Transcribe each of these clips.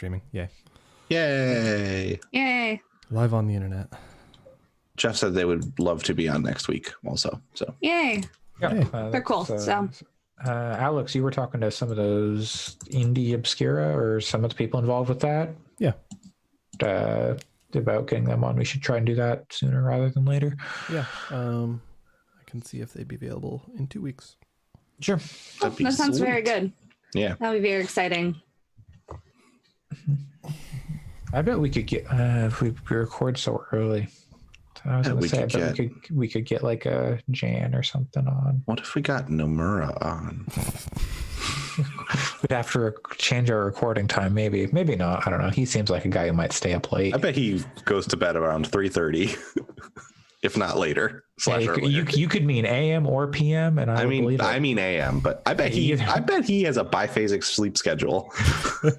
streaming. Yay. Yay. Live on the internet. Jeff said they would love to be on next week also. So Yay. Yeah, They're cool. Alex, you were talking to some of those indie obscura or some of the people involved with that. Yeah. About getting them on. We should try and do that sooner rather than later. Yeah. I can see if they'd be available in 2 weeks. Sure. That sounds very good. Yeah. That'll be very exciting. I bet we could get if we record so early. I was gonna say, I bet we could get like a Jan or something on. What if we got Nomura on? We'd have to change our recording time, maybe not. I don't know. He seems like a guy who might stay up late. I bet he goes to bed around 3:30, if not later. Yeah, you could mean AM or PM, and I mean AM, but I bet he has a biphasic sleep schedule,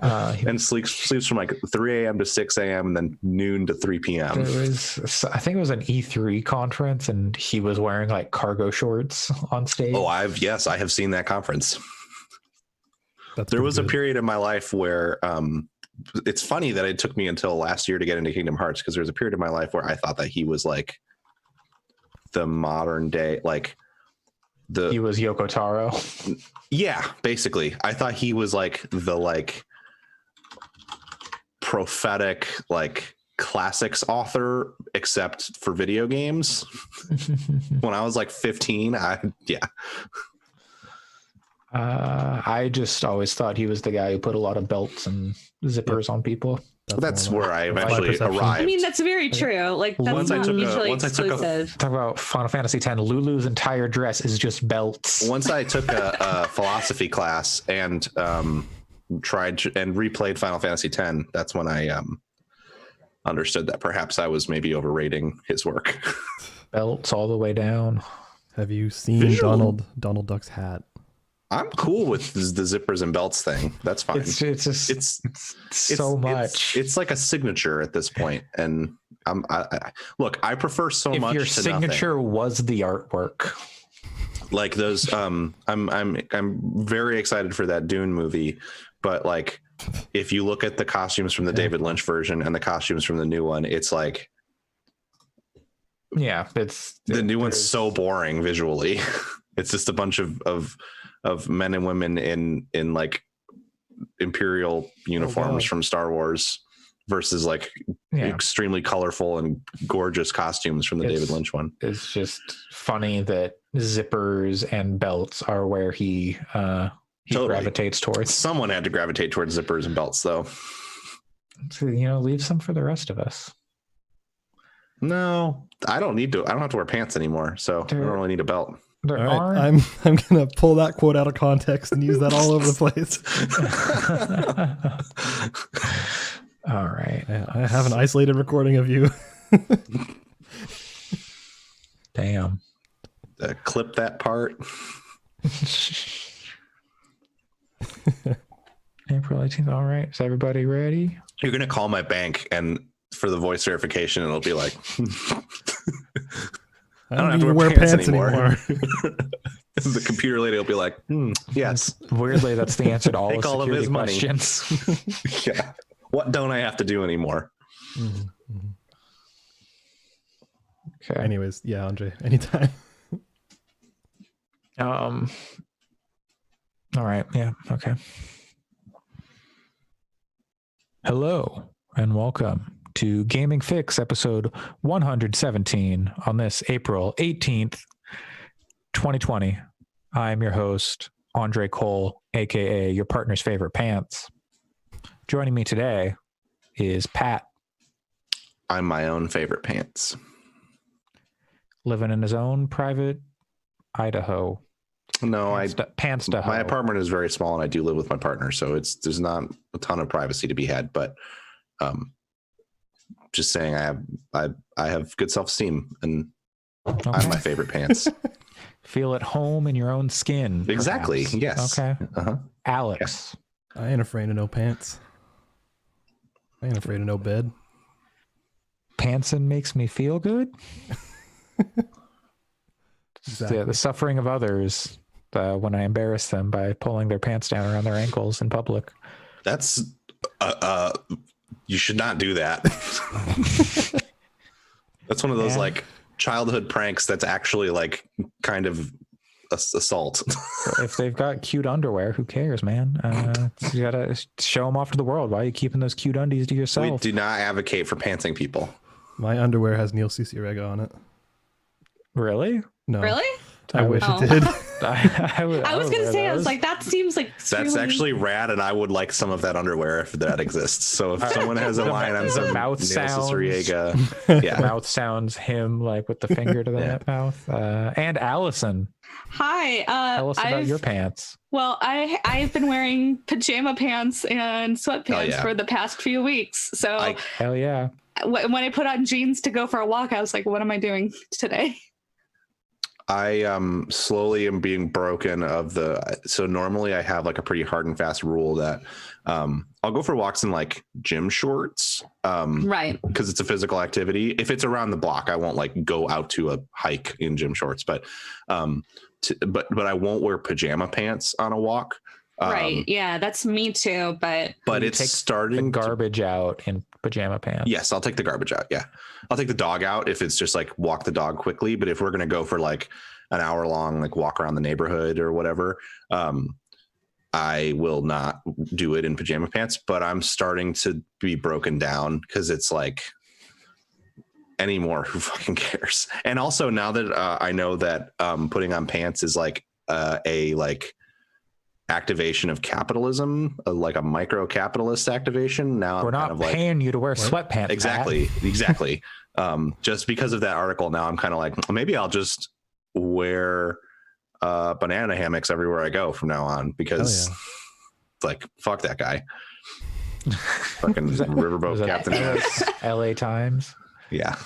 and sleeps from like 3 a.m. to 6 a.m. and then noon to 3 p.m. I think it was an E3 conference, and he was wearing like cargo shorts on stage. Oh, I have seen that conference. There was a period in my life where it's funny that it took me until last year to get into Kingdom Hearts, because there was a period in my life where I thought that he was like the modern day, he was Yoko Taro. Yeah, basically. I thought he was like the prophetic classics author, except for video games. When I was 15, I just always thought he was the guy who put a lot of belts and zippers on people. That's where I eventually arrived. I mean, that's very true. That's not mutually exclusive. Talk about Final Fantasy X. Lulu's entire dress is just belts. Once I took a philosophy class and tried and replayed Final Fantasy X, that's when I understood that perhaps I was maybe overrating his work. Belts all the way down. Have you seen Donald Duck's hat? I'm cool with the zippers and belts thing. That's fine. It's so much. It's like a signature at this point. And I prefer so much. If your to signature nothing. Was the artwork, like those, I'm very excited for that Dune movie. But if you look at the costumes from the David Lynch version and the costumes from the new one, it's like, yeah, the new one's so boring visually. It's just a bunch of men and women in Imperial uniforms from Star Wars versus extremely colorful and gorgeous costumes from the David Lynch one. It's just funny that zippers and belts are where he gravitates towards. Someone had to gravitate towards zippers and belts, though. So, leave some for the rest of us. No, I don't need to. I don't have to wear pants anymore, so I don't really need a belt. All right, I'm gonna pull that quote out of context and use that all over the place. All right, I have an isolated recording of you. Damn. Clip that part. April 18th. All right, is everybody ready? You're gonna call my bank and for the voice verification, it'll be like. I don't have to wear pants anymore. The computer lady will be like, yes. Weirdly, that's the answer to all Take the all of his questions. Yeah. What don't I have to do anymore? Mm-hmm. Okay. Anyways, yeah, Andre, anytime. All right. Yeah. Okay. Hello and welcome to Gaming Fix episode 117 on this April 18th, 2020. I'm your host, Andre Cole, aka your partner's favorite pants. Joining me today is Pat. I'm my own favorite pants. Living in his own private Idaho. No, Pants. My apartment is very small and I do live with my partner, so there's not a ton of privacy to be had, but just saying I have good self-esteem and I'm my favorite pants. Feel at home in your own skin. Exactly. Perhaps. Yes. Okay. Uh-huh. Alex. I ain't afraid of no pants. I ain't afraid of no bed. Pantsin makes me feel good. Exactly. The suffering of others when I embarrass them by pulling their pants down around their ankles in public. That's You should not do that. That's one of those like childhood pranks that's actually like kind of assault. If they've got cute underwear, who cares, man? You gotta show them off to the world. Why are you keeping those cute undies to yourself? We do not advocate for pantsing people. My underwear has Neil Cicierega on it. Really? No. Really? I wish it did. I was gonna say, I was like, that seems like that's actually rad, and I would like some of that underwear if that exists. So if someone has a line on some mouth Neil sounds, Cicierega, yeah, mouth sounds him like with the finger to the mouth. And Allison, hi. Tell us about your pants. Well, I've been wearing pajama pants and sweatpants for the past few weeks. So hell yeah. When I put on jeans to go for a walk, I was like, what am I doing today? I slowly am being broken of so normally I have like a pretty hard and fast rule that I'll go for walks in like gym shorts, right? Because it's a physical activity. If it's around the block, I won't like go out to a hike in gym shorts, but I won't wear pajama pants on a walk. Right. Yeah, that's me too. But it's starting the garbage out in pajama pants. Yes, I'll take the garbage out. Yeah. I'll take the dog out if it's just like walk the dog quickly. But if we're going to go for like an hour long, like walk around the neighborhood or whatever, I will not do it in pajama pants. But I'm starting to be broken down because it's like anymore. Who fucking cares? And also now that I know that putting on pants is like a like activation of capitalism, like a micro capitalist activation. Now we're not kind of paying you to wear sweatpants. Exactly. Just because of that article, now I'm kind of like, maybe I'll just wear banana hammocks everywhere I go from now on, because like, fuck that guy. Fucking riverboat captain. LA Times. Yeah.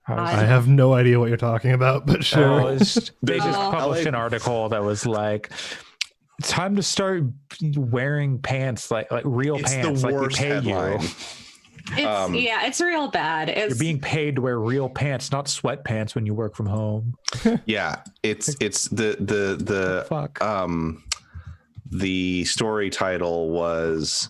I have no idea what you're talking about, but sure. They just published an article that was like, it's time to start wearing pants like real pants, like we pay headline. You. It's real bad. You're being paid to wear real pants, not sweatpants when you work from home. Yeah, it's the story title was,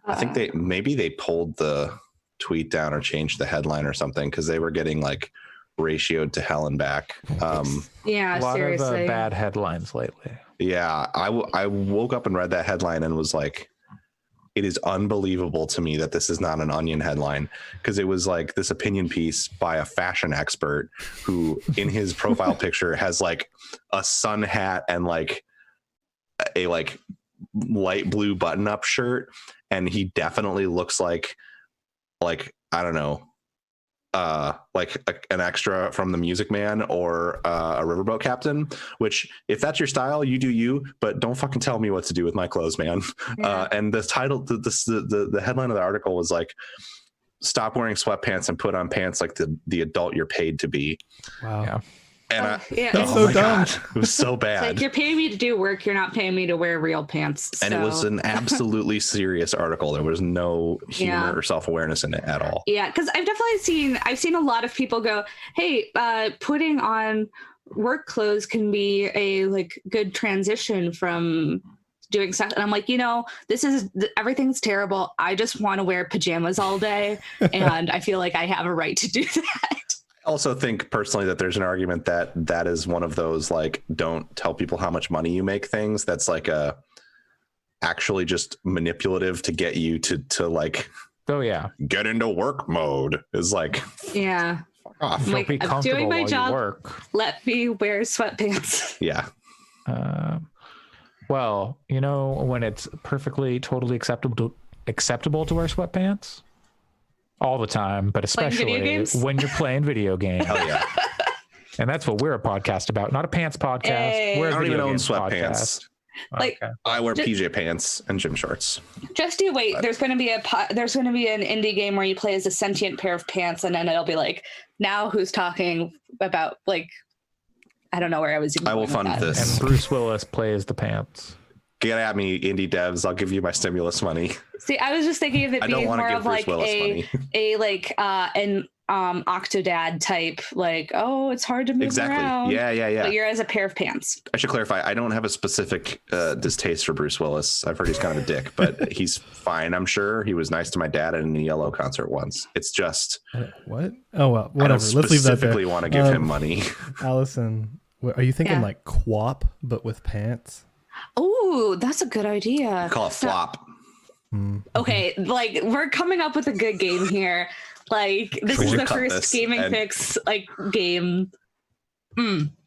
I think they pulled the tweet down or changed the headline or something because they were getting like ratioed to hell and back. A lot seriously. Of bad headlines lately. Yeah, I woke up and read that headline and was like, it is unbelievable to me that this is not an Onion headline, because it was like this opinion piece by a fashion expert who in his profile picture has like a sun hat and like a like light blue button up shirt. And he definitely looks like I don't know, like an extra from The Music Man or a riverboat captain, which if that's your style, you do you, but don't fucking tell me what to do with my clothes, man. Yeah. And the title, the headline of the article was like, stop wearing sweatpants and put on pants like the adult you're paid to be. Wow. Yeah. And it's so dumb. God, it was so bad. It's like, you're paying me to do work, you're not paying me to wear real pants. So. And it was an absolutely serious article. There was no humor or self-awareness in it at all. Yeah, because I've seen a lot of people go, hey, putting on work clothes can be a like good transition from doing stuff. And I'm like, everything's terrible. I just want to wear pajamas all day. And I feel like I have a right to do that. I also think personally that there's an argument that is one of those like, don't tell people how much money you make things. That's like actually just manipulative to get you to like, get into work mode is like, fuck off. Like, I'm doing my job. Work. Let me wear sweatpants. Yeah. Well, when it's perfectly, totally acceptable to wear sweatpants. All the time, but especially when you're playing video games. Hell yeah. And that's what we're a podcast about, not a pants podcast. Hey. We're a I don't video even own games sweatpants. Podcast. Like, okay. I wear PJ pants and gym shorts. Just you wait. There's going to be an indie game where you play as a sentient pair of pants, and then it'll be like, now who's talking about like, I don't know where I was. I will fund this. And Bruce Willis plays the pants. Get at me, indie devs. I'll give you my stimulus money. See, I was just thinking of it I don't being want to more give of Bruce like Willis an Octodad type, like, oh, it's hard to move exactly. around. Yeah. But you're as a pair of pants. I should clarify. I don't have a specific distaste for Bruce Willis. I've heard he's kind of a dick, but he's fine. I'm sure he was nice to my dad at a Yellow concert once. It's just What? Oh well, I whatever. don't Let's leave that there. specifically want to give him money. Allison, are you thinking Yeah. like Quap but with pants? Oh, that's a good idea. Call it flop. Okay, like we're coming up with a good game here. Like this We is should the cut first this gaming and- fix like game.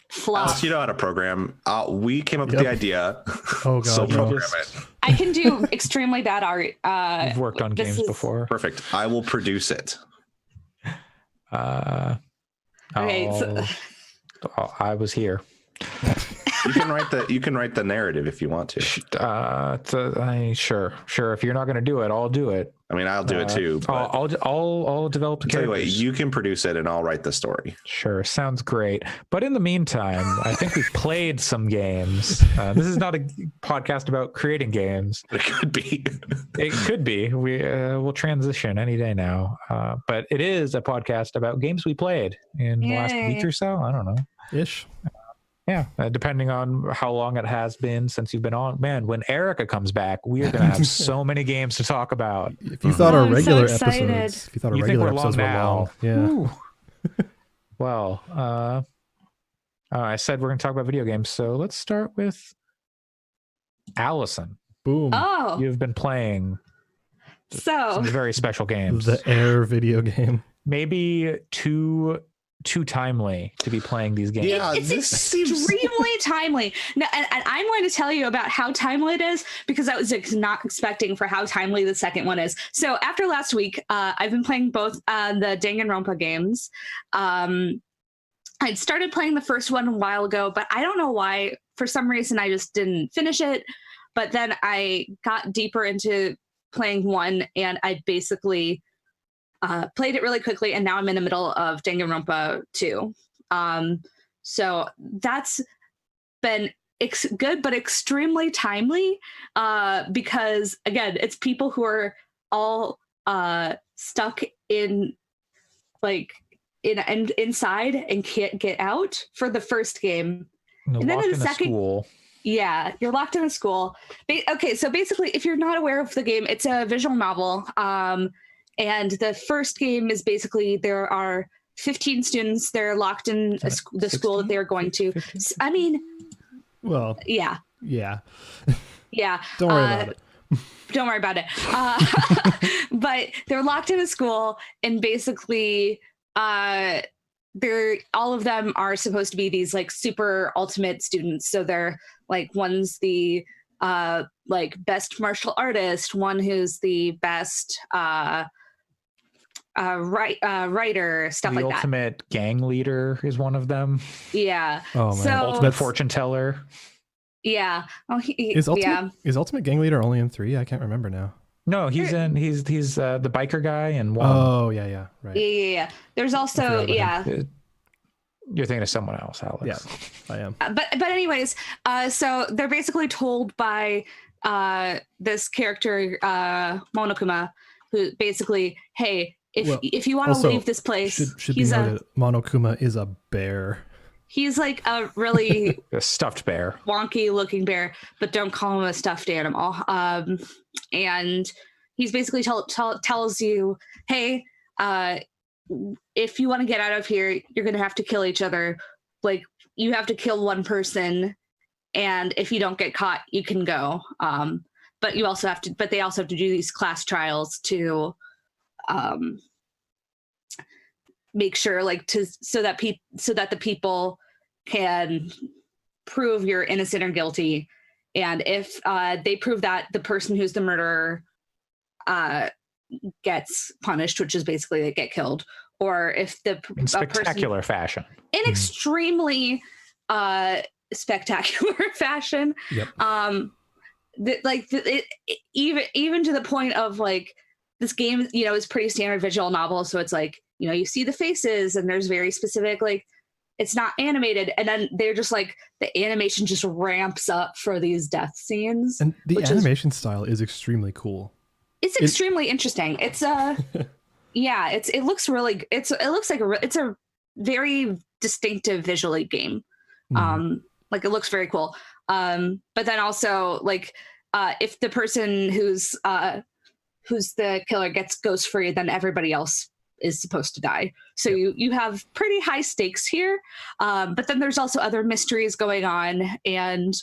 Flop. Alice, you know how to program. We came up with Yep. the idea. Oh god, So no. program it. I can do extremely bad art. I've worked on this games is- before. Perfect. I will produce it. Okay, I was here. You can write the narrative if you want to. Sure. If you're not going to do it, I'll do it. I mean, I'll do it too. But I'll develop the tell you what, characters. you can produce it and I'll write the story. Sure, sounds great. But in the meantime, I think we've played some games. This is not a podcast about creating games. It could be. It could be. We'll transition any day now. But it is a podcast about games we played in the last Yay. week or so. I don't know. Ish. Yeah, depending on how long it has been since you've been on. Man, when Erica comes back, we are going to have so many games to talk about. If you thought Oh, our I'm so regular excited. episodes, if you thought our You think regular we're episodes long were now? long, yeah. Ooh. Well, I said we're going to talk about video games, so let's start with Allison. Boom. Oh, You've been playing so some very special games. The Air video game. Maybe too timely to be playing these games. Yeah, it's this seems. extremely timely. No, and I'm going to tell you about how timely it is because I was not expecting for how timely the second one is. So after last week, I've been playing both the Danganronpa games. I'd started playing the first one a while ago, but I don't know why. For some reason, I just didn't finish it. But then I got deeper into playing one, and I basically played it really quickly, and now I'm in the middle of Danganronpa 2. So that's been good, but extremely timely because, again, it's people who are all stuck in inside and can't get out for the first game. And then locked in the in a second- school. Yeah, you're locked in a school. Okay, so basically, if you're not aware of the game, it's a visual novel. And the first game is basically there are 15 students. They're locked in the school that they're going to. 15? I mean, Well, yeah. yeah. Don't Don't worry about it. Don't worry about it. But they're locked in a school, and basically, they're all of them are supposed to be these like super ultimate students. So they're like one's the like best martial artist, one who's the best writer, stuff The like that. ultimate gang leader is one of them. Yeah. Oh man. So- Ultimate That's- fortune teller. Yeah. Oh, is Ultimate Gang Leader only in 3? I can't remember now. No, he's the biker guy and one. Oh yeah, right. Yeah. There's I also forgot about yeah. You're thinking of someone else, Alex. Yeah, I am. But anyways, so they're basically told by this character Monokuma, who basically, hey, if you want to also, leave this place, Should be he's noted, Monokuma is a bear. he's like a really A stuffed bear. wonky looking bear, but don't call him a stuffed animal. And he's basically tells you, hey, if you want to get out of here, you're gonna have to kill each other. Like you have to kill one person, and if you don't get caught, you can go. But you also have to. But they also have to do these class trials to make sure, so that the people can prove you're innocent or guilty. And if they prove that the person who's the murderer gets punished, which is basically they get killed, or if the In spectacular fashion. in extremely spectacular fashion. Yep. Even to the point of like this game, is pretty standard visual novel. So it's like, you see the faces and there's very specific like it's not animated, and then they're just like the animation just ramps up for these death scenes. And the which animation style is extremely cool. It's extremely interesting. It's yeah, it looks really it looks like it's a very distinctive visually game. Like it looks very cool. But then also like if the person who's the killer goes free, then everybody else is supposed to die. So you have pretty high stakes here. But then there's also other mysteries going on and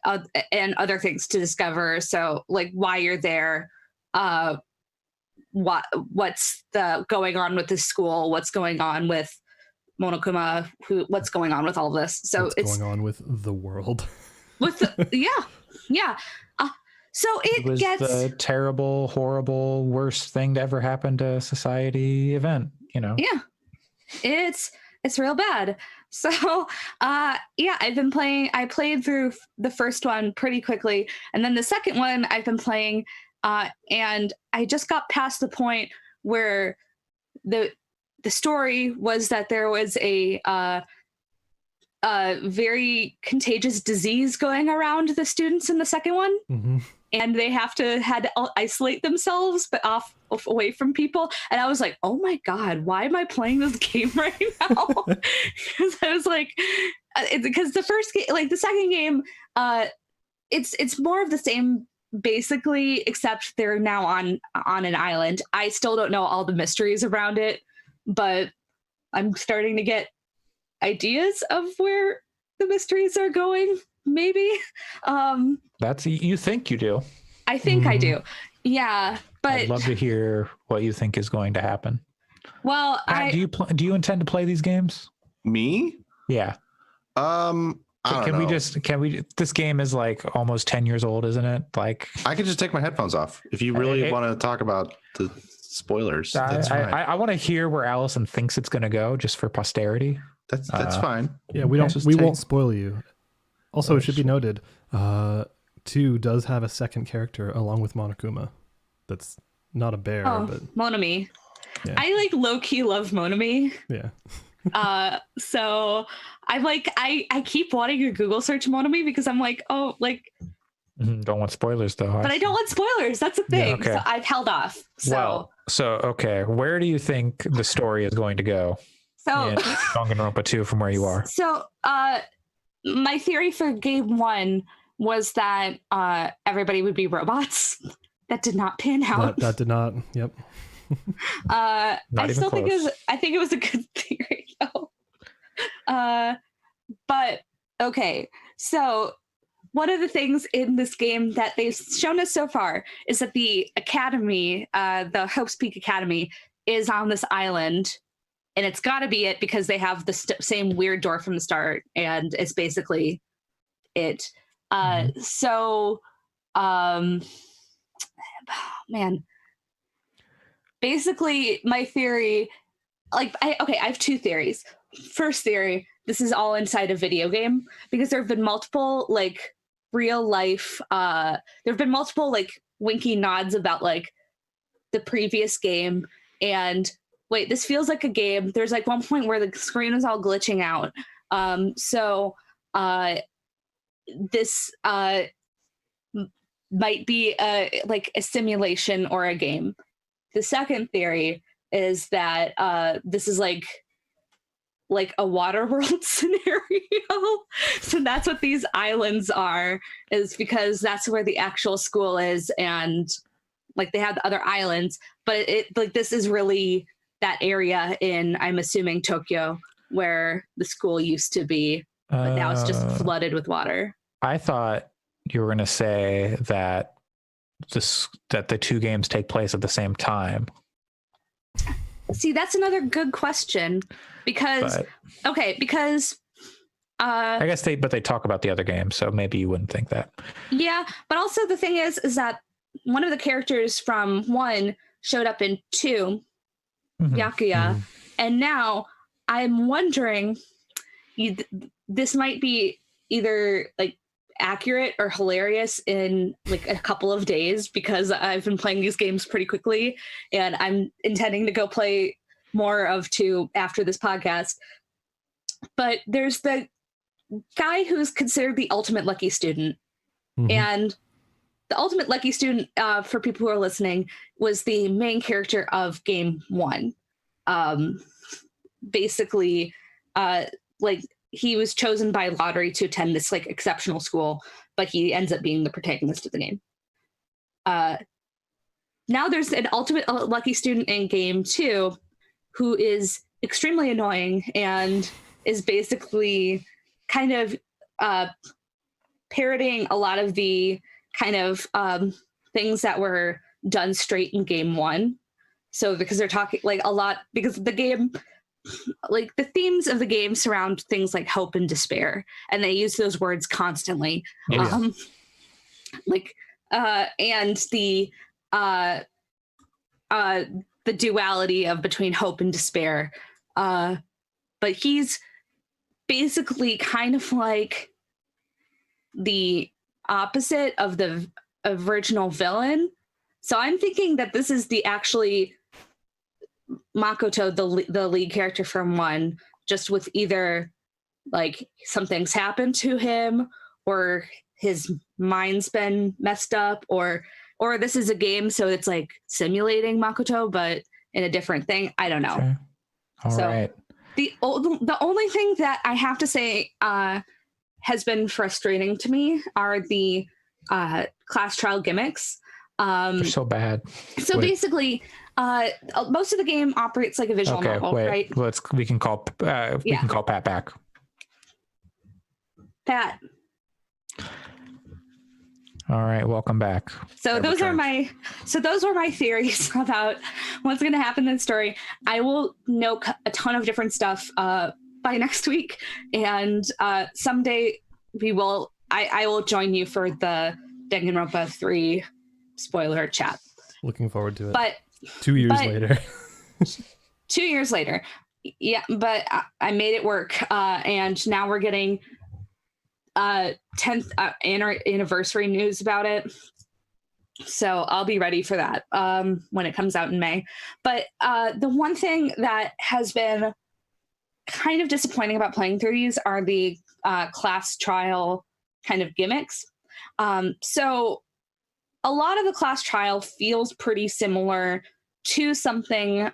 other things to discover. So like why you're there, what's going on with the school, what's going on with Monokuma, what's going on with all of this. So what's going on with the world. Yeah. So it was gets the terrible, horrible, worst thing to ever happen to society event, you know? Yeah, it's real bad. So I played through the first one pretty quickly, and then the second one I've been playing, and I just got past the point where the story was that there was a very contagious disease going around the students in the second one. Mm-hmm. And they had to isolate themselves, but away from people. And I was like, oh my God, why am I playing this game right now? Because I was like, because the first game, like the second game, it's more of the same basically, except they're now on an island. I still don't know all the mysteries around it, but I'm starting to get ideas of where the mysteries are going. Maybe. That's you think you do. I think I do. Yeah, but I'd love to hear what you think is going to happen. Well, do you intend to play these games? Me? Yeah. I don't know. This game is like almost 10 years old, isn't it? Like I could just take my headphones off if you really want to talk about the spoilers. That's fine. I want to hear where Allison thinks it's going to go, just for posterity. That's fine. Yeah, we won't spoil you. Also, it should be noted, 2 does have a second character along with Monokuma. That's not a bear, but Monomi. Yeah. I like low key love Monomi. Yeah. So I'm like, I keep wanting to Google search Monomi because I'm like, oh, like. Don't want spoilers though. But I don't want spoilers. That's the thing. Yeah, okay. So I've held off. Okay. Where do you think the story is going to go? So in Danganronpa 2 from where you are. So my theory for game 1 was that everybody would be robots. That did not pan out. That did not. Yep. I still think it was a good theory though. But okay. So one of the things in this game that they've shown us so far is that the academy, the Hope's Peak Academy, is on this island. And it's got to be it because they have the same weird door from the start, and it's basically it. So, man, basically my theory, like, I have 2 theories. First theory, this is all inside a video game because there have been multiple like real life. There have been multiple like winky nods about like the previous game and. Wait, this feels like a game. There's like one point where the screen is all glitching out. So this might be like a simulation or a game. The second theory is that this is like a Waterworld scenario. So that's what these islands are, is because that's where the actual school is, and like they have the other islands, but it like this is really that area in, I'm assuming, Tokyo, where the school used to be, but now it's just flooded with water. I thought you were going to say that the 2 games take place at the same time. See, that's another good question because I guess they talk about the other games, so maybe you wouldn't think that. Yeah, but also the thing is that one of the characters from 1 showed up in 2. Yakuya, and now I'm wondering, this might be either like accurate or hilarious in like a couple of days because I've been playing these games pretty quickly, and I'm intending to go play more of 2 after this podcast. But there's the guy who's considered the ultimate lucky student. Mhm. And the ultimate lucky student, for people who are listening, was the main character of game 1. Basically, like he was chosen by lottery to attend this like exceptional school, but he ends up being the protagonist of the game. Now there's an ultimate lucky student in game 2 who is extremely annoying and is basically kind of parroting a lot of the kind of things that were done straight in game 1. So because they're talking like a lot, because the game, like the themes of the game surround things like hope and despair, and they use those words constantly. Yeah. And the duality of between hope and despair. But he's basically kind of like the opposite of the original villain. So I'm thinking that this is the actually Makoto, the lead character from 1, just with either like something's happened to him or his mind's been messed up, or this is a game, so it's like simulating Makoto, but in a different thing. I don't know. Okay. All right. The only thing that I have to say has been frustrating to me are the class trial gimmicks. They're so bad. So Wait. basically, most of the game operates like a visual Okay, novel, wait. right? We can call Pat back. Pat. All right, welcome back. So I've those were returned. my theories about what's going to happen in the story. I will know a ton of different stuff by next week, and someday I will join you for the Danganronpa 3 spoiler chat. Looking forward to it. But 2 years later. 2 years later, yeah. But I made it work, and now we're getting 10th anniversary news about it. So I'll be ready for that when it comes out in May. But the one thing that has been kind of disappointing about playing through these are the class trial kind of gimmicks. So a lot of the class trial feels pretty similar to something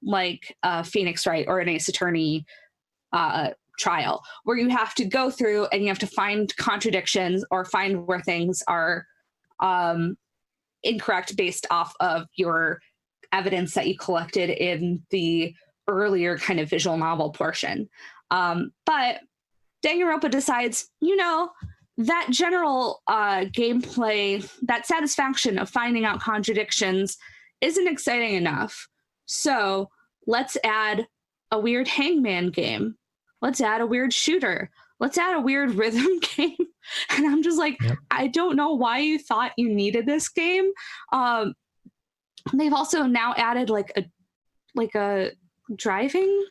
like Phoenix Wright or an Ace Attorney trial, where you have to go through and you have to find contradictions or find where things are incorrect based off of your evidence that you collected in the earlier kind of visual novel portion. But Danganronpa decides, that general gameplay, that satisfaction of finding out contradictions isn't exciting enough. So let's add a weird hangman game. Let's add a weird shooter. Let's add a weird rhythm game. And I'm just like, Yep. I don't know why you thought you needed this game. They've also now added like a driving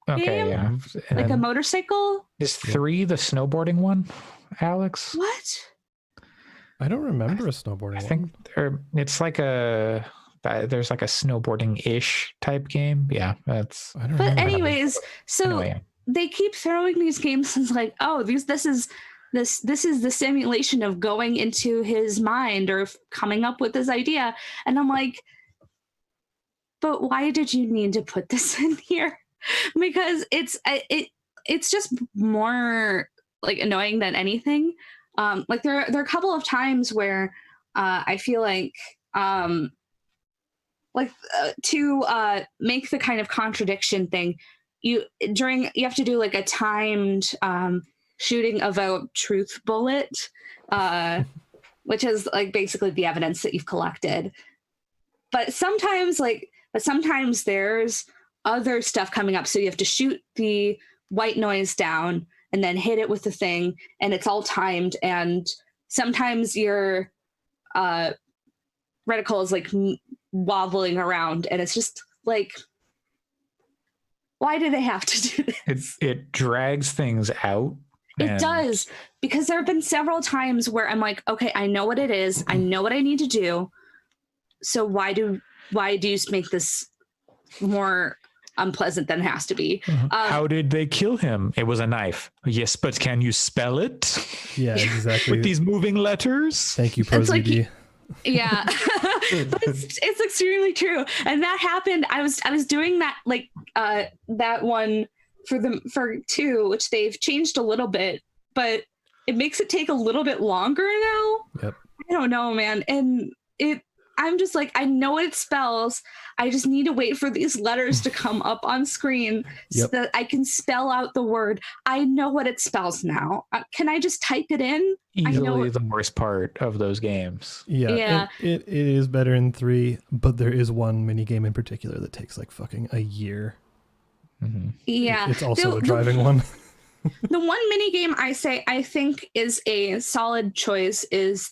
Okay, game? yeah. like a motorcycle. Is 3 the snowboarding one, Alex? What? I don't remember a snowboarding I one. think it's like there's like a snowboarding-ish type game. Yeah, that's. I don't But remember. anyways, so Anyway, they keep throwing these games as like, oh, this is the simulation of going into his mind or coming up with this idea. And I'm like, but why did you need to put this in here? Because it's just more like annoying than anything. Like there are a couple of times where I feel like to make the kind of contradiction thing, you have to do like a timed shooting of a truth bullet, which is like basically the evidence that you've collected. But sometimes there's other stuff coming up, so you have to shoot the white noise down and then hit it with the thing, and it's all timed. And sometimes your reticle is like wobbling around, and it's just like, why do they have to do this? it drags things out. It does, because there have been several times where I'm like, okay, I know what it is. I know what I need to do. So why do you make this more unpleasant than it has to be. How did they kill him? It was a knife. Yes, but can you spell it Yeah, exactly. with these moving letters? Thank you, It's like ProZD. Yeah, but it's extremely true, and that happened. I was doing that that one for 2, which they've changed a little bit, but it makes it take a little bit longer now. Yep. I don't know, man, and I'm just like, I know what it spells. I just need to wait for these letters to come up on screen so Yep. that I can spell out the word. I know what it spells now. Can I just type it in? Easily the worst part of those games. Yeah, Yeah. It is better in 3, but there is one mini game in particular that takes like fucking a year. Mhm. Yeah. It's also a The- driving one. The one mini game I think is a solid choice is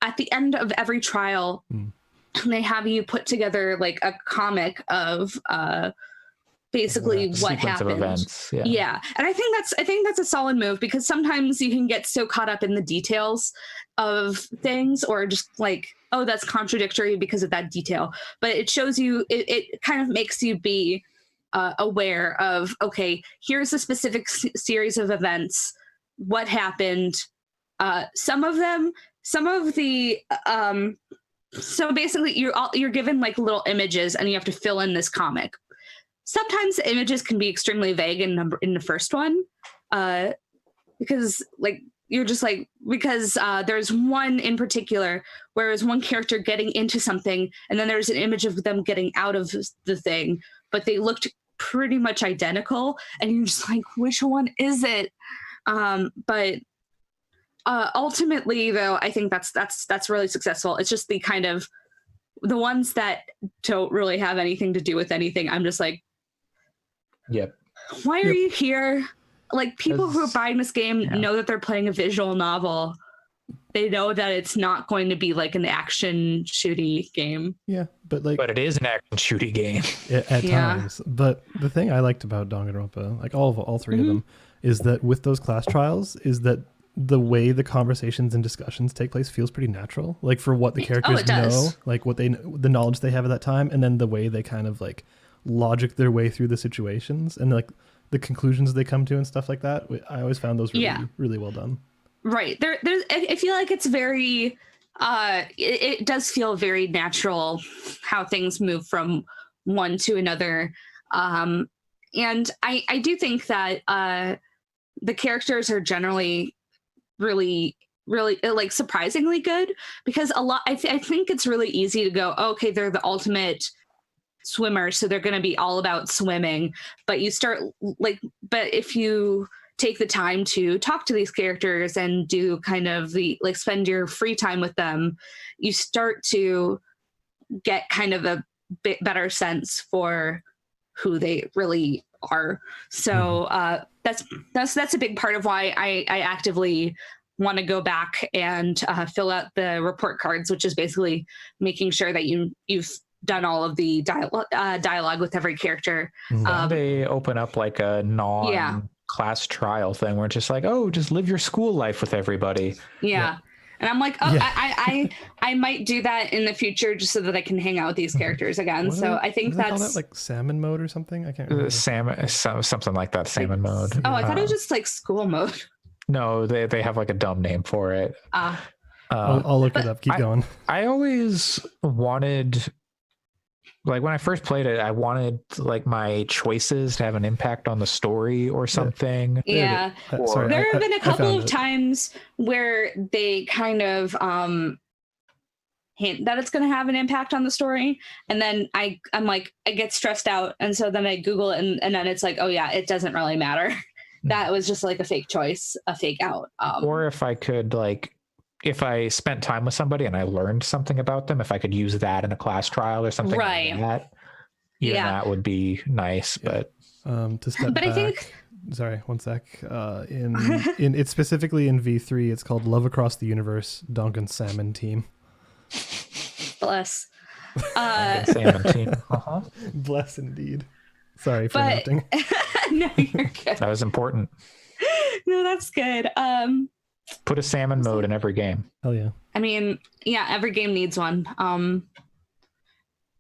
at the end of every trial, they have you put together like a comic of basically What what Sequence of happened. events. Yeah. Yeah. And I think that's a solid move, because sometimes you can get so caught up in the details of things, or just like, oh, that's contradictory because of that detail. But it shows you, it kind of makes you be aware of, okay, here's a specific series of events, what happened. Some of the so basically you're given like little images and you have to fill in this comic. Sometimes the images can be extremely vague in the first one, because like you're just like, because there's one in particular where there's one character getting into something, and then there's an image of them getting out of the thing, but they looked pretty much identical, and you're just like, which one is it? But ultimately, though, I think that's really successful. It's just the kind of the ones that don't really have anything to do with anything. I'm just like, Yep. why are you here? Like, people who are buying this game Yeah. know that they're playing a visual novel. They know that it's not going to be like an action shooty game. Yeah, but like But it is an action shooty game. at Yeah. times. But the thing I liked about Danganronpa, like all 3 of them, is that with those class trials, is that the way the conversations and discussions take place feels pretty natural. Like for what the characters it does. know, like what the knowledge they have at that time, and then the way they kind of like logic their way through the situations and like the conclusions they come to and stuff like that. I always found those really, Yeah. really well done. Right. There's I feel like it's very it does feel very natural how things move from one to another. And I do think that the characters are generally really like surprisingly good, because a lot I think it's really easy to go, oh, okay, they're the ultimate swimmer, so they're going to be all about swimming. But you start but if you take the time to talk to these characters and do kind of the like spend your free time with them, you start to get kind of a bit better sense for who they really are. So that's a big part of why I actively want to go back and fill out the report cards, which is basically making sure that you've done all of the dialogue with every character. They open up like a class trial thing where it's just like, oh, just live your school life with everybody. Yeah. And I'm like, oh, Yeah. I might do that in the future just so that I can hang out with these characters again. What do So they- I think what do they call that's that, like salmon mode or something. I can't remember. Salmon, something like that. Salmon mode. oh, I thought it was just like school mode. No, they have like a dumb name for it. I'll look it up. Keep going. I always wanted, like when I first played it, I wanted like my choices to have an impact on the story or something. Yeah. Sorry, There have been a I couple found of it. times where they kind of hint that it's going to have an impact on the story, and then I'm like, I get stressed out, and so then I Google it, and then it's like, oh yeah, it doesn't really matter. That was just like a fake choice, a fake out. Or if I could like, if I spent time with somebody and I learned something about them, if I could use that in a class trial or something Right. like that, even Yeah. that would be nice. But To step But back. I think- Sorry, one sec. In it's specifically in V3, it's called Love Across the Universe Dongan Salmon Team. Bless. salmon team. Uh-huh. Bless indeed. Sorry for But interrupting. no, you're good. That was important. No, that's good. Put a salmon mode in every game. Hell yeah. I mean, yeah, every game needs one.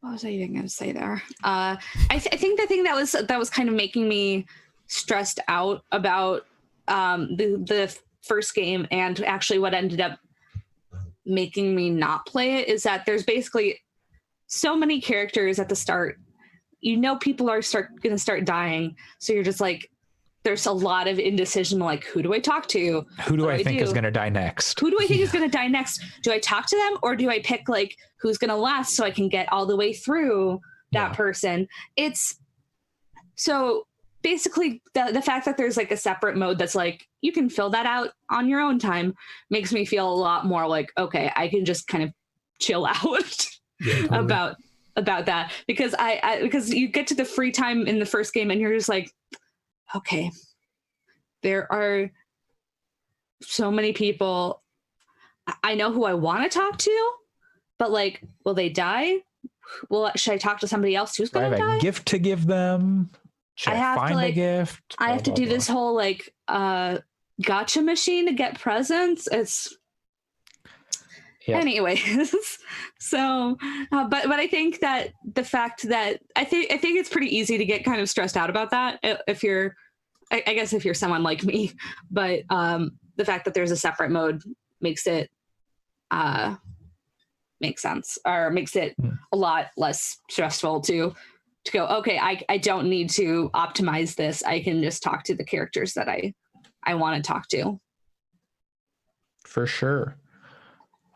what was I even going to say there? I think the thing that was kind of making me stressed out about the first game, and actually what ended up making me not play it, is that there's basically so many characters at the start. You know, people are going to start dying, so you're just like, there's a lot of indecision. Like, who do I talk to? Who do I think is going to die next? Who do I think is going to die next? Do I talk to them, or do I pick like who's going to last so I can get all the way through that person? It's so basically the fact that there's like a separate mode that's like you can fill that out on your own time makes me feel a lot more like, okay, I can just kind of chill out about that, because because you get to the free time in the first game and you're just like, okay, there are so many people. I know who I want to talk to, but like, will they die? Well, should I talk to somebody else who's going to die? I have a gift to give them. Should I find a gift? I have to do this whole like gotcha machine to get presents. It's anyways. So, but I think that the fact that I think it's pretty easy to get kind of stressed out about that if you're, I guess if you're someone like me. But the fact that there's a separate mode makes it make sense, or makes it a lot less stressful to go, okay, I don't need to optimize this. I can just talk to the characters that I want to talk to. For sure.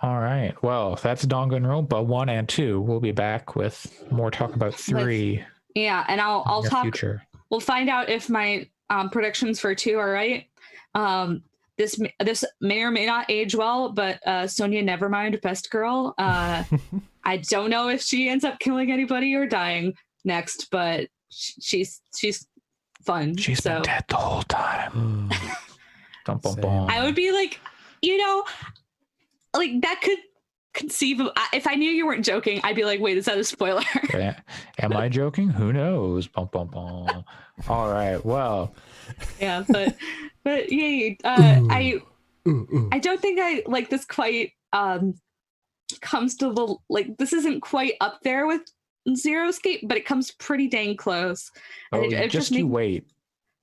All right. Well, that's Danganronpa 1 and 2. We'll be back with more talk about 3. And I'll talk. Future. We'll find out if my predictions for 2 are right. This may or may not age well, but Sonia Nevermind, best girl. I don't know if she ends up killing anybody or dying next, but she's fun. She's been dead the whole time. I would be like, like that could conceive of, if I knew you weren't joking, I'd be like, wait, is that a spoiler? Am I joking? Who knows? All right. Well. Yeah, but yay. I don't think I like this quite comes to the, like, this isn't quite up there with Zero Escape, but it comes pretty dang close. Oh, it just you wait.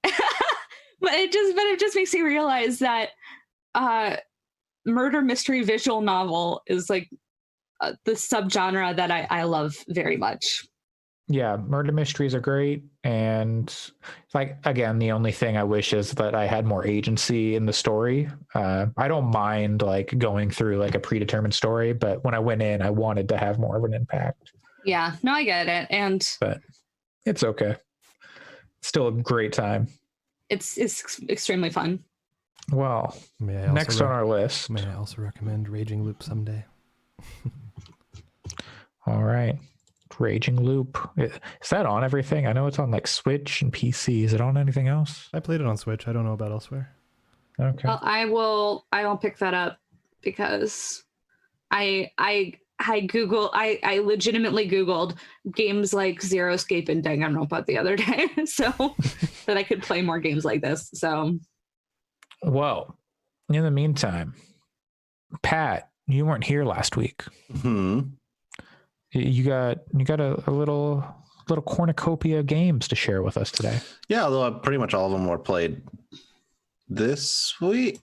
But it just makes me realize that murder mystery visual novel is like the subgenre that I love very much. Yeah, murder mysteries are great, and like, again, the only thing I wish is that I had more agency in the story. I don't mind like going through like a predetermined story, but when I went in, I wanted to have more of an impact. Yeah, no, I get it, but it's okay. Still a great time. It's extremely fun. Well, next on our list. May I also recommend Raging Loop someday? All right. Raging Loop. Is that on everything? I know it's on like Switch and PC. Is it on anything else? I played it on Switch. I don't know about elsewhere. Okay. Well, I will pick that up because I legitimately Googled games like Zero Escape and Danganronpa the other day, so that I could play more games like this. So, well, in the meantime, Pat, you weren't here last week. You got a little cornucopia of games to share with us today. Yeah, although pretty much all of them were played this week.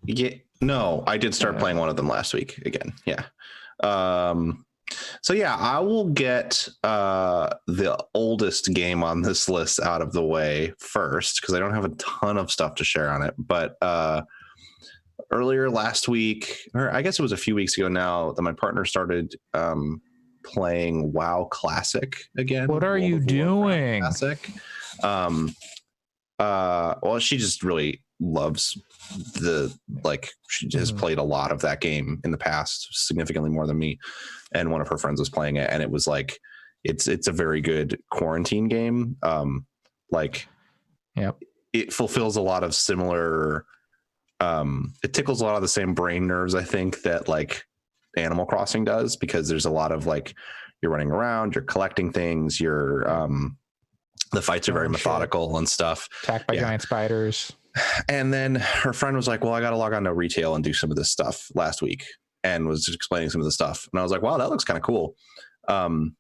Yeah, no, I did start playing one of them last week again. Yeah. So yeah, I will get the oldest game on this list out of the way first, because I don't have a ton of stuff to share on it. But earlier last week, or I guess it was a few weeks ago now, that my partner started playing WoW Classic again. What are you doing? Classic. Well, she just really loves she has played a lot of that game in the past, significantly more than me. And one of her friends was playing it, and it was like, it's a very good quarantine game. It fulfills a lot of similar, it tickles a lot of the same brain nerves, I think, that like Animal Crossing does, because there's a lot of like, you're running around, you're collecting things, you're the fights are very methodical and stuff. Attacked by giant spiders. And then her friend was like, well, I got to log on to retail and do some of this stuff last week, and was just explaining some of the stuff. And I was like, wow, that looks kind of cool. So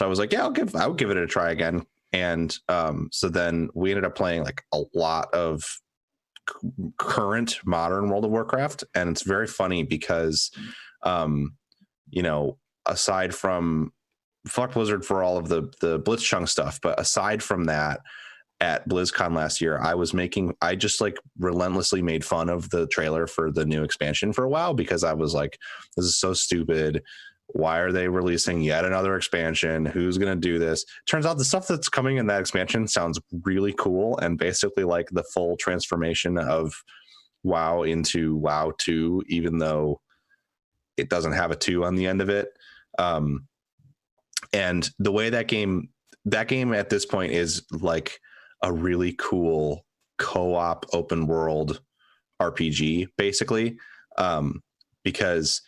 I was like, yeah, I'll give it a try again. And so then we ended up playing like a lot of current modern World of Warcraft, and it's very funny because aside from fuck Blizzard for all of the Blitzchung stuff, but aside from that, at BlizzCon last year, I just like relentlessly made fun of the trailer for the new expansion for a while, because I was like, this is so stupid. Why are they releasing yet another expansion? Who's going to do this? Turns out the stuff that's coming in that expansion sounds really cool, and basically like the full transformation of WoW into WoW 2, even though it doesn't have a 2 on the end of it. And the way that game at this point is like a really cool co-op open world RPG, basically, because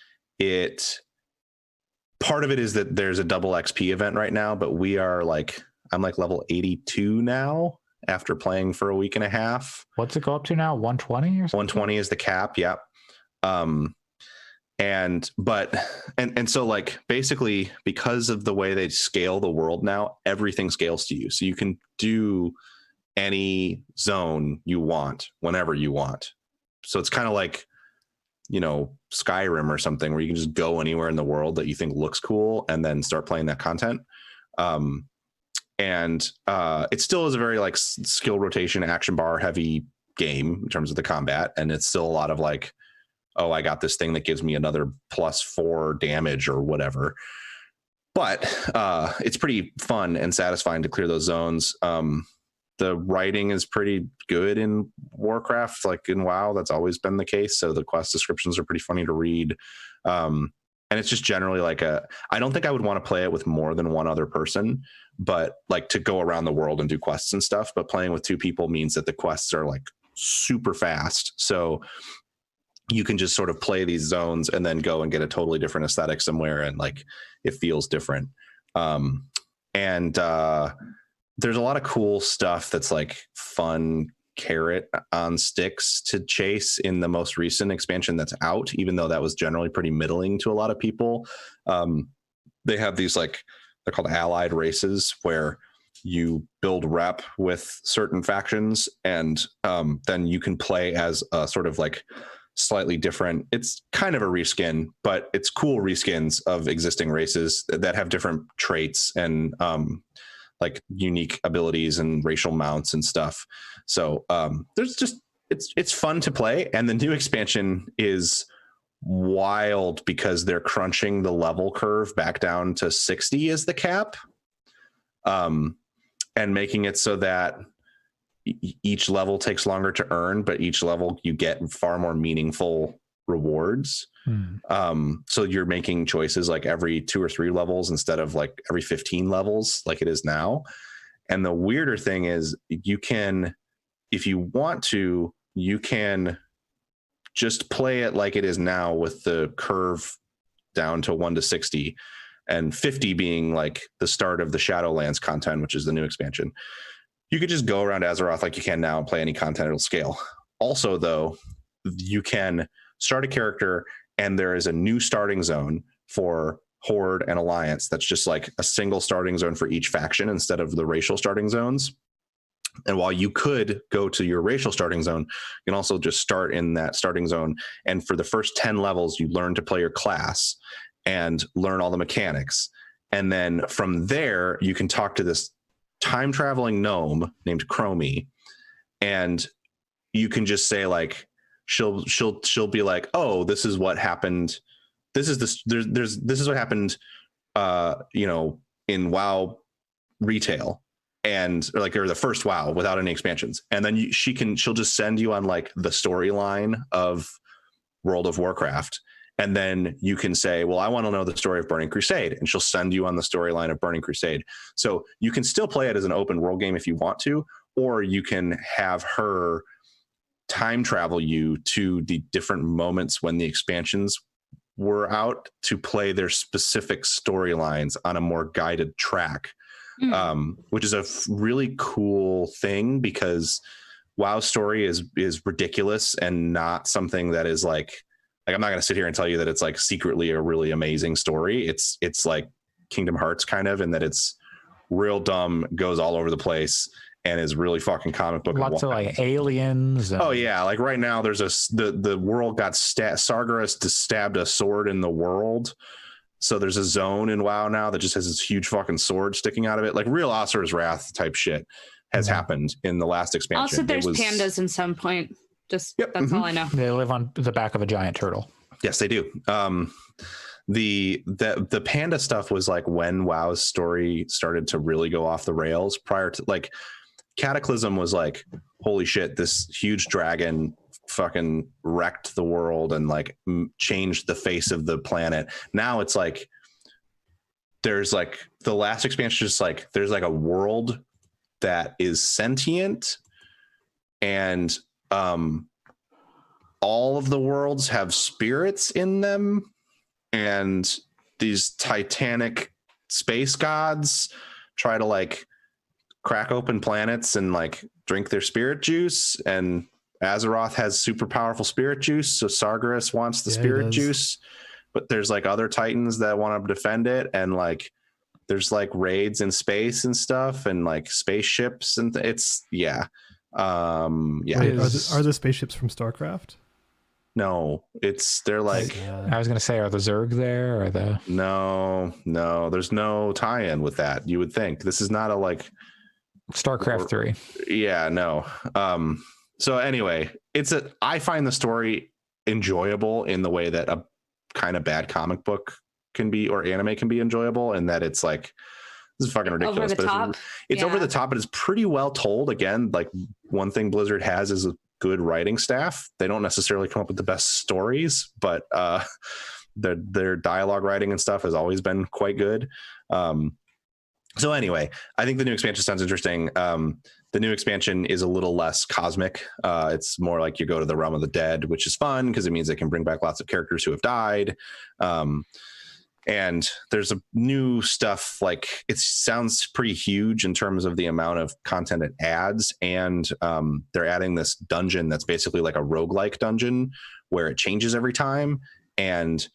part of it is that there's a double XP event right now, but I'm like level 82 now after playing for a week and a half. What's it go up to now? 120 or something? 120 is the cap. Yep. So like basically because of the way they scale the world now, everything scales to you. So you can do any zone you want whenever you want. So it's kind of like, Skyrim or something, where you can just go anywhere in the world that you think looks cool and then start playing that content. It still is a very like skill rotation, action bar heavy game in terms of the combat. And it's still a lot of like, oh, I got this thing that gives me another +4 damage or whatever. But it's pretty fun and satisfying to clear those zones. The writing is pretty good in Warcraft, like in WoW. That's always been the case. So the quest descriptions are pretty funny to read. And it's just generally like I don't think I would want to play it with more than one other person, but like to go around the world and do quests and stuff. But playing with 2 people means that the quests are like super fast. So you can just sort of play these zones and then go and get a totally different aesthetic somewhere. And like, it feels different. There's a lot of cool stuff that's like fun carrot on sticks to chase in the most recent expansion that's out, even though that was generally pretty middling to a lot of people. They have these like, they're called allied races, where you build rep with certain factions, and then you can play as a sort of like slightly different, it's kind of a reskin, but it's cool reskins of existing races that have different traits and like unique abilities and racial mounts and stuff. So there's just it's fun to play, and the new expansion is wild because they're crunching the level curve back down to 60 as the cap, and making it so that each level takes longer to earn, but each level you get far more meaningful rewards. So you're making choices like every 2 or 3 levels instead of like every 15 levels like it is now. And the weirder thing is, you can, if you want to, you can just play it like it is now with the curve down to 1 to 60, and 50 being like the start of the Shadowlands content, which is the new expansion. You could just go around Azeroth like you can now and play any content, it'll scale. Also, though, you can start a character and there is a new starting zone for Horde and Alliance that's just like a single starting zone for each faction instead of the racial starting zones. And while you could go to your racial starting zone, you can also just start in that starting zone. And for the first 10 levels, you learn to play your class and learn all the mechanics. And then from there, you can talk to this time traveling gnome named Chromie, and you can just say like, she'll be like, oh, this is what happened. This is this is what happened, in WoW retail, and or the first WoW without any expansions. And then she'll just send you on like the storyline of World of Warcraft. And then you can say, well, I want to know the story of Burning Crusade. And she'll send you on the storyline of Burning Crusade. So you can still play it as an open world game if you want to, or you can have her time travel you to the different moments when the expansions were out to play their specific storylines on a more guided track, which is a really cool thing, because WoW story is ridiculous and not something that is like like I'm not going to sit here and tell you that it's like secretly a really amazing story. It's like Kingdom Hearts kind of, in that it's real dumb, goes all over the place, and is really fucking comic book. Lots of like aliens. Oh yeah, like right now there's the world got Sargeras stabbed a sword in the world. So there's a zone in WoW now that just has this huge fucking sword sticking out of it, like real Asura's Wrath type shit has happened in the last expansion. Also, there's pandas in some point. Just that's all I know. They live on the back of a giant turtle. Yes, they do. The panda stuff was like when WoW's story started to really go off the rails. Prior to like Cataclysm was like, holy shit, this huge dragon fucking wrecked the world and like changed the face of the planet. Now it's like there's like the last expansion, just like there's like a world that is sentient, and all of the worlds have spirits in them, and these titanic space gods try to like crack open planets and like drink their spirit juice, and Azeroth has super powerful spirit juice, so Sargeras wants the spirit juice, but there's like other titans that want to defend it, and like there's like raids in space and stuff, and like spaceships, and it's Wait, are the spaceships from StarCraft? No, they're like I was gonna say, are the Zerg there, or the no, there's no tie-in with that. You would think this is not a like StarCraft 3. Yeah, no. So anyway, I find the story enjoyable in the way that a kind of bad comic book can be, or anime can be enjoyable, and that it's like, this is fucking ridiculous, over the top. It's over the top, but it's pretty well told. Again, like one thing Blizzard has is a good writing staff. They don't necessarily come up with the best stories, but their dialogue writing and stuff has always been quite good. So anyway, I think the new expansion sounds interesting. The new expansion is a little less cosmic. It's more like you go to the realm of the dead, which is fun because it means they can bring back lots of characters who have died. And there's a new stuff, like it sounds pretty huge in terms of the amount of content it adds. And they're adding this dungeon that's basically like a roguelike dungeon where it changes every time. And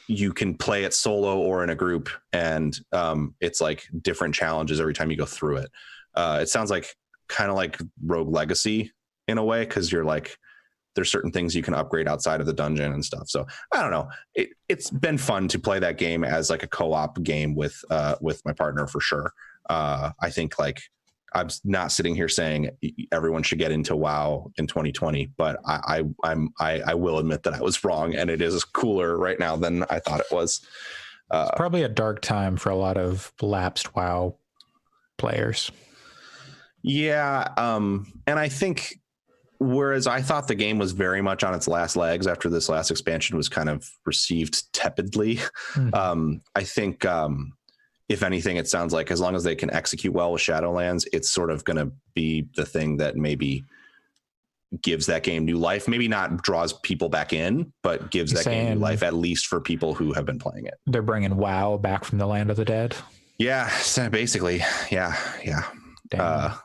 you can play it solo or in a group, and it's like different challenges every time you go through it. It sounds like kind of like Rogue Legacy in a way, because you're like, there's certain things you can upgrade outside of the dungeon and stuff. So I don't know. It's been fun to play that game as like a co-op game with my partner for sure. I think like I'm not sitting here saying everyone should get into WoW in 2020, but I will admit that I was wrong, and it is cooler right now than I thought it was. It's probably a dark time for a lot of lapsed WoW players. Yeah, and I think whereas I thought the game was very much on its last legs after this last expansion was kind of received tepidly, I think if anything, it sounds like as long as they can execute well with Shadowlands, it's sort of going to be the thing that maybe gives that game new life. Maybe not draws people back in, but gives that game new life, at least for people who have been playing it. They're bringing WoW back from the land of the dead. Yeah, basically. Yeah. But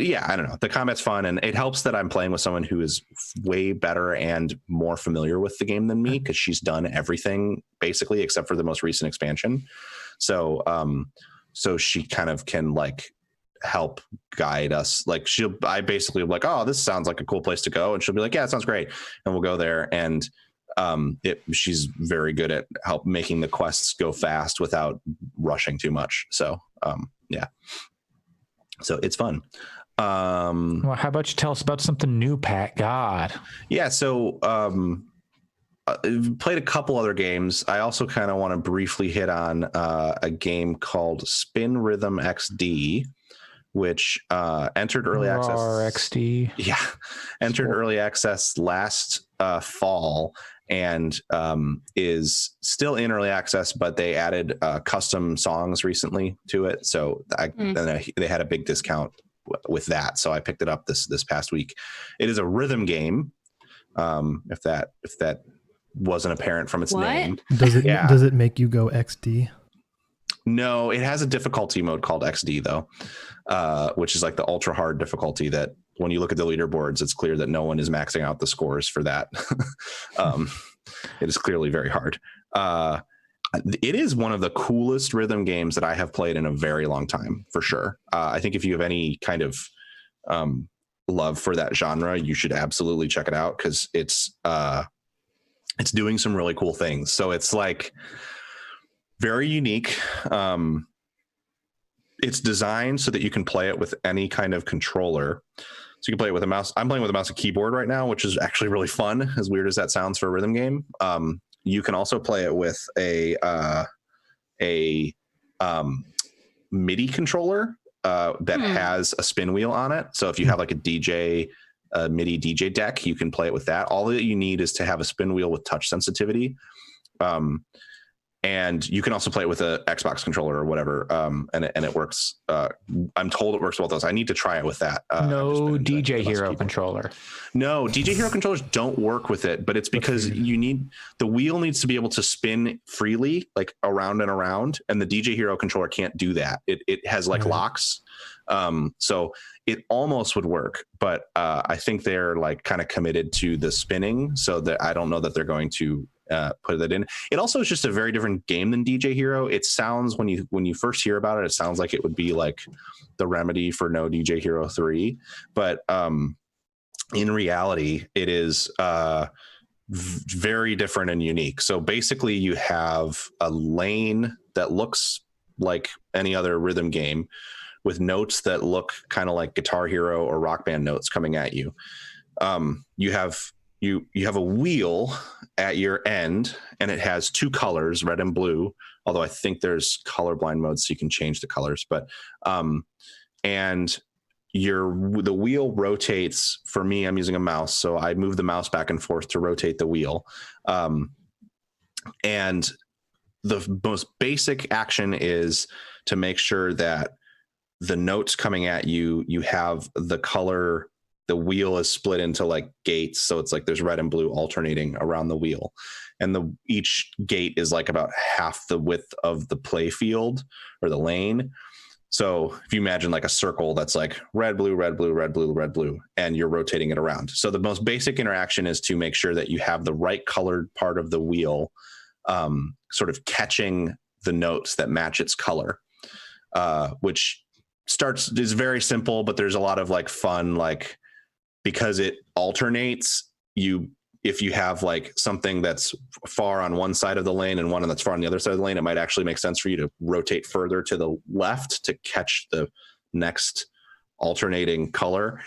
yeah, I don't know. The combat's fun, and it helps that I'm playing with someone who is way better and more familiar with the game than me, because she's done everything basically except for the most recent expansion. So she kind of can like help guide us. Like I basically like, oh, this sounds like a cool place to go, and she'll be like, yeah, it sounds great, and we'll go there. And she's very good at making the quests go fast without rushing too much. So yeah, so it's fun. Well, how about you tell us about something new, Pat? God. Yeah. So played a couple other games. I also kind of want to briefly hit on a game called Spin Rhythm XD, which entered early access. RXD. Yeah, entered early access last fall, and is still in early access, but they added custom songs recently to it. So they had a big discount with that. So I picked it up this past week. It is a rhythm game. If that wasn't apparent from its name. Does it make you go XD? No, it has a difficulty mode called XD though, which is like the ultra hard difficulty that when you look at the leaderboards, it's clear that no one is maxing out the scores for that. It is clearly very hard. It is one of the coolest rhythm games that I have played in a very long time, for sure. I think if you have any kind of love for that genre, you should absolutely check it out, because it's doing some really cool things. So it's like very unique. It's designed so that you can play it with any kind of controller. So you can play it with a mouse. I'm playing with a mouse and keyboard right now, which is actually really fun, as weird as that sounds for a rhythm game. You can also play it with a MIDI controller that has a spin wheel on it. So if you have like a MIDI DJ deck, you can play it with that. All that you need is to have a spin wheel with touch sensitivity. And you can also play it with a Xbox controller or whatever. And it works. I'm told it works well with those. I need to try it with that. No DJ Hero controller. No, DJ Hero controllers don't work with it, but it's because the wheel needs to be able to spin freely, like around and around. And the DJ Hero controller can't do that. It has like locks. So it almost would work, but I think they're like kind of committed to the spinning, so that I don't know that they're going to put that in. It also is just a very different game than DJ Hero. It sounds, when you first hear about it, it sounds like it would be like the remedy for no DJ Hero 3, but in reality it is very different and unique. So basically you have a lane that looks like any other rhythm game, with notes that look kind of like Guitar Hero or Rock Band notes coming at you. You have a wheel at your end, and it has two colors, red and blue, although I think there's colorblind modes so you can change the colors. But and the wheel rotates. For me, I'm using a mouse, so I move the mouse back and forth to rotate the wheel. And the most basic action is to make sure that the notes coming at you, you have the color. The wheel is split into like gates. So it's like there's red and blue alternating around the wheel. And each gate is like about half the width of the play field or the lane. So if you imagine like a circle that's like red, blue, red, blue, red, blue, red, blue, and you're rotating it around. So the most basic interaction is to make sure that you have the right colored part of the wheel sort of catching the notes that match its color, which is very simple, but there's a lot of like fun, like, because it alternates, if you have like something that's far on one side of the lane and one that's far on the other side of the lane, it might actually make sense for you to rotate further to the left to catch the next alternating color.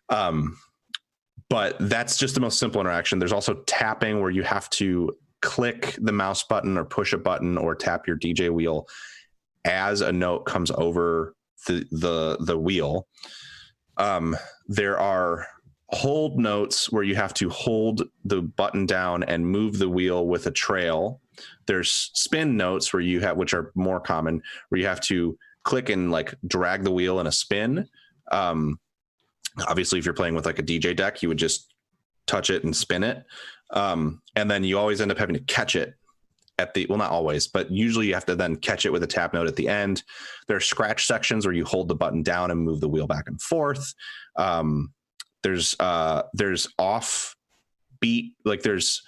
But that's just the most simple interaction. There's also tapping, where you have to click the mouse button or push a button or tap your DJ wheel as a note comes over the wheel. There are hold notes where you have to hold the button down and move the wheel with a trail. There's spin notes which are more common, where you have to click and like drag the wheel in a spin. Obviously if you're playing with like a DJ deck, you would just touch it and spin it. And then you always end up having to catch it not always, but usually you have to then catch it with a tap note at the end. There are scratch sections where you hold the button down and move the wheel back and forth. There's off beat, like there's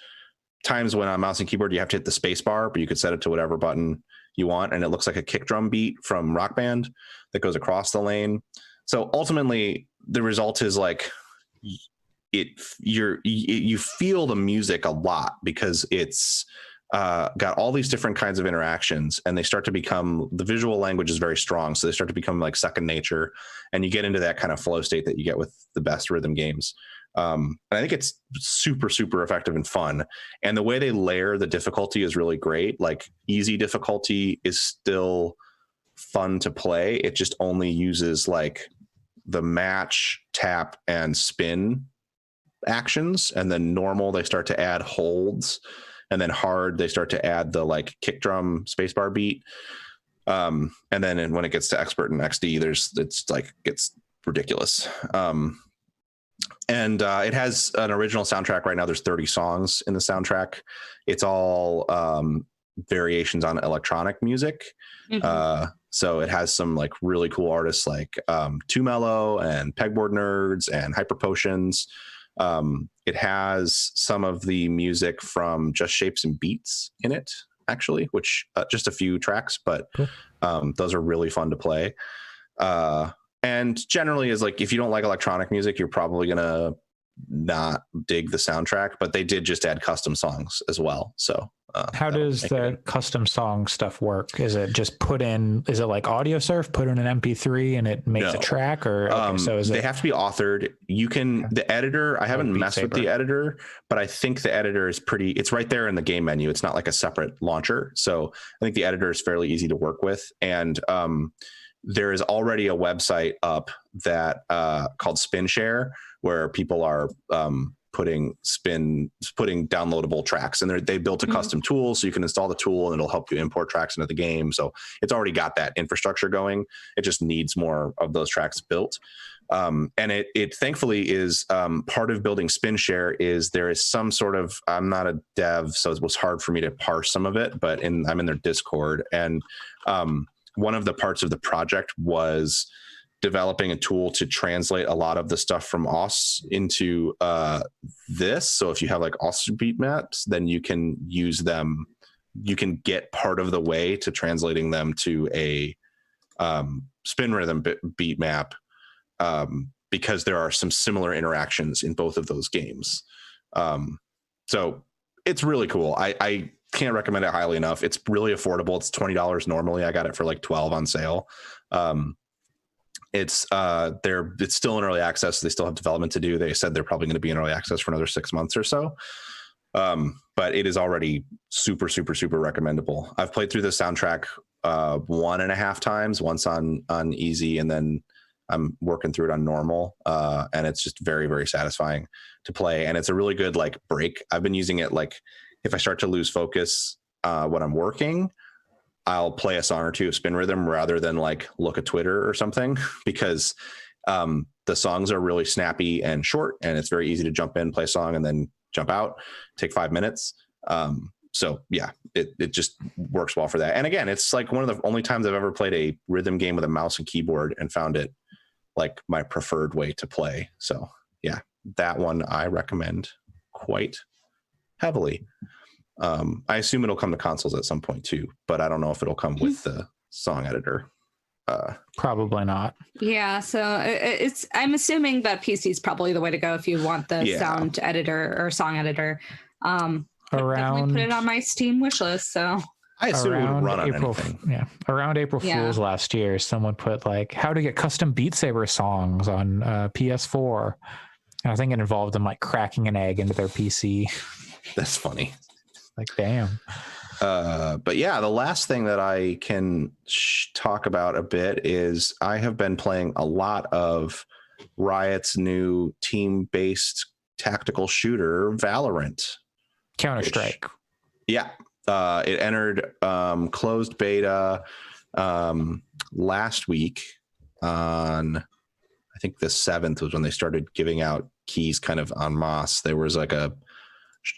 times when on mouse and keyboard you have to hit the space bar, but you could set it to whatever button you want, and it looks like a kick drum beat from Rock Band that goes across the lane. So ultimately the result is like you feel the music a lot, because it's got all these different kinds of interactions, and they start to become, the visual language is very strong. So they start to become like second nature, and you get into that kind of flow state that you get with the best rhythm games. And I think it's super, super effective and fun. And the way they layer the difficulty is really great. Like easy difficulty is still fun to play. It just only uses like the match, tap, and spin actions. And then normal, they start to add holds. And then hard, they start to add the like kick drum spacebar beat. And then when it gets to expert and XD, it's like gets ridiculous. And it has an original soundtrack right now. There's 30 songs in the soundtrack. It's all variations on electronic music. Mm-hmm. So it has some like really cool artists like Too Mellow and Pegboard Nerds and Hyper Potions. It has some of the music from Just Shapes and Beats in it, actually, which just a few tracks, but Cool. Those are really fun to play. And generally is like, if you don't like electronic music, you're probably going to not dig the soundtrack, but they did just add custom songs as well. So how does the custom song stuff work? Is it just is it like AudioSurf, put in an MP3 and it makes a track, or so is they have to be authored? You can, the editor, I haven't messed with the editor, but I think the editor is it's right there in the game menu. It's not like a separate launcher. So I think the editor is fairly easy to work with. And there is already a website up that called SpinShare, where people are putting downloadable tracks, and they built a custom tool, so you can install the tool and it'll help you import tracks into the game. So it's already got that infrastructure going. It just needs more of those tracks built. And it thankfully is part of building SpinShare is there is some sort of, I'm not a dev, so it was hard for me to parse some of it, but I'm in their Discord, and one of the parts of the project was developing a tool to translate a lot of the stuff from OS into this. So if you have like OS beat maps, then you can use them. You can get part of the way to translating them to a Spin Rhythm beat map, because there are some similar interactions in both of those games. So it's really cool. I can't recommend it highly enough. It's really affordable. It's $20 normally. I got it for like $12 on sale. It's still in early access. So they still have development to do. They said they're probably going to be in early access for another 6 months or so. But it is already super, super, super recommendable. I've played through the soundtrack 1.5 times, once on easy, and then I'm working through it on normal. And it's just very, very satisfying to play. And it's a really good like break. I've been using it like if I start to lose focus when I'm working, I'll play a song or two of Spin Rhythm rather than like look at Twitter or something, because the songs are really snappy and short, and it's very easy to jump in, play a song, and then jump out, take 5 minutes. So yeah, it just works well for that. And again, it's like one of the only times I've ever played a rhythm game with a mouse and keyboard and found it like my preferred way to play. So yeah, that one I recommend quite heavily. I assume it'll come to consoles at some point too, but I don't know if it'll come with the song editor. Probably not. Yeah, so I'm assuming that PC is probably the way to go if you want the sound editor or song editor. Definitely put it on my Steam wish list. So I assume it would run on anything. Yeah, around April Fool's last year, someone put like how to get custom Beat Saber songs on PS4. And I think it involved them like cracking an egg into their PC. That's funny. Like, damn. But yeah, the last thing that I can talk about a bit is I have been playing a lot of Riot's new team-based tactical shooter, Valorant. Counter-Strike. It entered closed beta last week on, I think the 7th was when they started giving out keys kind of en masse. There was like a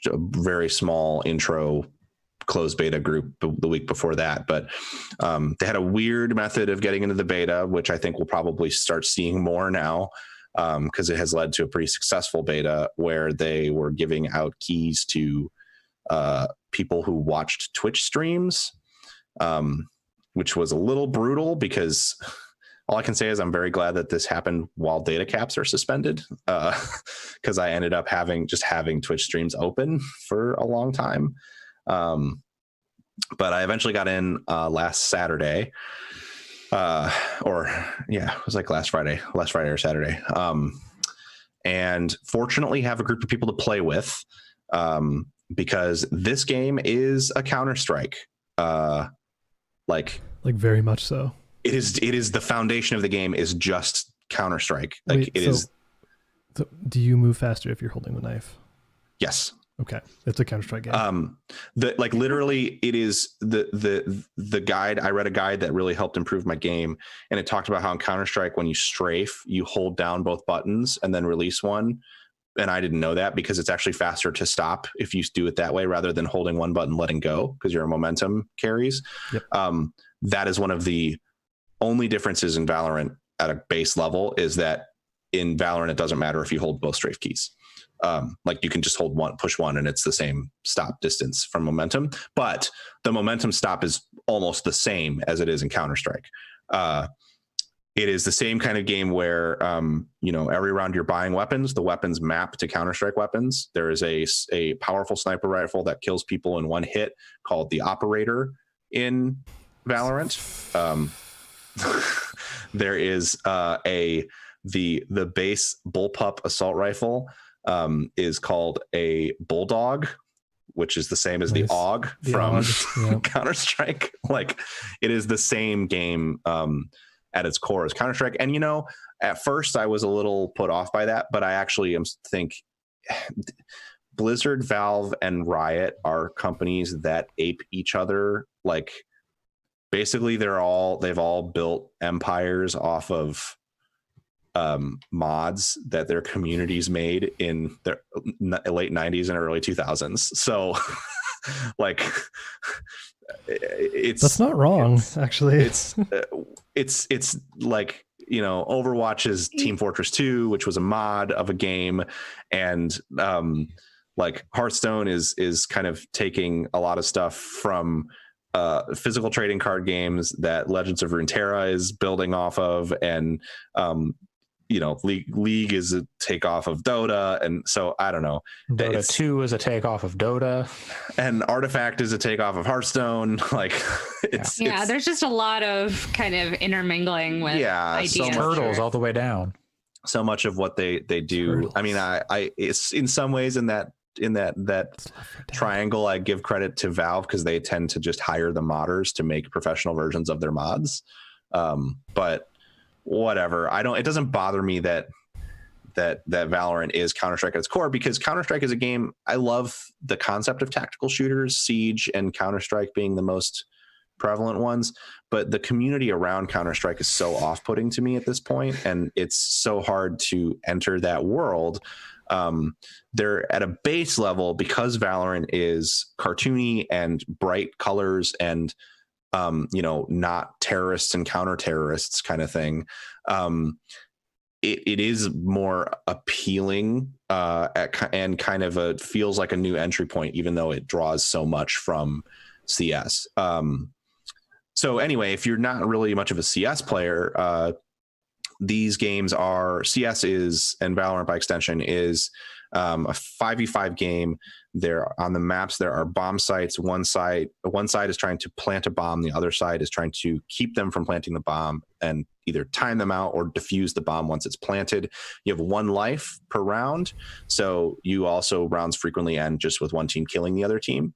very small intro closed beta group the week before that, but they had a weird method of getting into the beta, which I think we'll probably start seeing more now, because it has led to a pretty successful beta where they were giving out keys to people who watched Twitch streams, which was a little brutal, because all I can say is I'm very glad that this happened while data caps are suspended, because I ended up having Twitch streams open for a long time. But I eventually got in last Saturday, it was like last Friday or Saturday. And fortunately have a group of people to play with, because this game is a Counter-Strike. Like very much so. It is the foundation of the game is just Counter-Strike. Do you move faster if you're holding the knife? Yes. Okay. It's a Counter-Strike game. Literally it is the guide. I read a guide that really helped improve my game. And it talked about how in Counter-Strike, when you strafe, you hold down both buttons and then release one. And I didn't know that, because it's actually faster to stop if you do it that way rather than holding one button, letting go, because your momentum carries. Yep. That is one of the only differences in Valorant at a base level is that in Valorant, it doesn't matter if you hold both strafe keys. Like you can just hold one, push one, and it's the same stop distance from momentum. But the momentum stop is almost the same as it is in Counter-Strike. It is the same kind of game where, every round you're buying weapons, the weapons map to Counter-Strike weapons. There is a powerful sniper rifle that kills people in one hit called the Operator in Valorant. There is the base bullpup assault rifle is called a Bulldog, which is the same as the AUG from Yep. Counter-Strike. Like it is the same game at its core as Counter-Strike. And at first I was a little put off by that, but I actually think Blizzard, Valve, and Riot are companies that ape each other. Like basically they've all built empires off of mods that their communities made in the late 90s and early 2000s. So like That's not wrong, actually. It's like Overwatch's Team Fortress 2, which was a mod of a game, and like Hearthstone is kind of taking a lot of stuff from physical trading card games that Legends of Runeterra is building off of, and League is a takeoff of Dota, and so I don't know. Dota 2 is a takeoff of Dota, and Artifact is a takeoff of Hearthstone. Like it's there's just a lot of kind of intermingling with ideas. so turtles all the way down. So much of what they do. Turtles. I mean, I it's in some ways in that triangle, I give credit to Valve because they tend to just hire the modders to make professional versions of their mods. But whatever, it doesn't bother me that Valorant is Counter-Strike at its core, because Counter-Strike is a game. I love the concept of tactical shooters, Siege and Counter-Strike being the most prevalent ones, but the community around Counter-Strike is so off-putting to me at this point, and it's so hard to enter that world. They're at a base level, because Valorant is cartoony and bright colors and not terrorists and counter-terrorists kind of thing. It is more appealing and kind of feels like a new entry point, even though it draws so much from CS. So anyway, if you're not really much of a CS player, these games CS and Valorant by extension is a 5v5 game. There on the maps, there are bomb sites. One side is trying to plant a bomb. The other side is trying to keep them from planting the bomb and either time them out or defuse the bomb once it's planted. You have 1 life per round. So rounds frequently end just with one team killing the other team.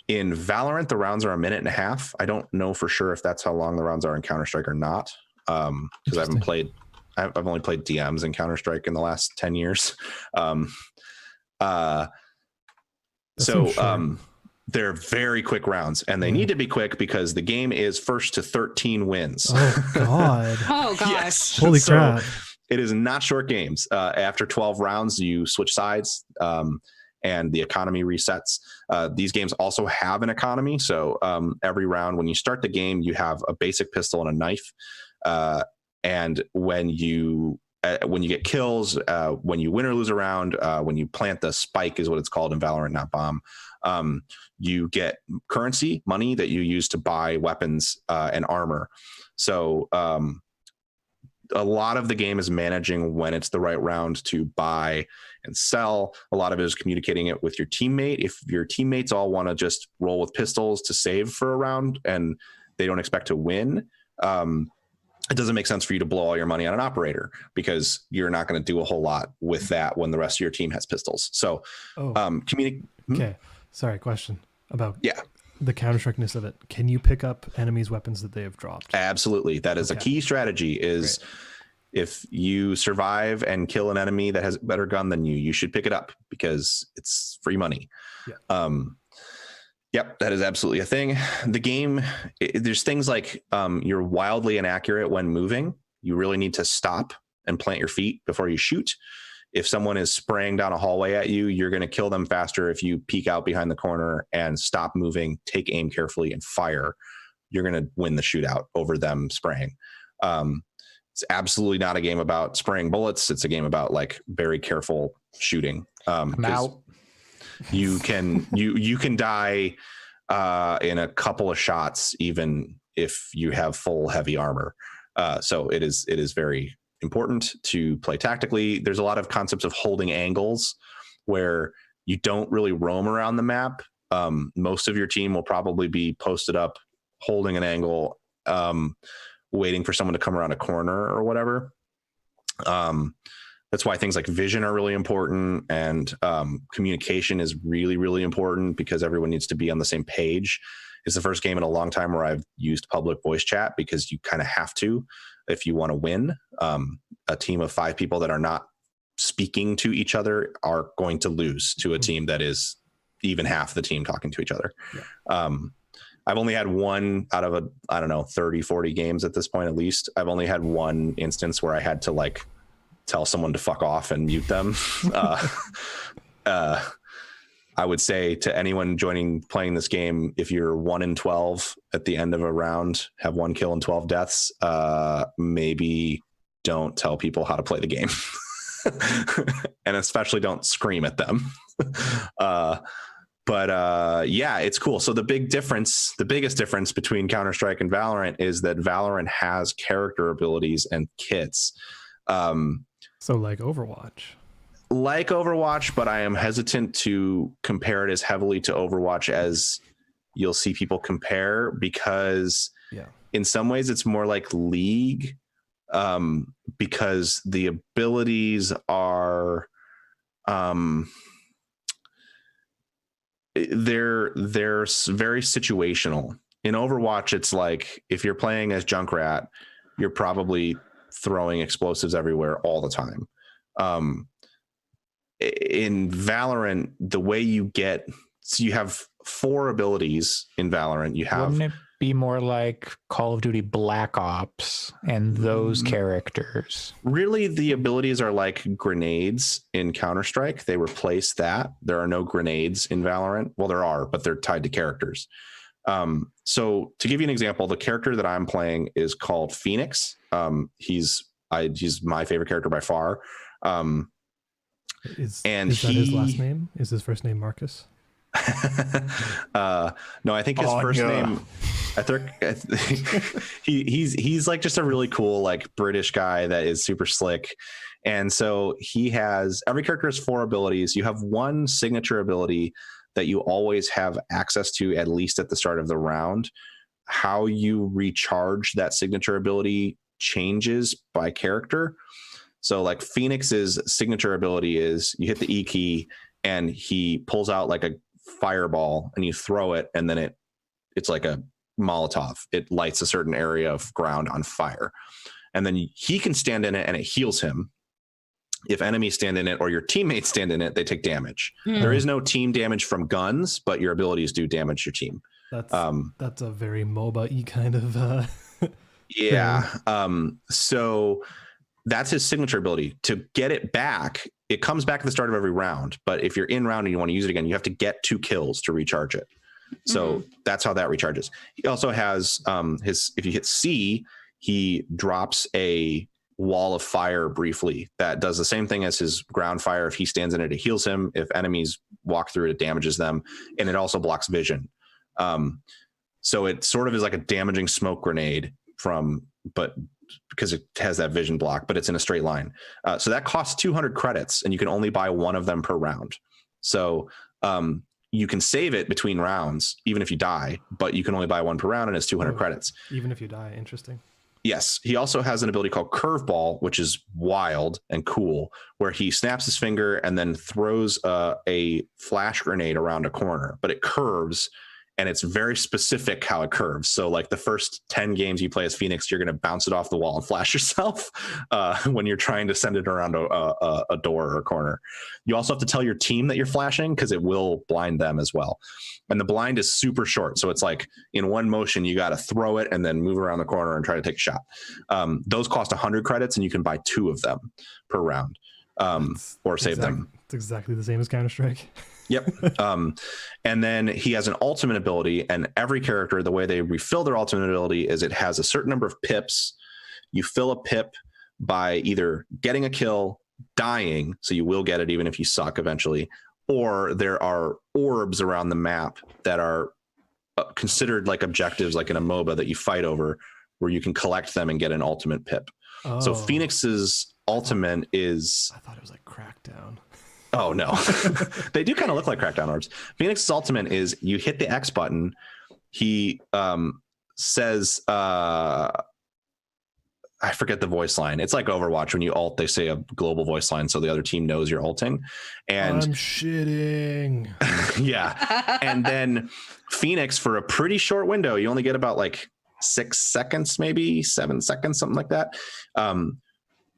In Valorant, the rounds are 1.5 minutes. I don't know for sure if that's how long the rounds are in Counter-Strike or not. Because I've only played DMs in Counter-Strike in the last 10 years. They're very quick rounds, and they need to be quick because the game is first to 13 wins. Oh God. Oh gosh. Yes. Holy crap. It is not short games. After 12 rounds, you switch sides, and the economy resets. These games also have an economy. So every round, when you start the game, you have a basic pistol and a knife. And when you get kills, when you win or lose a round, when you plant the spike is what it's called in Valorant, not bomb, you get currency, money that you use to buy weapons and armor. So a lot of the game is managing when it's the right round to buy and sell. A lot of it is communicating it with your teammate. If your teammates all want to just roll with pistols to save for a round and they don't expect to win, it doesn't make sense for you to blow all your money on an operator, because you're not going to do a whole lot with that when the rest of your team has pistols. So, Okay. Sorry, question about Yeah. the Counter-Strike-ness of it. Can you pick up enemies' weapons that they have dropped? Absolutely. That is a key strategy is if you survive and kill an enemy that has a better gun than you should pick it up because it's free money. Yeah. Yep, that is absolutely a thing. The game, there's things like you're wildly inaccurate when moving. You really need to stop and plant your feet before you shoot. If someone is spraying down a hallway at you, you're going to kill them faster if you peek out behind the corner and stop moving, take aim carefully, and fire. you're going to win the shootout over them spraying. It's absolutely not a game about spraying bullets. It's a game about like very careful shooting. I'm out. You can die in a couple of shots, even if you have full heavy armor. So it is very important to play tactically. There's a lot of concepts of holding angles where you don't really roam around the map. Most of your team will probably be posted up, holding an angle, waiting for someone to come around a corner or whatever. That's why things like vision are really important, and communication is really, really important because everyone needs to be on the same page. It's the first game in a long time where I've used public voice chat because you kind of have to if you want to win. A team of 5 people that are not speaking to each other are going to lose to a team that is even half the team talking to each other. Yeah. I've only had one out of 30, 40 games at this point, at least. I've only had one instance where I had to like tell someone to fuck off and mute them. I would say to anyone playing this game, if you're 1-12 at the end of a round, have 1 kill and 12 deaths, maybe don't tell people how to play the game. And especially don't scream at them. But yeah, it's cool. So the biggest difference between Counter-Strike and Valorant is that Valorant has character abilities and kits. So like Overwatch. But I am hesitant to compare it as heavily to Overwatch as you'll see people compare, because in some ways it's more like League, because the abilities are they're very situational. In Overwatch, it's like if you're playing as Junkrat, you're probably throwing explosives everywhere all the time. In Valorant, the way you have 4 abilities in Valorant. Wouldn't it be more like Call of Duty Black Ops and those characters? Really, the abilities are like grenades in Counter-Strike. They replace that. There are no grenades in Valorant. Well, there are, but they're tied to characters. So to give you an example, the character that I'm playing is called Phoenix. He's my favorite character by far. Is that his last name? Is his first name Marcus? No, I think his first name. I think he's like just a really cool like British guy that is super slick, and so every character has 4 abilities. You have 1 signature ability that you always have access to, at least at the start of the round. How you recharge that signature ability changes by character. So like Phoenix's signature ability is you hit the E key and he pulls out like a fireball and you throw it, and then it's like a Molotov. It lights a certain area of ground on fire, and then he can stand in it and it heals him. If enemies stand in it or your teammates stand in it, they take damage. There is no team damage from guns, but your abilities do damage your team. That's a very MOBA-y kind of yeah. So that's his signature ability. To get it back, it comes back at the start of every round, but if you're in round and you want to use it again, you have to get 2 kills to recharge it. So that's how that recharges. He also has if you hit C, he drops a wall of fire briefly that does the same thing as his ground fire. If he stands in it, it heals him. If enemies walk through it, it damages them, and it also blocks vision. So it sort of is like a damaging smoke grenade but because it has that vision block, but it's in a straight line. So that costs 200 credits, and you can only buy 1 of them per round. So you can save it between rounds, even if you die, but you can only buy 1 per round, and it's 200 credits. Even if you die, interesting. Yes. He also has an ability called Curveball, which is wild and cool, where he snaps his finger and then throws a flash grenade around a corner, but it curves, and it's very specific how it curves. So like the first 10 games you play as Phoenix, you're going to bounce it off the wall and flash yourself when you're trying to send it around a door or a corner. You also have to tell your team that you're flashing, because it will blind them as well. And the blind is super short. So it's like in one motion, you got to throw it and then move around the corner and try to take a shot. Those cost 100 credits, and you can buy 2 of them per round, or save them. It's exactly the same as Counter-Strike. Yep. And then he has an ultimate ability, and every character, the way they refill their ultimate ability is it has a certain number of pips. You fill a pip by either getting a kill, dying, so you will get it even if you suck eventually, or there are orbs around the map that are considered like objectives, like in a MOBA that you fight over, where you can collect them and get an ultimate pip. So Phoenix's ultimate is... I thought it was like Crackdown. Oh, no. They do kind of look like Crackdown orbs. Phoenix's ultimate is you hit the X button. He says... I forget the voice line. It's like Overwatch. When you ult, they say a global voice line so the other team knows you're ulting. And I'm shitting. Yeah. And then Phoenix, for a pretty short window, you only get about like 6 seconds, maybe 7 seconds, something like that.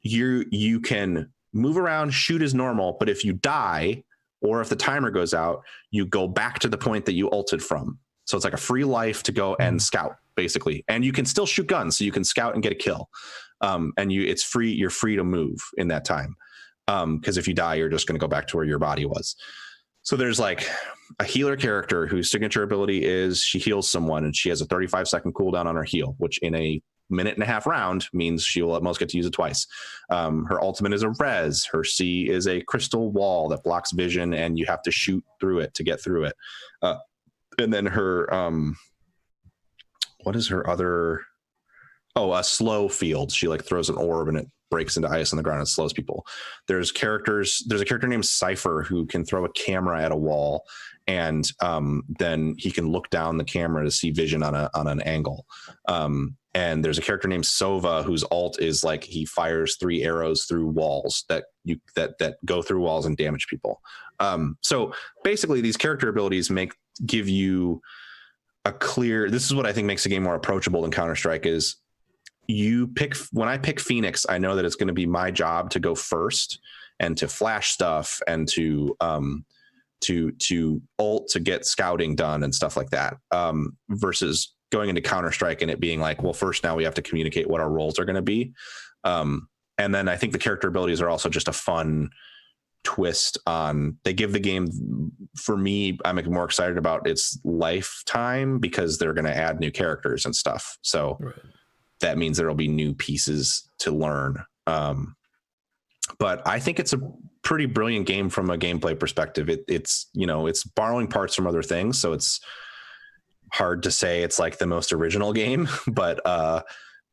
You can move around, shoot as normal, but if you die or if the timer goes out, you go back to the point that you ulted from. So it's like a free life to go and scout, basically. And you can still shoot guns, so you can scout and get a kill. It's free. You're free to move in that time. Because if you die, you're just going to go back to where your body was. So there's like a healer character whose signature ability is she heals someone, and she has a 35-second cooldown on her heal, which in a 1.5-minute round means she will at most get to use it twice. Her ultimate is a res. Her C is a crystal wall that blocks vision, and you have to shoot through it to get through it. And then her, what is her other? Oh, a slow field. She like throws an orb and it breaks into ice on the ground and slows people. There's a character named Cypher who can throw a camera at a wall, and then he can look down the camera to see vision on an angle. And there's a character named Sova whose ult is like he fires 3 arrows through walls that go through walls and damage people. So basically, these character abilities give you a clear. This is what I think makes the game more approachable than Counter-Strike is. When I pick Phoenix, I know that it's going to be my job to go first and to flash stuff and to ult to get scouting done and stuff like that. Versus going into Counter-Strike and it being like, well, first now we have to communicate what our roles are going to be. And then I think the character abilities are also just a fun twist on. They give the game, for me, I'm more excited about its lifetime because they're going to add new characters and stuff. So that means there'll be new pieces to learn. But I think it's a pretty brilliant game from a gameplay perspective. It's borrowing parts from other things, so it's hard to say it's like the most original game, but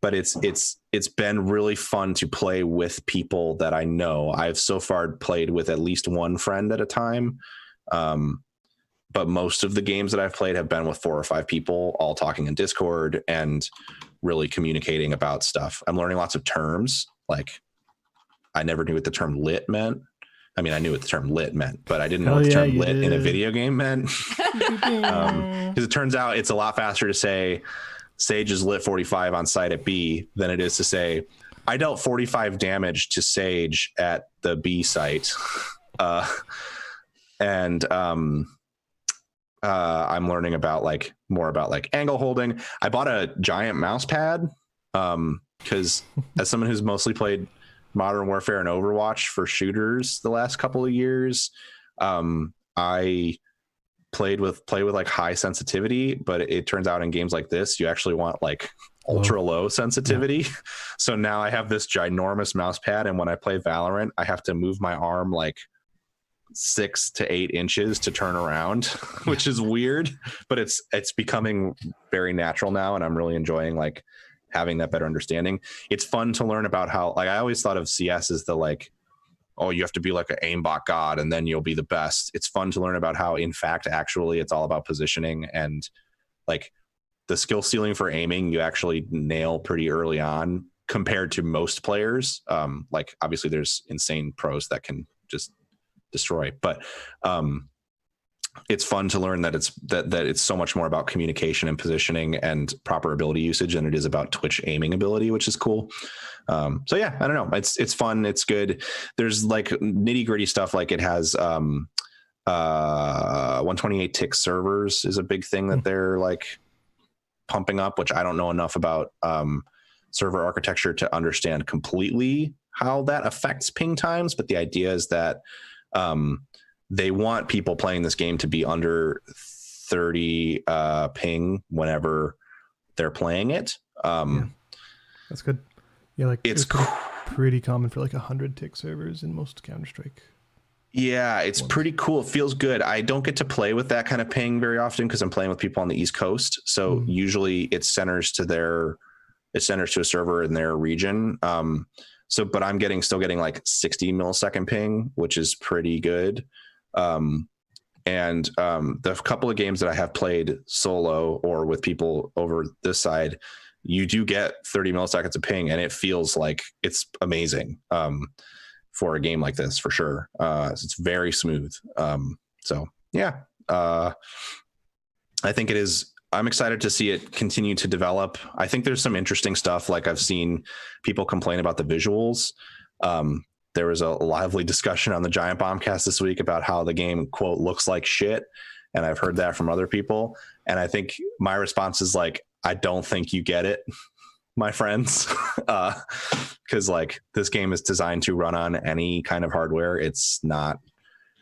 it's been really fun to play with people that I know. I've so far played with at least one friend at a time. But most of the games that I've played have been with 4 or 5 people, all talking in Discord and really communicating about stuff. I'm learning lots of terms. Like, I never knew what the term lit meant. I mean, I knew what the term lit meant, but I didn't know what the term lit in a video game meant. Because it turns out it's a lot faster to say Sage is lit 45 on site at B than it is to say I dealt 45 damage to Sage at the B site. I'm learning about more about angle holding. I bought a giant mouse pad because as someone who's mostly played Modern Warfare and Overwatch for shooters the last couple of years, I play with high sensitivity, but it turns out in games like this you actually want ultra low sensitivity. Yeah. So now I have this ginormous mouse pad, and when I play Valorant I have to move my arm 6 to 8 inches to turn around, which is weird, but it's becoming very natural now, and I'm really enjoying having that better understanding. It's fun to learn about how I always thought of CS as the you have to be like an aimbot god and then you'll be the best. It's fun to learn about how in fact actually it's all about positioning, and the skill ceiling for aiming you actually nail pretty early on compared to most players. Obviously there's insane pros that can just destroy, but it's fun to learn that it's so much more about communication and positioning and proper ability usage than it is about Twitch aiming ability, which is cool. So yeah, I don't know. It's fun. It's good. There's nitty gritty stuff. It has 128 tick servers is a big thing that they're pumping up, which I don't know enough about server architecture to understand completely how that affects ping times. But the idea is that they want people playing this game to be under 30 ping whenever they're playing it. That's good. Yeah, like it's pretty common for like 100 tick servers in most Counter-Strike. Yeah, it's pretty cool. It feels good. I don't get to play with that kind of ping very often because I'm playing with people on the East Coast. So usually it centers to a server in their region. But I'm still getting like 60 millisecond ping, which is pretty good. The couple of games that I have played solo or with people over this side, you do get 30 milliseconds of ping, and it feels like it's amazing for a game like this, for sure. It's very smooth. I think it is. I'm excited to see it continue to develop. I think there's some interesting stuff. Like I've seen people complain about the visuals. There was a lively discussion on the Giant Bombcast this week about how the game, quote, looks like shit. And I've heard that from other people. And I think my response is like, I don't think you get it, my friends. Because like this game is designed to run on any kind of hardware. It's not.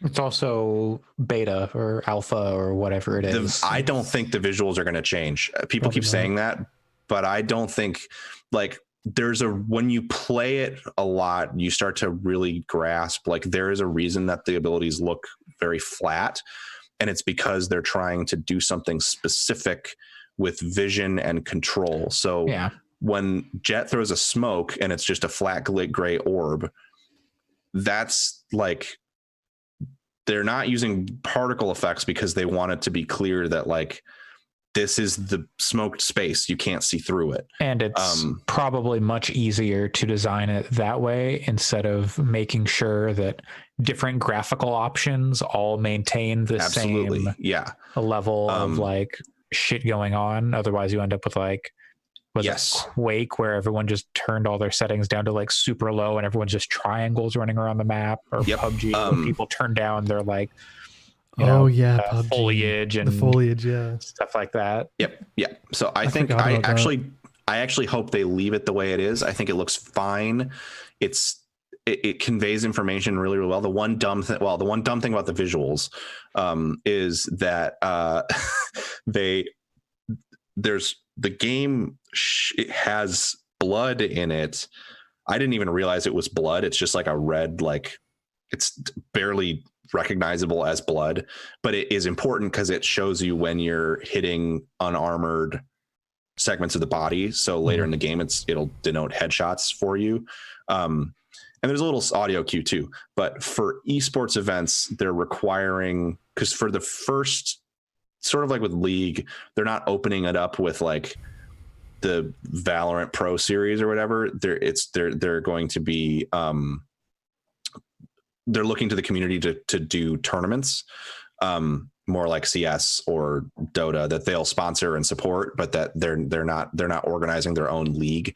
It's also beta or alpha or whatever it is. I don't think the visuals are going to change. People Probably keep not. saying that, but I don't think like when you play it a lot, you start to really grasp like there is a reason that the abilities look very flat. And it's because they're trying to do something specific with vision and control. So when Jet throws a smoke and it's just a flat gray orb, that's like, they're not using particle effects because they want it to be clear that like this is the smoked space. You can't see through it. And it's probably much easier to design it that way instead of making sure that different graphical options all maintain the same level of like shit going on. Otherwise you end up with like, it Quake, where everyone just turned all their settings down to like super low and everyone's just triangles running around the map, or PUBG, where people turn down their like, PUBG. foliage and the foliage, stuff like that. Yep. So I think I actually hope they leave it the way it is. I think it looks fine. It conveys information really, really well. The one dumb thing about the visuals is that the game it has blood in it. I didn't even realize it was blood. It's just like a red, like it's barely recognizable as blood, but it is important because it shows you when you're hitting unarmored segments of the body. So later in the game, it'll denote headshots for you. And there's a little audio cue too, but for esports events, they're requiring, because for the first, sort of like with League, they're not opening it up with like the Valorant Pro series or whatever. They're going to be they're looking to the community to do tournaments, more like CS or Dota, that they'll sponsor and support, but that they're not organizing their own league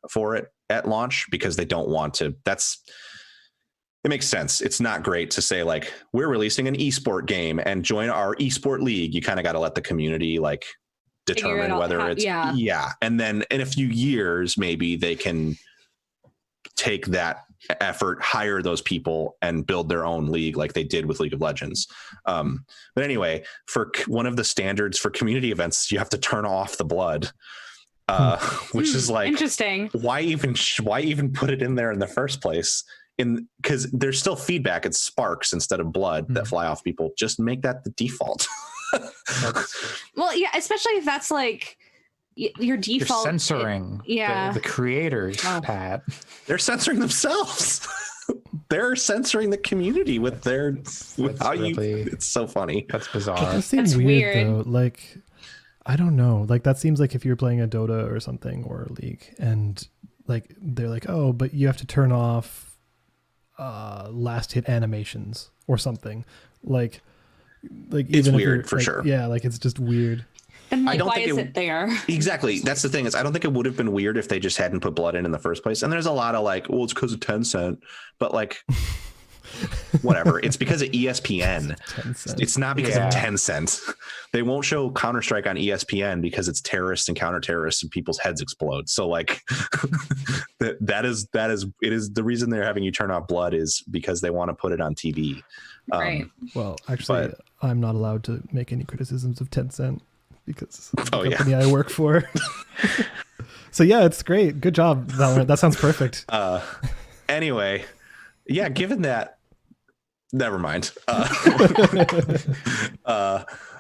for it at launch because they don't want to. It makes sense. It's not great to say like, we're releasing an esport game and join our esport league. You kind of got to let the community like determine whether it's and then in a few years maybe they can take that effort, hire those people and build their own league like they did with League of Legends. But anyway, for one of the standards for community events, you have to turn off the blood, which is like interesting. Why even put it in there in the first place? Because there's still feedback. It's sparks instead of blood that fly off people. Just make that the default. Well, yeah, especially if that's like your default. You're censoring the creators, Pat. They're censoring themselves. They're censoring the community with their it's so funny. That's bizarre. That seems weird though. Like, I don't know. Like that seems like if you're playing a Dota or something or a League and like they're like, oh, but you have to turn off last hit animations or something. Like it's even weird for like, sure. Yeah, like it's just weird. And like, I don't why think is it there? Exactly. That's the thing is I don't think it would have been weird if they just hadn't put blood in the first place. And there's a lot of like, well, it's because of Tencent, but like whatever. It's because of ESPN. 10 cents. It's not because of Tencent. They won't show Counter-Strike on ESPN because it's terrorists and counter-terrorists and people's heads explode. So like that is the reason they're having you turn off Blood is because they want to put it on TV. Right. Well, actually, I'm not allowed to make any criticisms of Tencent because of the Oh, yeah. company I work for. So yeah, it's great. Good job, Valorant. That sounds perfect. Anyway, yeah, given that, never mind.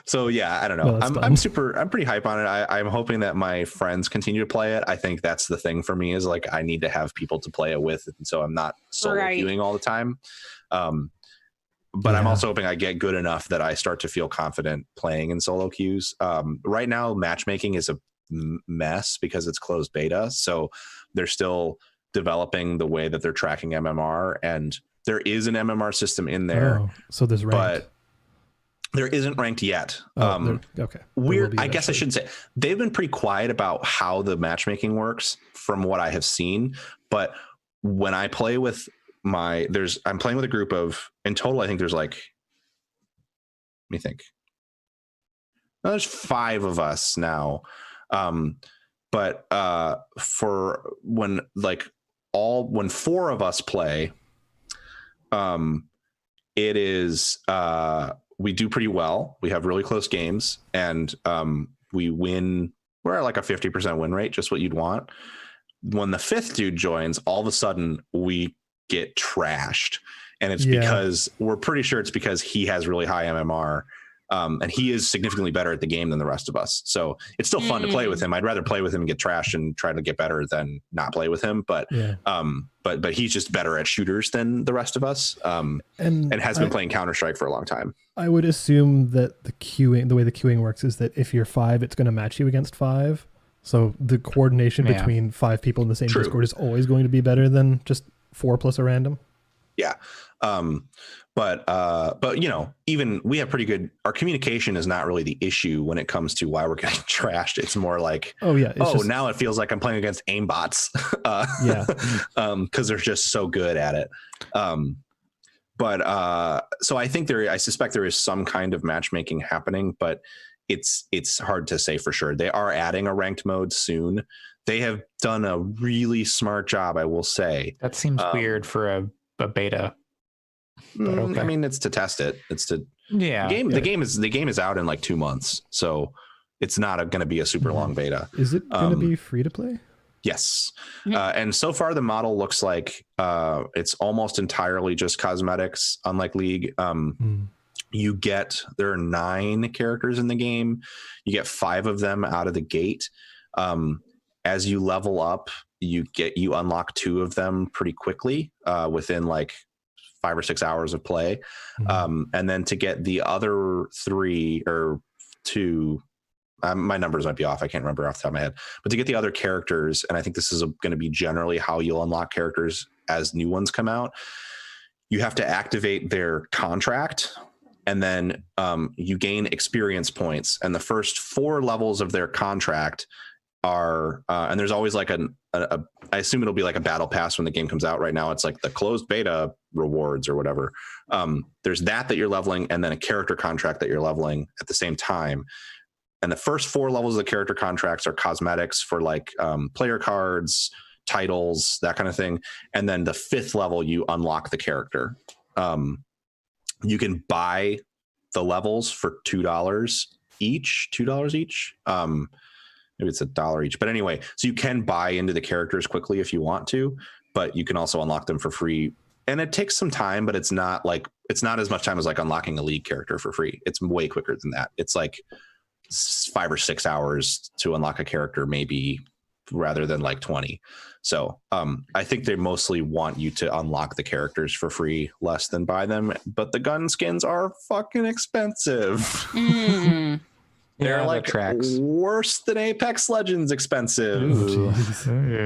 So yeah, I don't know. No, I'm pretty hype on it. I'm hoping that my friends continue to play it. I think that's the thing for me is like I need to have people to play it with, and so I'm not solo queuing all the time. But I'm also hoping I get good enough that I start to feel confident playing in solo queues. Right now, matchmaking is a mess because it's closed beta, so they're still developing the way that they're tracking MMR, and there is an MMR system in there. So there's ranked. But there isn't ranked yet. Okay. Weird. I guess I shouldn't say. They've been pretty quiet about how the matchmaking works from what I have seen. But when I play with I'm playing with a group of, in total, I think there's like, let me think. No, there's 5 of us now. But for when 4 of us play, it is, we do pretty well. We have really close games, and we win. We're at like a 50% win rate, just what you'd want. When the 5th dude joins, all of a sudden we get trashed, and it's because we're pretty sure it's because he has really high MMR, and he is significantly better at the game than the rest of us. So it's still fun to play with him. I'd rather play with him and get trashed and try to get better than not play with him. But but he's just better at shooters than the rest of us, and has been playing Counter-Strike for a long time. I would assume that the way the queuing works is that if you're 5, it's going to match you against 5. So the coordination between 5 people in the same Discord is always going to be better than just 4 plus a random. Yeah. But you know, even we have pretty good, our communication is not really the issue when it comes to why we're getting trashed. It's more like, now it feels like I'm playing against aimbots. Cause they're just so good at it. So I suspect there is some kind of matchmaking happening, but it's hard to say for sure. They are adding a ranked mode soon. They have done a really smart job, I will say. That seems weird for a beta. Okay. I mean, it's to test it. It's to The game is out in like 2 months, so it's not going to be a super long beta. Is it going to be free to play? Yes. And so far the model looks like it's almost entirely just cosmetics, unlike League. There are 9 characters in the game. You get 5 of them out of the gate. As you level up, you unlock 2 of them pretty quickly within like 5 or 6 hours of play. And then to get the other 3 or 2, my numbers might be off. I can't remember off the top of my head, but to get the other characters, and I think this is going to be generally how you'll unlock characters as new ones come out, you have to activate their contract, and then you gain experience points. And the first 4 levels of their contract are, and there's always like I assume it'll be like a battle pass when the game comes out. Right now it's like the closed beta rewards or whatever. There's that you're leveling, and then a character contract that you're leveling at the same time. And the first 4 levels of the character contracts are cosmetics for like player cards, titles, that kind of thing. And then the 5th level, you unlock the character. You can buy the levels for $2 each. Maybe it's $1 each. But anyway, so you can buy into the characters quickly if you want to, but you can also unlock them for free. And it takes some time, but it's not as much time as like unlocking a League character for free. It's way quicker than that. It's like 5 or 6 hours to unlock a character, maybe, rather than like 20. So I think they mostly want you to unlock the characters for free, less than buy them. But the gun skins are fucking expensive. They're like worse than Apex Legends expensive.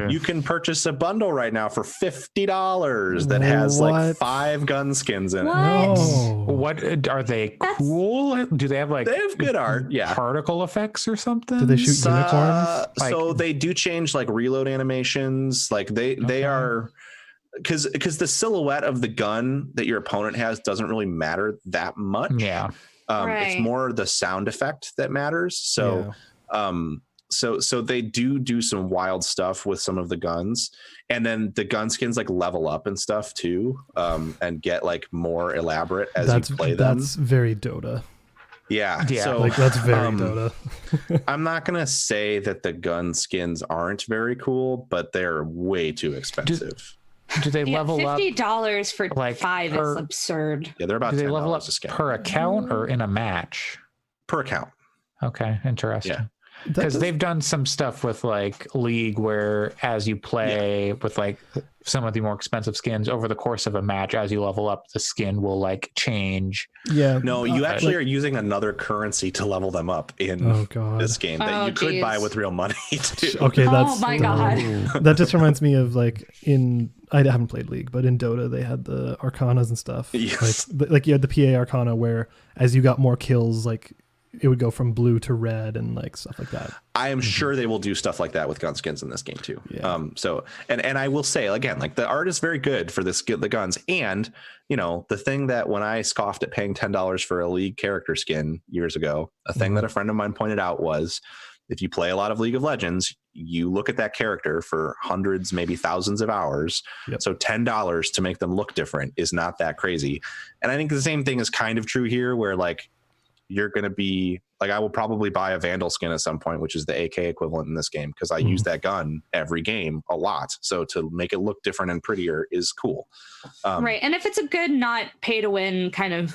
You can purchase a bundle right now for $50 that has like 5 gun skins in it. What are they cool? Do they have like good art? Yeah, particle effects or something? Do they shoot unicorns? So they do change like reload animations. Like they are. because the silhouette of the gun that your opponent has doesn't really matter that much. Yeah. It's more the sound effect that matters. So so they do some wild stuff with some of the guns, and then the gun skins like level up and stuff too, and get like more elaborate as you play them. That's very Dota. Yeah. So like that's very Dota. I'm not gonna say that the gun skins aren't very cool, but they're way too expensive. Do they level up? $50 for like 5 is absurd. Yeah, they're about. Do they $10 level up a skin. per account or in a match? Per account. Okay, interesting. Yeah. Because they've done some stuff with like League where as you play with like some of the more expensive skins over the course of a match, as you level up, the skin will like change. Yeah. No, you actually are using another currency to level them up in this game that you could buy with real money too. Okay, that's oh my god. That just reminds me of like I haven't played League, but in Dota they had the Arcanas and stuff. Yes. Like you had the PA Arcana where as you got more kills, like it would go from blue to red and like stuff like that. I am sure they will do stuff like that with gun skins in this game too. Yeah. So and I will say again, like the art is very good for the guns, and you know the thing that when I scoffed at paying $10 for a League character skin years ago, a thing that a friend of mine pointed out was if you play a lot of League of Legends, you look at that character for hundreds, maybe thousands of hours. Yep. So $10 to make them look different is not that crazy. And I think the same thing is kind of true here, where like you're going to be like, I will probably buy a Vandal skin at some point, which is the AK equivalent in this game, because I use that gun every game a lot. So to make it look different and prettier is cool. Right. And if it's a good, not pay to win kind of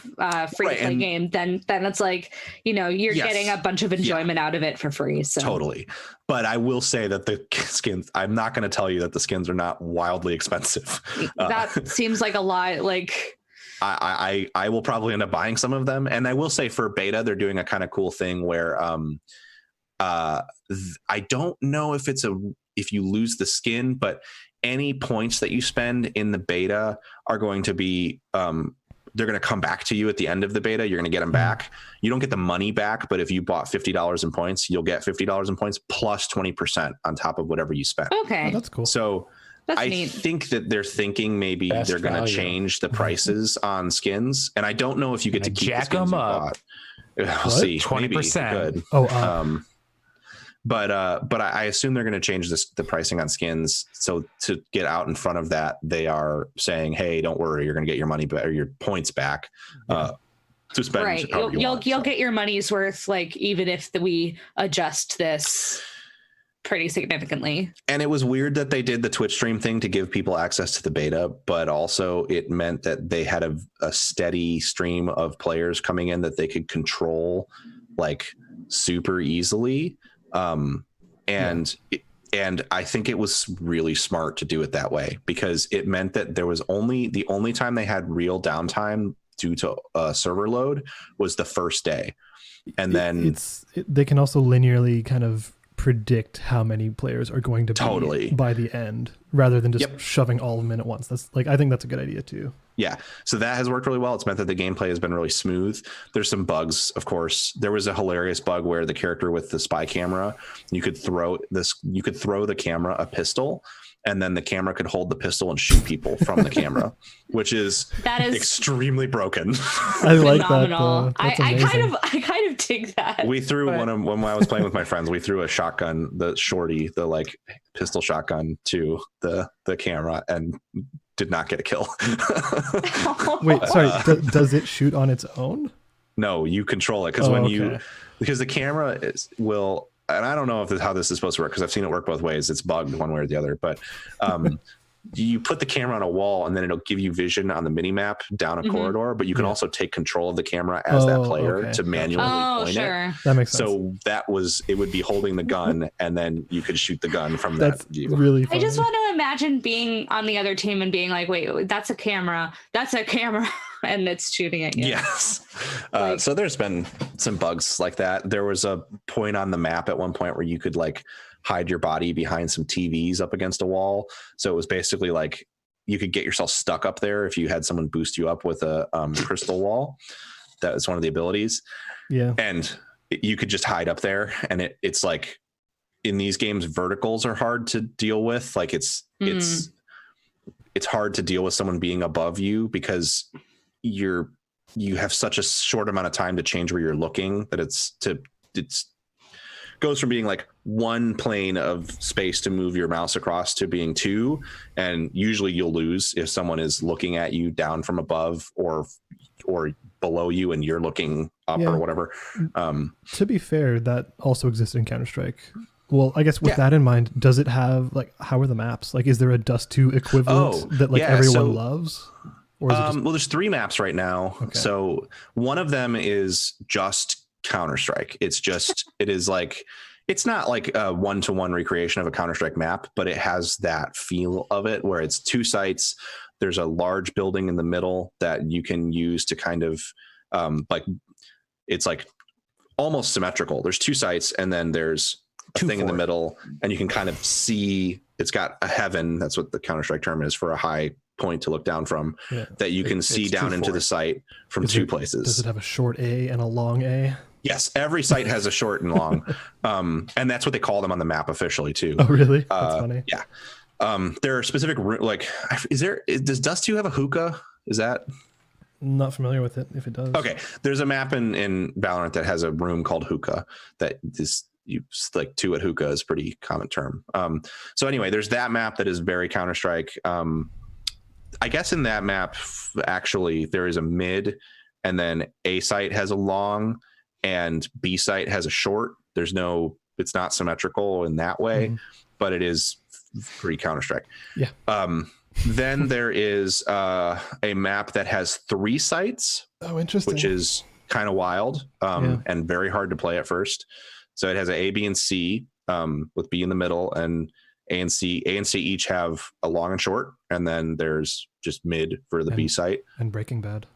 free to play game, then it's like, you know, you're getting a bunch of enjoyment out of it for free. So totally. But I will say that the skins, I'm not going to tell you that the skins are not wildly expensive. That seems like a lot. Like, I will probably end up buying some of them. And I will say for beta, they're doing a kind of cool thing where I don't know if you lose the skin, but any points that you spend in the beta are going to be they're going to come back to you at the end of the beta. You're going to get them back. You don't get the money back, but if you bought $50 in points, you'll get $50 in points plus 20% on top of whatever you spent. Okay. Oh, that's cool. So I think that they're thinking maybe they're going to change the prices on skins, and I don't know if you get to keep the skins you bought. We'll see. 20%. But I assume they're going to change the pricing on skins. So to get out in front of that, they are saying, "Hey, don't worry, you're going to get your money back or your points back." To spend, right? You'll get your money's worth, like even if we adjust this pretty significantly. And it was weird that they did the Twitch stream thing to give people access to the beta, but also it meant that they had a steady stream of players coming in that they could control like super easily. And I think it was really smart to do it that way, because it meant that there was the only time they had real downtime due to server load was the first day. And then they can also linearly kind of predict how many players are going to be by the end, rather than just shoving all of them in at once. That's like, I think that's a good idea too. Yeah. So that has worked really well. It's meant that the gameplay has been really smooth. There's some bugs, of course. There was a hilarious bug where the character with the spy camera, you could throw the camera a pistol, and then the camera could hold the pistol and shoot people from the camera, which is extremely broken. I like phenomenal. that. I kind of dig that. We threw when I was playing with my friends, we threw a shotgun, the shorty, the like pistol shotgun to the camera and did not get a kill. Wait, sorry. Does it shoot on its own? No, you control it because because the camera will. And I don't know how this is supposed to work, because I've seen it work both ways. It's bugged one way or the other, but you put the camera on a wall and then it'll give you vision on the mini map down a corridor, but you can also take control of the camera as that player to manually point it. That makes sense. So it would be holding the gun and then you could shoot the gun from that view. Really funny. I just want to imagine being on the other team and being like, wait, that's a camera. And it's shooting at you. Yes. So there's been some bugs like that. There was a point on the map at one point where you could like hide your body behind some TVs up against a wall. So it was basically like you could get yourself stuck up there if you had someone boost you up with a crystal wall. That was one of the abilities. Yeah. And you could just hide up there. And it's like in these games, verticals are hard to deal with. Like it's it's hard to deal with someone being above you because you have such a short amount of time to change where you're looking that it's goes from being like one plane of space to move your mouse across to being two. And usually you'll lose if someone is looking at you down from above or below you and you're looking up or whatever. To be fair, that also exists in Counter-Strike. Well, I guess with that in mind, does it have like, how are the maps? Like, is there a Dust 2 equivalent that like everyone loves? Or is it well, there's 3 maps right now. Okay. So one of them is just Counter-Strike. It's not like a one-to-one recreation of a Counter-Strike map, but it has that feel of it where it's 2 sites. There's a large building in the middle that you can use to kind of it's like almost symmetrical. There's 2 sites and then there's a thing in the middle and you can kind of see it's got a heaven. That's what the Counter-Strike term is for a high point to look down from that you can see down into the site from 2 places. Does it have a short A and a long A? Yes, every site has a short and long, and that's what they call them on the map officially too. Oh, really? That's funny. Yeah, there are specific does Dust 2 have a hookah? Is that? Not familiar with it. If it does, okay. There's a map in Valorant that has a room called hookah. That is you like 2 at hookah is a pretty common term. So anyway, there's that map that is very Counter-Strike. I guess in that map, actually, there is a mid, and then A site has a long, and B site has a short. It's not symmetrical in that way, but it is pretty Counter-Strike. Yeah. Then there is a map that has 3 sites. Oh, interesting. Which is kind of wild and very hard to play at first. So it has an A, B, and C with B in the middle, and A and C each have a long and short, and then there's just mid for the B site. And Breaking Bad.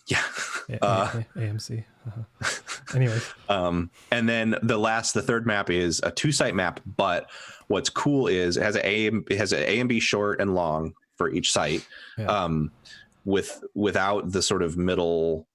Yeah. AMC. Anyways. And then the third map is a 2-site map, but what's cool is it has an A and B short and long for each site. Yeah. Without the sort of middle.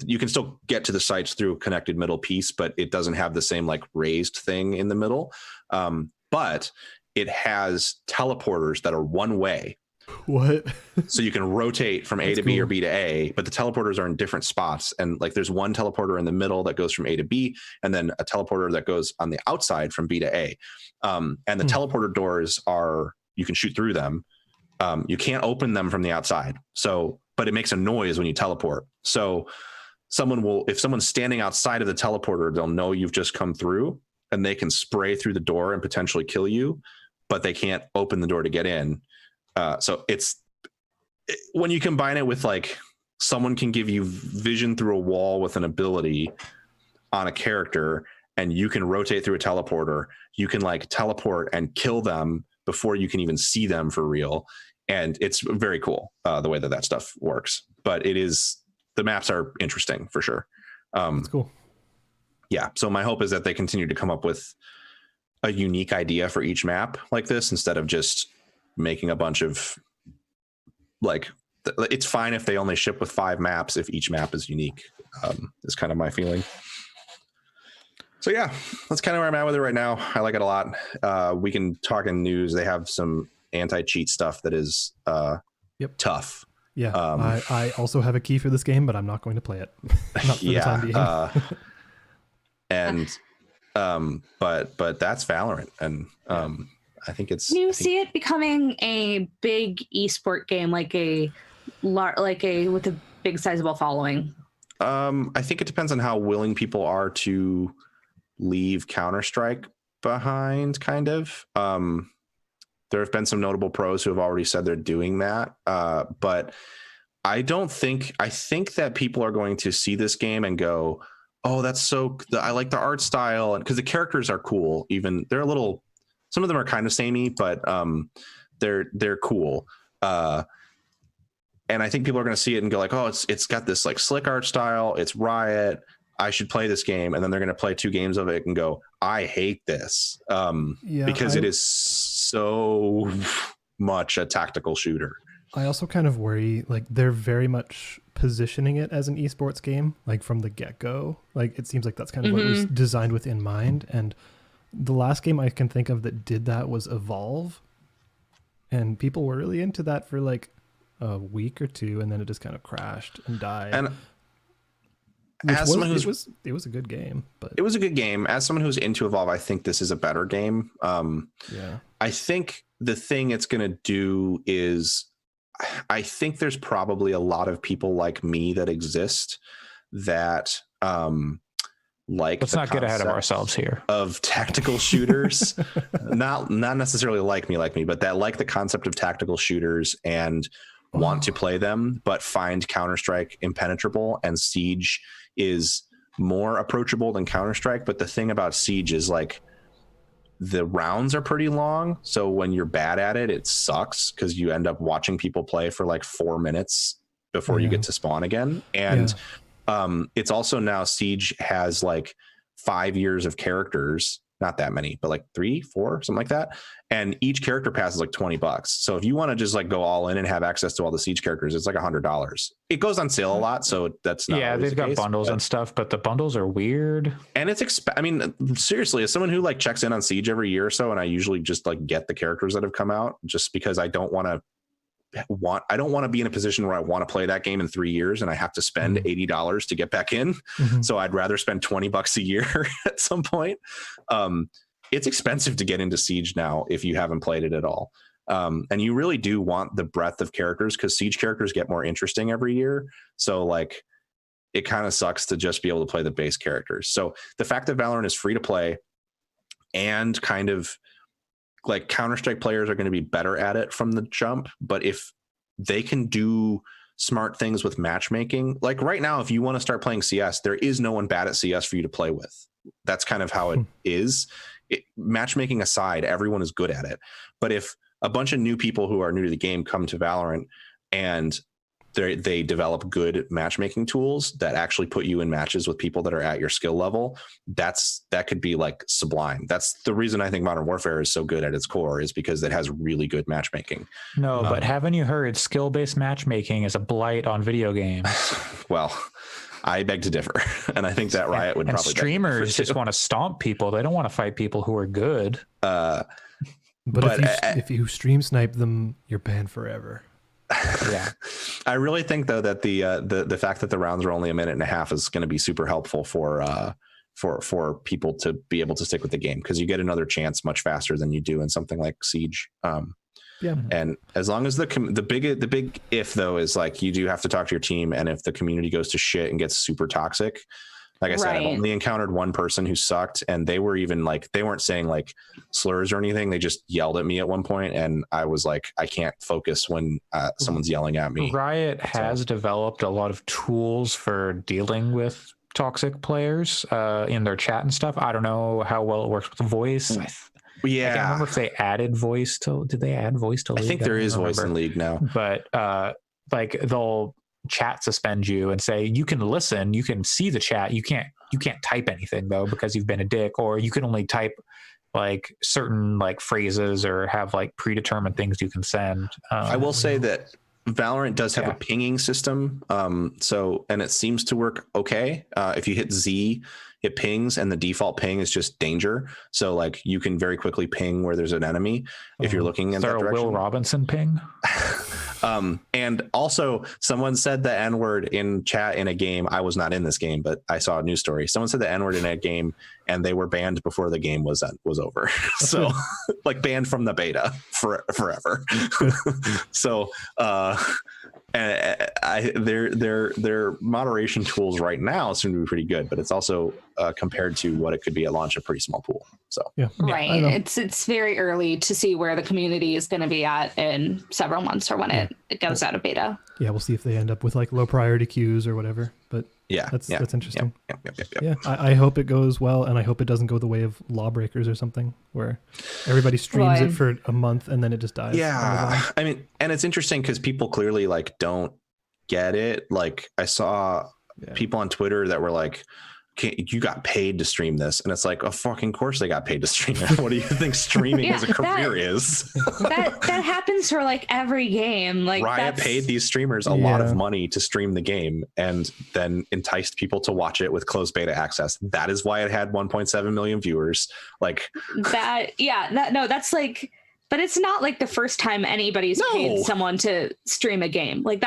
You can still get to the sites through a connected middle piece, but it doesn't have the same like raised thing in the middle. But it has teleporters that are one way. What? So you can rotate from A to B or B to A, but the teleporters are in different spots. And like there's one teleporter in the middle that goes from A to B, and then a teleporter that goes on the outside from B to A. And the teleporter doors you can shoot through them. You can't open them from the outside. But it makes a noise when you teleport. So if someone's standing outside of the teleporter, they'll know you've just come through, and they can spray through the door and potentially kill you, but they can't open the door to get in. So when you combine it with like someone can give you vision through a wall with an ability on a character, and you can rotate through a teleporter, you can like teleport and kill them before you can even see them for real. And it's very cool the way that stuff works. But the maps are interesting for sure. That's cool. Yeah. So my hope is that they continue to come up with a unique idea for each map like this, instead of just making a bunch of like, it's fine if they only ship with 5 maps if each map is unique, is kind of my feeling. So yeah, that's kind of where I'm at with it right now. I like it a lot. We can talk in news. They have some anti-cheat stuff that is tough. Yeah, I also have a key for this game, but I'm not going to play it. Not for the time being. But that's Valorant, and I think it's. You see it becoming a big esport game, with a big sizable following. I think it depends on how willing people are to leave Counter-Strike behind, kind of. There have been some notable pros who have already said they're doing that. But I think that people are going to see this game and go, oh, I like the art style. And because the characters are cool, even they're some of them are kind of samey, but they're cool. And I think people are going to see it and go like, oh, it's got this like slick art style. It's Riot. I should play this game. And then they're going to play 2 games of it and go, I hate this. Because it is so much a tactical shooter. I also kind of worry, like they're very much positioning it as an esports game, like from the get-go. Like it seems like that's kind of what it was designed with in mind. And the last game I can think of that did that was Evolve. and people were really into that for like a week or two, and then it just kind of crashed and died. And it was a good game, but it was a good game. As someone who's into Evolve, I think this is a better game. Yeah, I think the thing it's going to do is, I think there's probably a lot of people like me that exist that like. Let's not get ahead of ourselves here. Of tactical shooters, not necessarily like me, but that like the concept of tactical shooters and want to play them, but find Counter-Strike impenetrable, and Siege is more approachable than Counter-Strike. But the thing about Siege is like the rounds are pretty long, so when you're bad at it, it sucks because you end up watching people play for like 4 minutes before you get to spawn again. And it's also now Siege has like 5 years of characters, not that many, but like 3, 4, something like that. And each character pass is like $20. So if you want to just like go all in and have access to all the Siege characters, it's like $100. It goes on sale a lot, so that's not. Yeah, they've got bundles and stuff, but the bundles are weird. And it's I mean, seriously, as someone who like checks in on Siege every year or so, and I usually just like get the characters that have come out, just because I don't want to be in a position where I want to play that game in 3 years and I have to spend $80 to get back in. So I'd rather spend $20 a year at some point. It's expensive to get into Siege now if you haven't played it at all. And you really do want the breadth of characters, because Siege characters get more interesting every year. So like, it kind of sucks to just be able to play the base characters. So the fact that Valorant is free to play and kind of like Counter-Strike players are going to be better at it from the jump, but if they can do smart things with matchmaking, like right now, if you want to start playing CS, there is no one bad at CS for you to play with. That's kind of how it is. Matchmaking aside, everyone is good at it. But if a bunch of new people who are new to the game come to Valorant and they develop good matchmaking tools that actually put you in matches with people that are at your skill level, that could be like sublime. That's the reason I think Modern Warfare is so good at its core, is because it has really good matchmaking. No, but haven't you heard skill-based matchmaking is a blight on video games? Well, I beg to differ. And I think that Riot would probably. Streamers just want to stomp people. They don't want to fight people who are good. But if you stream snipe them, you're banned forever. Yeah, I really think though that the fact that the rounds are only a minute and a half is going to be super helpful for people to be able to stick with the game, because you get another chance much faster than you do in something like Siege. And as long as the big if though is like, you do have to talk to your team, and if the community goes to shit and gets super toxic. Like I said, I've only encountered one person who sucked, and they were even like, they weren't saying like slurs or anything. They just yelled at me at one point, and I was like, I can't focus when someone's yelling at me. Riot has developed a lot of tools for dealing with toxic players in their chat and stuff. I don't know how well it works with voice. I can't remember if they added voice to. Did they add voice to League? I think there is voice in League now, but like they'll chat suspend you and say you can listen, you can see the chat, you can't type anything though because you've been a dick, or you can only type like certain like phrases or have like predetermined things you can send. I will say that Valorant does have a pinging system, and it seems to work okay. If you hit Z, it pings, and the default ping is just danger. So like you can very quickly ping where there's an enemy if you're looking in that direction. Will Robinson ping? And also, someone said the N-word in chat in a game. I was not in this game, but I saw a news story. Someone said the N-word in a game, and they were banned before the game was over. So, like banned from the beta forever. So, their moderation tools right now seem to be pretty good, but it's also compared to what it could be at launch, a pretty small pool. So right, it's very early to see where the community is going to be at in several months, or when it goes out of beta. Yeah, we'll see if they end up with like low priority queues or whatever. But that's interesting. Yeah. I hope it goes well, and I hope it doesn't go the way of Lawbreakers or something, where everybody streams it for a month and then it just dies. Yeah, I mean, and it's interesting because people clearly like don't get it. Like I saw people on Twitter that were like, you got paid to stream this, and it's like, oh fucking course they got paid to stream it. What do you think streaming as a career is? that happens for like every game. Like Riot paid these streamers a lot of money to stream the game, and then enticed people to watch it with closed beta access. That is why it had 1.7 million viewers. Like that. Yeah, that's like But it's not like the first time anybody's No. paid someone to stream a game. Like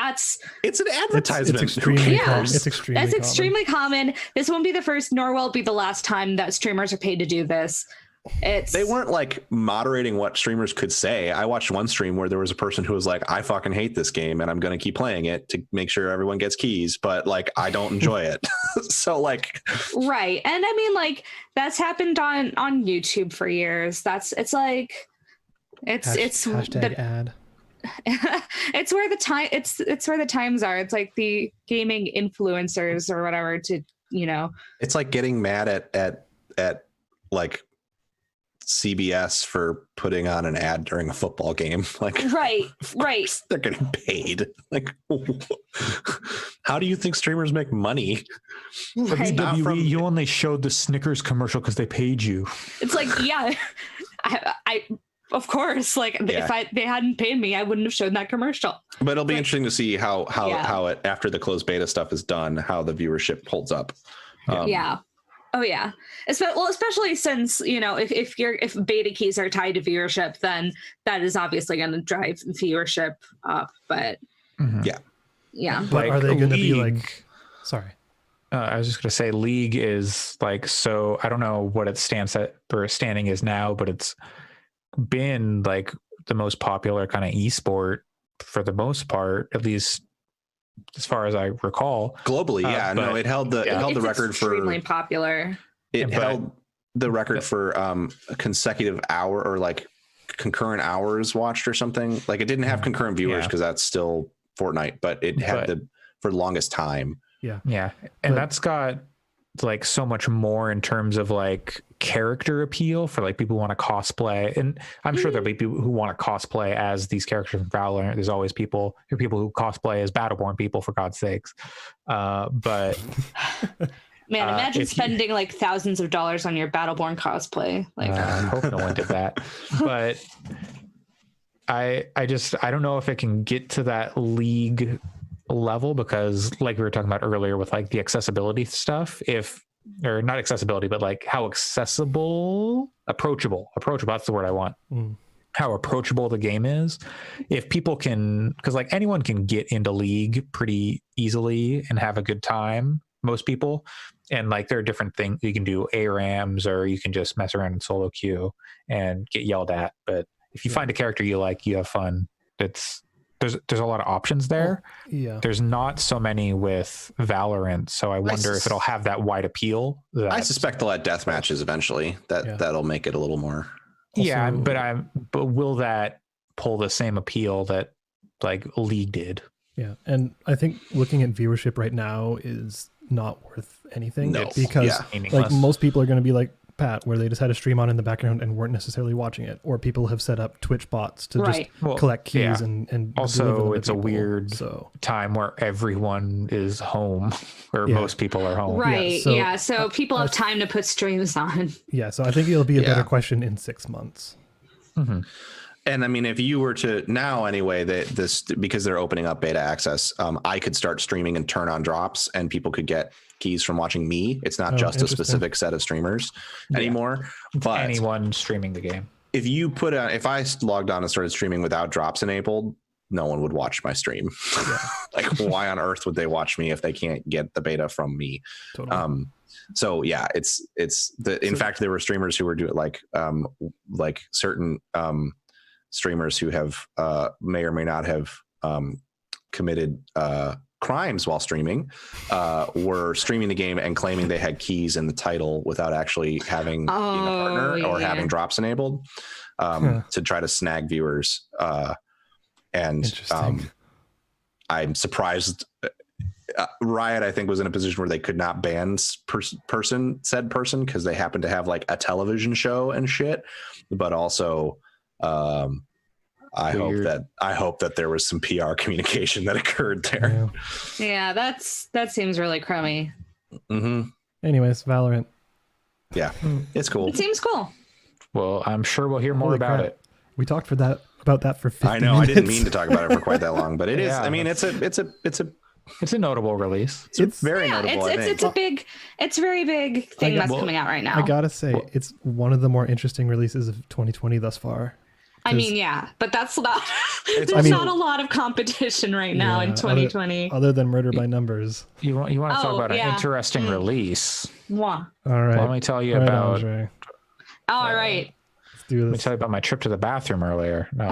It's an advertisement. It's extremely Yeah. common. It's extremely that's common. extremely common. This won't be the first, nor will it be the last time that streamers are paid to do this. They weren't like moderating what streamers could say. I watched one stream where there was a person who was like, I fucking hate this game and I'm going to keep playing it to make sure everyone gets keys, but like, I don't enjoy it. So like, right. And I mean, like, that's happened on YouTube for years. It's like, it's hashtag ad. it's where the time it's where the times are. It's like the gaming influencers or whatever to, it's like getting mad at like CBS for putting on an ad during a football game. Like, right. They're getting paid. Like, how do you think streamers make money? Right. WWE, you only showed the Snickers commercial because they paid you. It's like, yeah, I of course, like if they hadn't paid me, I wouldn't have shown that commercial. But it'll be interesting to see how it, after the closed beta stuff is done, how the viewership holds up. Yeah. Oh yeah. Especially since, if beta keys are tied to viewership, then that is obviously going to drive viewership up. But yeah. But Like, are they going to be League- like? Sorry. I was just going to say League is like, so I don't know what its standing is now, but it's been like the most popular kind of esport for the most part, at least as far as I recall. Globally, it held the It's record for extremely popular. It held the record for a consecutive hour or like concurrent hours watched or something. Like it didn't have concurrent viewers because that's still Fortnite, but it had for the longest time. Yeah. And that's got like so much more in terms of like character appeal for like people who want to cosplay. And I'm sure there'll be people who want to cosplay as these characters from Valorant. There's always people who cosplay as Battleborn people, for God's sakes. But man, imagine spending like thousands of dollars on your Battleborn cosplay. Like, I hope no one did that. But I don't know if it can get to that League level, because like we were talking about earlier with like the accessibility stuff, or not accessibility, but like how approachable, that's the word I want. How approachable the game is. If people can, because like anyone can get into League pretty easily and have a good time, most people. And like there are different things you can do, ARAMs, or you can just mess around in solo queue and get yelled at. But if you find a character you like, you have fun. There's a lot of options there. Yeah. There's not so many with Valorant, so I wonder if it'll have that wide appeal. I suspect they'll add death matches eventually. That'll make it a little more. Also, but will that pull the same appeal that like League did? Yeah, and I think looking at viewership right now is not worth anything because like most people are going to be like Pat, where they just had a stream on in the background and weren't necessarily watching it, or people have set up Twitch bots to just collect keys and also it's a weird time where everyone is home, or most people are home. Right. So people have time to put streams on. Yeah. So I think it'll be a better question in 6 months. Mm-hmm. And I mean, if you were to now anyway, because they're opening up beta access, I could start streaming and turn on drops, and people could get keys from watching me. It's not just a specific set of streamers anymore. But anyone streaming the game. If I logged on and started streaming without drops enabled, no one would watch my stream. Like, why on earth would they watch me if they can't get the beta from me? Totally. So yeah, in fact, there were streamers who were doing like certain streamers who have may or may not have committed crimes while streaming were streaming the game and claiming they had keys in the title without actually having being a partner or having drops enabled to try to snag viewers. And I'm surprised. Riot, I think, was in a position where they could not ban said person because they happened to have like a television show and shit, but also I hope that there was some PR communication that occurred there. Yeah, that seems really crummy. Mm-hmm. Anyways, Valorant. Yeah, it's cool. It seems cool. Well, I'm sure we'll hear more about it. We talked about that for 50 I know. minutes. I didn't mean to talk about it for quite that long, but it is. I mean, it's a notable release. It's very notable. It's a very big thing that's coming out right now. I gotta say, it's one of the more interesting releases of 2020 thus far. I mean, yeah, but that's not. There's I mean- not a lot of competition right now in Yeah, 2020. Other than Murder by Numbers. You want to talk Oh, about an yeah. interesting release? Mwah. All right. Let me tell you All right, about. Andre. All right. Let's do Let me this. tell you about my trip to the bathroom earlier. No,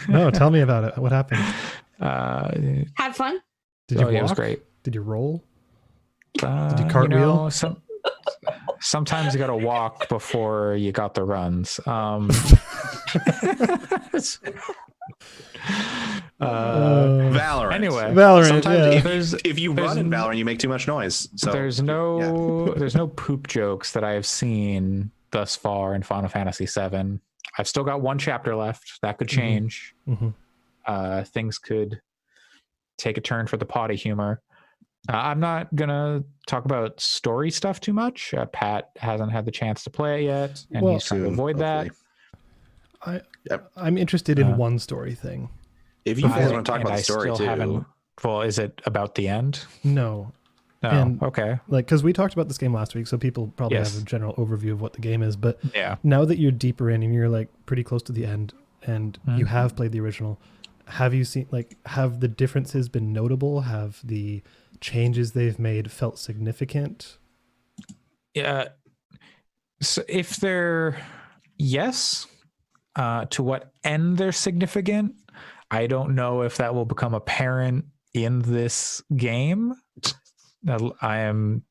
No, tell me about it. What happened? Have fun. Did you oh, yeah, it was walk? great. Did you roll? Did you cartwheel? Sometimes you got to walk before you got the runs. Valorant. Anyway, Valorant. Sometimes Yeah. if you run in Valorant, you make too much noise. So there's no poop jokes that I have seen thus far in Final Fantasy VII. I've still got one chapter left. That could change. Mhm. Things could take a turn for the potty humor. I'm not gonna talk about story stuff too much. Pat hasn't had the chance to play it yet, and Well, he's trying to soon, avoid that. I'm interested in one story thing. If you guys want to talk And about I the story still too, haven't- Well, is it about the end? No, No. And- Okay. like because we talked about this game last week, so people probably Yes. have a general overview of what the game is. But Yeah. now that you're deeper in and you're like pretty close to the end, and you Mhm. have played the original, have you seen have the differences been notable? Have the changes they've made felt significant? Yeah. So if they're yes, to what end they're significant, I don't know if that will become apparent in this game. I am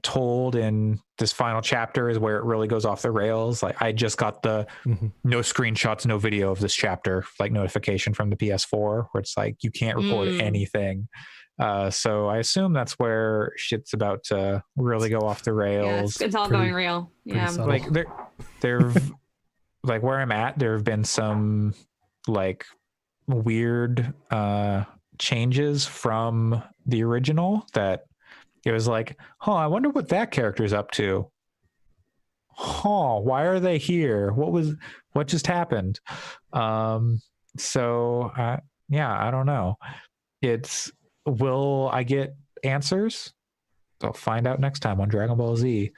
told in this final chapter is where it really goes off the rails. Like I just got the Mhm. no screenshots, no video of this chapter, like notification from the PS4 where it's like, you can't record anything. So I assume that's where shit's about to really go off the Yeah, rails. it's all Pretty- going real. Yeah. subtle. Like there like where I'm at, there have been some like weird changes from the original that it was like, I wonder what that character's up to. Why are they here? What just happened? So I don't know. Will I get answers? I'll find out next time on Dragon Ball Z.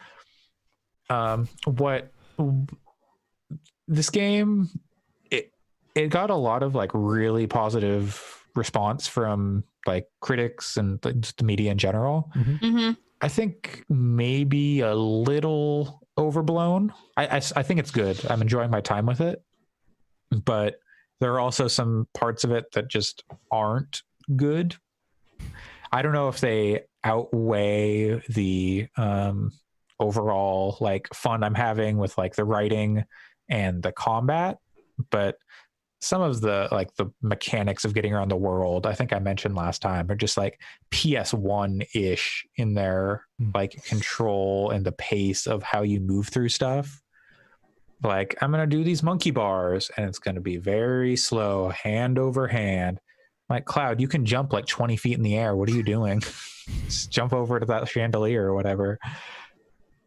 What this game, it got a lot of like really positive response from like critics and just the media in general. Mm-hmm. I think maybe a little overblown. I think it's good. I'm enjoying my time with it, but there are also some parts of it that just aren't good. I don't know if they outweigh the overall like fun I'm having with like the writing and the combat, but some of the like the mechanics of getting around the world, I think I mentioned last time, are just like PS1-ish in their like control and the pace of how you move through stuff. Like I'm gonna do these monkey bars and it's gonna be very slow, hand over hand. Like Cloud, you can jump like 20 feet in the air. What are you doing? Just jump over to that chandelier or whatever.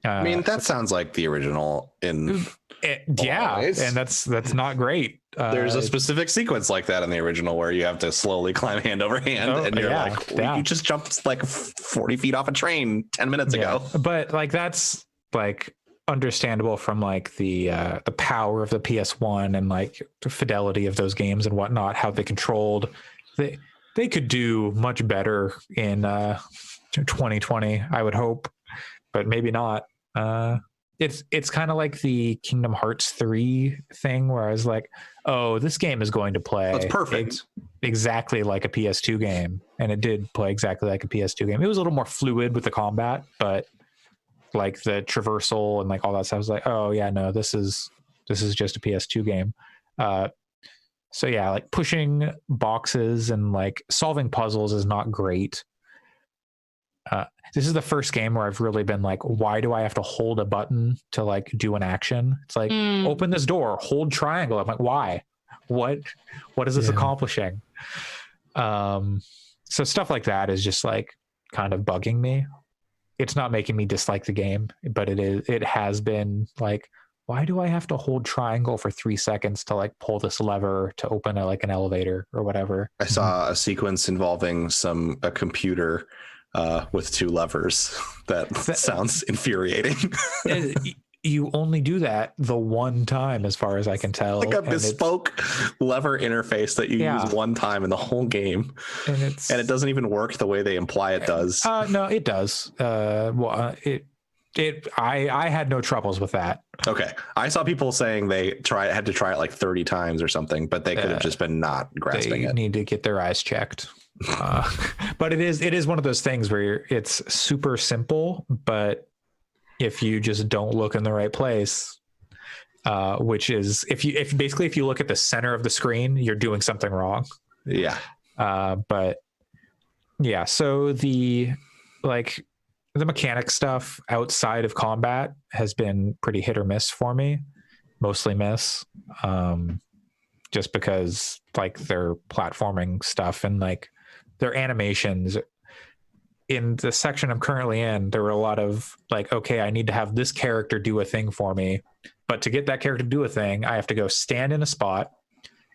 I mean, that sounds like the original in yeah, ways. and that's not great. There's a specific sequence like that in the original where you have to slowly climb hand over hand, and you're like, you just jumped like 40 feet off a train 10 minutes ago. But like that's like understandable from like the power of the PS1 and like the fidelity of those games and whatnot, how they controlled. They could do much better in 2020, I would hope, but maybe not. It's kind of like the Kingdom Hearts 3 thing where I was like, oh, this game is going to play That's perfect. Exactly like a PS2 game. And it did play exactly like a PS2 game. It was a little more fluid with the combat, but like the traversal and like all that stuff, I was like, oh yeah, no, this is just a PS2 game. So yeah, like pushing boxes and like solving puzzles is not great. This is the first game where I've really been like, why do I have to hold a button to like do an action? It's like, open this door, hold triangle. I'm like, why? What is this accomplishing? So stuff like that is just like kind of bugging me. It's not making me dislike the game, but it has been like, why do I have to hold triangle for 3 seconds to like pull this lever to open an elevator or whatever? I saw a sequence involving a computer with 2 levers. That sounds infuriating. you only do that the one time, as far as I can tell. Like a bespoke lever interface that you use one time in the whole game, and it doesn't even work the way they imply it does. No, it does. I had no troubles with that. Okay, I saw people saying they had to try it like 30 times or something, but they could have just been not grasping it. They need to get their eyes checked. But it is one of those things where it's super simple, but if you just don't look in the right place, which is if you look at the center of the screen, you're doing something wrong. Yeah. But yeah, so the mechanic stuff outside of combat has been pretty hit or miss for me, mostly miss, just because like their platforming stuff and like their animations. In the section I'm currently in, there were a lot of like, okay, I need to have this character do a thing for me, but to get that character to do a thing, I have to go stand in a spot,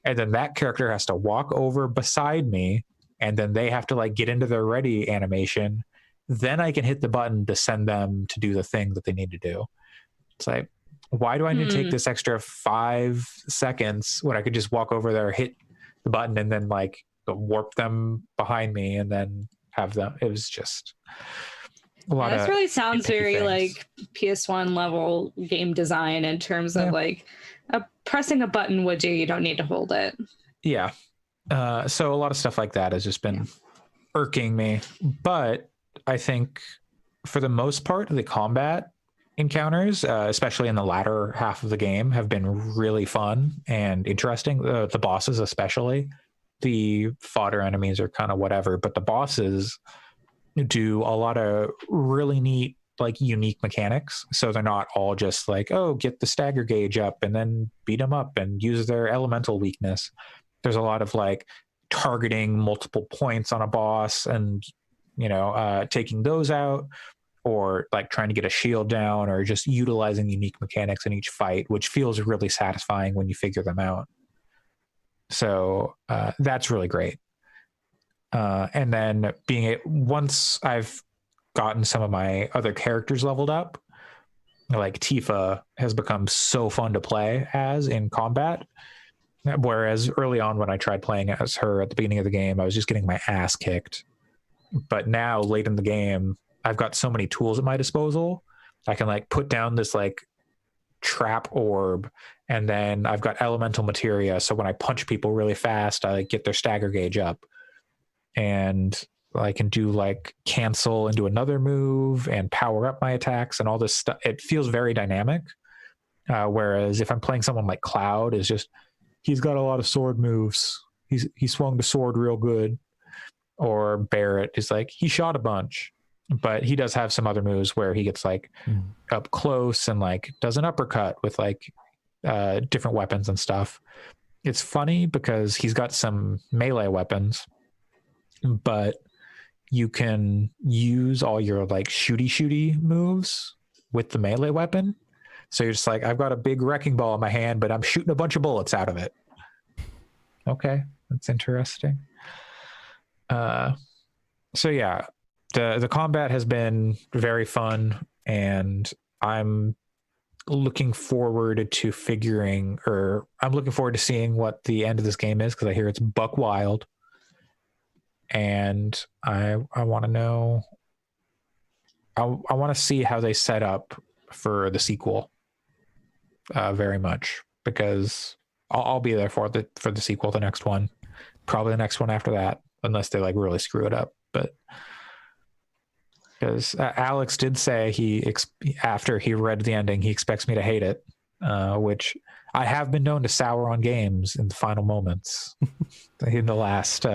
and then that character has to walk over beside me, and then they have to like get into their ready animation. Then I can hit the button to send them to do the thing that they need to do. It's like, why do I need to take this extra 5 seconds when I could just walk over there, hit the button, and then like warp them behind me and then have them? It was just a lot. This really sounds very things. Like PS1 level game design in terms of like pressing a button would do. You don't need to hold it. Yeah. So a lot of stuff like that has just been irking me, but I think for the most part, the combat encounters, especially in the latter half of the game, have been really fun and interesting. The bosses, especially. The fodder enemies are kind of whatever, but the bosses do a lot of really neat, like unique mechanics. So they're not all just like, oh, get the stagger gauge up and then beat them up and use their elemental weakness. There's a lot of like targeting multiple points on a boss and, taking those out, or like trying to get a shield down, or just utilizing unique mechanics in each fight, which feels really satisfying when you figure them out. So that's really great. And then once I've gotten some of my other characters leveled up, like Tifa has become so fun to play as in combat. Whereas early on when I tried playing as her at the beginning of the game, I was just getting my ass kicked. But now late in the game, I've got so many tools at my disposal. I can like put down this like trap orb, and then I've got elemental materia, so when I punch people really fast, I like get their stagger gauge up, and I can do like cancel and do another move and power up my attacks and all this stuff. It feels very dynamic, whereas if I'm playing someone like Cloud, is just he's got a lot of sword moves, he swung the sword real good, or Barrett is like he shot a bunch. But he does have some other moves where he gets like up close and like does an uppercut with like different weapons and stuff. It's funny because he's got some melee weapons, but you can use all your like shooty moves with the melee weapon. So you're just like, I've got a big wrecking ball in my hand, but I'm shooting a bunch of bullets out of it. Okay, that's interesting. So yeah. The combat has been very fun, and I'm looking forward to seeing what the end of this game is, because I hear it's buck wild, and I want to know. I want to see how they set up for the sequel. Very much, because I'll be there for the sequel, the next one, probably the next one after that, unless they like really screw it up, but. Because Alex did say after he read the ending, he expects me to hate it, which I have been known to sour on games in the final moments in the last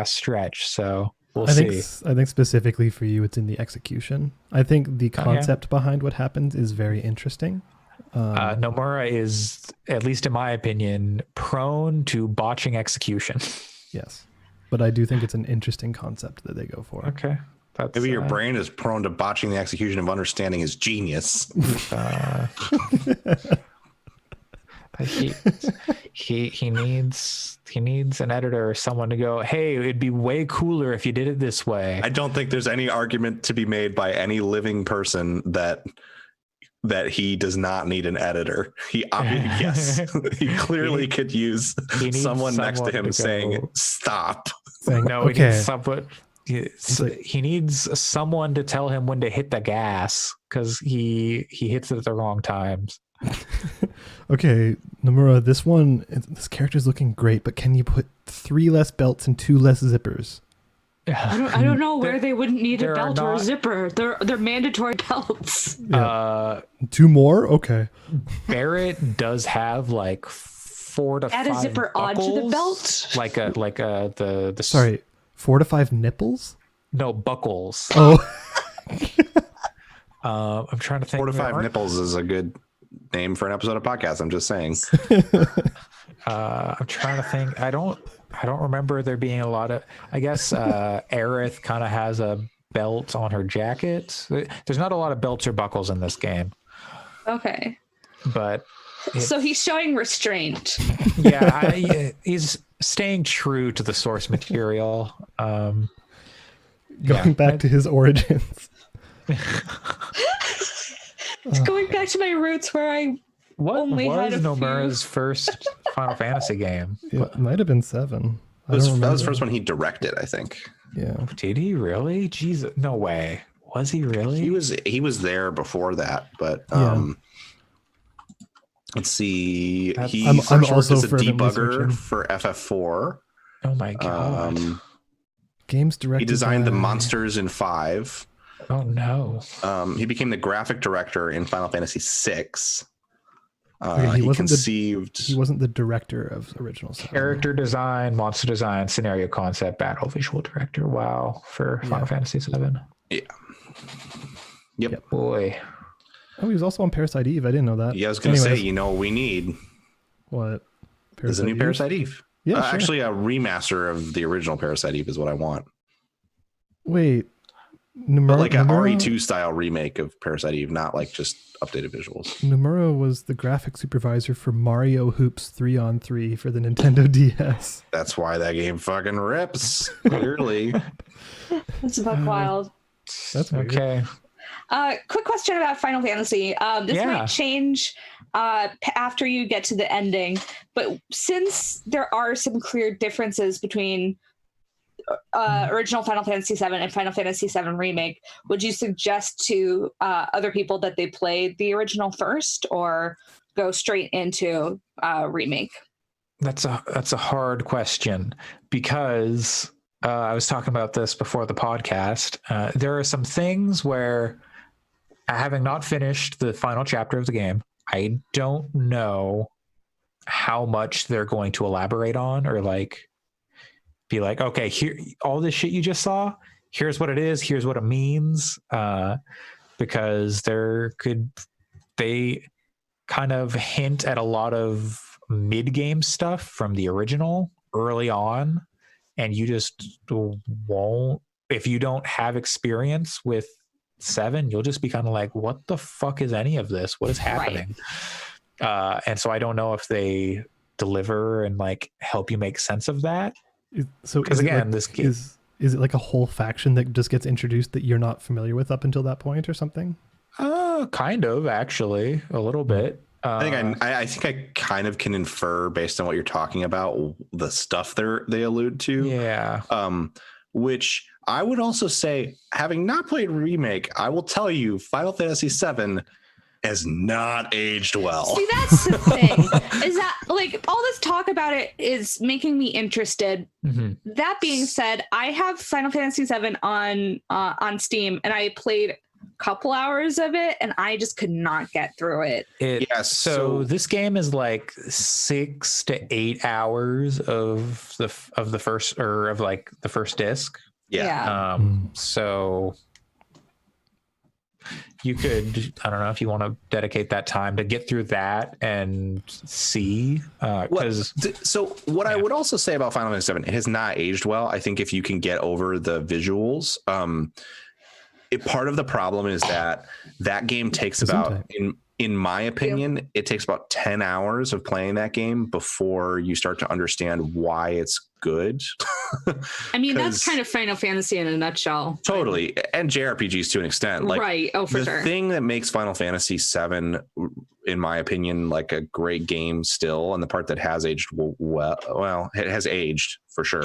stretch. So we'll see. I think specifically for you, it's in the execution. I think the concept behind what happens is very interesting. Nomura is, at least in my opinion, prone to botching execution. Yes, but I do think it's an interesting concept that they go for. Okay. Maybe your brain is prone to botching the execution of understanding his genius. He needs an editor or someone to go, hey, it'd be way cooler if you did it this way. I don't think there's any argument to be made by any living person that that he does not need an editor. Yes, he clearly could use someone next to him saying, stop. Saying, No, okay. He needs someone to tell him when to hit the gas because he hits it at the wrong times. Okay, Nomura, this character's looking great, but can you put 3 less belts and 2 less zippers? I don't know where they wouldn't need a there are belt or a not- zipper. They're mandatory belts. Yeah. 2 more? Okay. Barrett does have like 4 to 5 Add a zipper onto the buckles, belt. like the Sorry, 4 to 5 nipples? no buckles. Oh. I'm trying to think. 4 to 5 nipples is a good name for an episode of podcast. I'm just saying. I'm trying to think. I don't remember there being a lot of. I guess Aerith kind of has a belt on her jacket. There's not a lot of belts or buckles in this game, Okay. but So he's showing restraint. yeah, he's staying true to the source material. Going back to his origins. It's going back to my roots where I what only had was a Nomura's first Final Fantasy game? It might have been 7. That was the first one he directed, I think. Yeah. Did he really? Jesus, no way. Was he really? He was there before that, but Yeah. let's see. That's- He I'm first worked also as a fervently debugger searching. for FF4. Oh my god. Games directed He designed the by- monsters in 5. Oh no. He became the graphic director in Final Fantasy 6. Okay, he conceived. He wasn't the director of original 7. Character design, monster design, scenario concept, battle visual director. Wow, for Final Fantasy 7. Yep. Boy. Oh, he was also on Parasite Eve. I didn't know that. Yeah, I was going to say, Anyways, you know what we need what? is a new Eve? Parasite Eve. Yeah, sure. Actually, a remaster of the original Parasite Eve is what I want. Wait. But like an Nomura- RE2 style remake of Parasite Eve, not like just updated visuals. Nomura was the graphic supervisor for Mario Hoops 3-on-3 for the Nintendo DS. That's why that game fucking rips. Clearly. That's about wild. That's weird. Okay. Quick question about Final Fantasy. This Yeah. might change after you get to the ending, but since there are some clear differences between original Final Fantasy VII and Final Fantasy VII Remake, would you suggest to other people that they play the original first or go straight into Remake? That's a hard question because I was talking about this before the podcast. There are some things where, having not finished the final chapter of the game, I don't know how much they're going to elaborate on or like be like, okay, here, all this shit you just saw, here's what it is, here's what it means, because they kind of hint at a lot of mid-game stuff from the original early on, and you just won't, if you don't have experience with 7, you'll just be kind of like, what the fuck is any of this? What is happening? And so I don't know if they deliver and like help you make sense of that. So Because is it again, like, this game, is it like a whole faction that just gets introduced that you're not familiar with up until that point or something? kind of actually a little bit. I think I kind of can infer based on what you're talking about the stuff they allude to. Yeah. Which I would also say, having not played Remake, I will tell you, Final Fantasy VII has not aged well. See, that's the thing, is that like all this talk about it is making me interested. Mhm. That being said, I have Final Fantasy VII on Steam, and I played a couple hours of it, and I just could not get through it. Yes, So so- this game is like 6 to 8 hours of the first, or of like the first disc. Yeah. So you could, I don't know if you want to dedicate that time to get through that and see, because So what I would also say about Final Fantasy VII, it has not aged well. I think if you can get over the visuals, part of the problem is that game takes about, in my opinion, it takes about 10 hours of playing that game before you start to understand why it's good. I mean, that's 'Cause- kind of Final Fantasy in a nutshell. Totally. And JRPGs to an extent. Like, right. Oh, for the sure. thing that makes Final Fantasy VII, in my opinion, like a great game still, and the part that has aged well, it has aged for sure,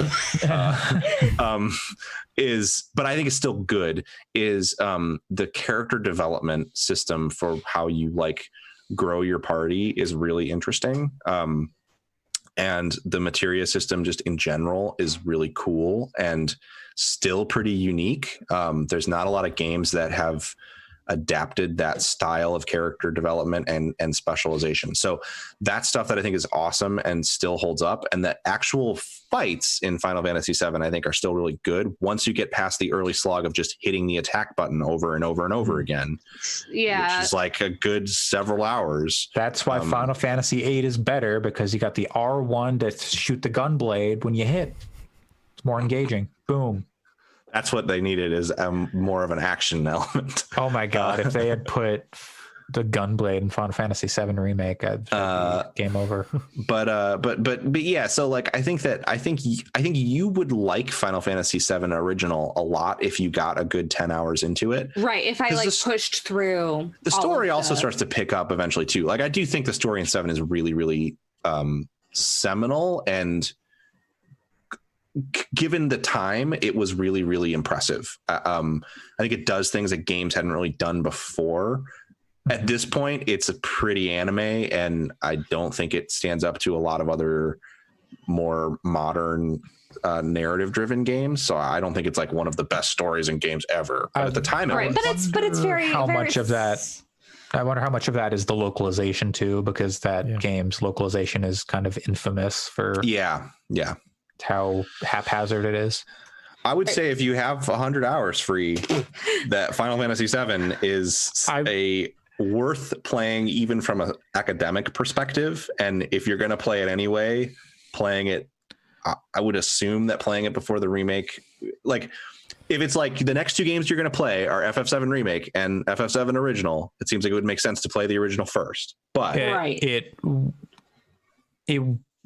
but I think it's still good, is the character development system for how you like grow your party is really interesting. And the materia system just in general is really cool and still pretty unique. There's not a lot of games that have adapted that style of character development and specialization. So that's stuff that I think is awesome and still holds up. And the actual fights in Final Fantasy VII, I think, are still really good once you get past the early slog of just hitting the attack button over and over and over again. Yeah. Which is like a good several hours. That's why Final Fantasy VIII is better, because you got the R1 to shoot the gun blade when you hit. It's more engaging. Boom. That's what they needed, is more of an action element. Oh my god! If they had put the gunblade in Final Fantasy VII remake, I'd be game over. But yeah. So like, I think you would like Final Fantasy VII original a lot if you got a good 10 hours into it. Right. If I like pushed through. The story also starts to pick up eventually too. Like, I do think the story in 7 is really, really seminal, and given the time, it was really, really impressive. I think it does things that games hadn't really done before. At this point, it's a pretty anime, and I don't think it stands up to a lot of other more modern narrative-driven games. So I don't think it's like one of the best stories in games ever. But at the time, it was. But it's very how very much of that. I wonder how much of that is the localization too, because that game's localization is kind of infamous for how haphazard it is. I would say if you have 100 hours free, that Final Fantasy VII is a worth playing, even from an academic perspective. And if you're going to play it anyway, playing it, I would assume that playing it before the remake, like if it's like the next two games you're going to play are FF7 remake and FF7 original, it seems like it would make sense to play the original first. But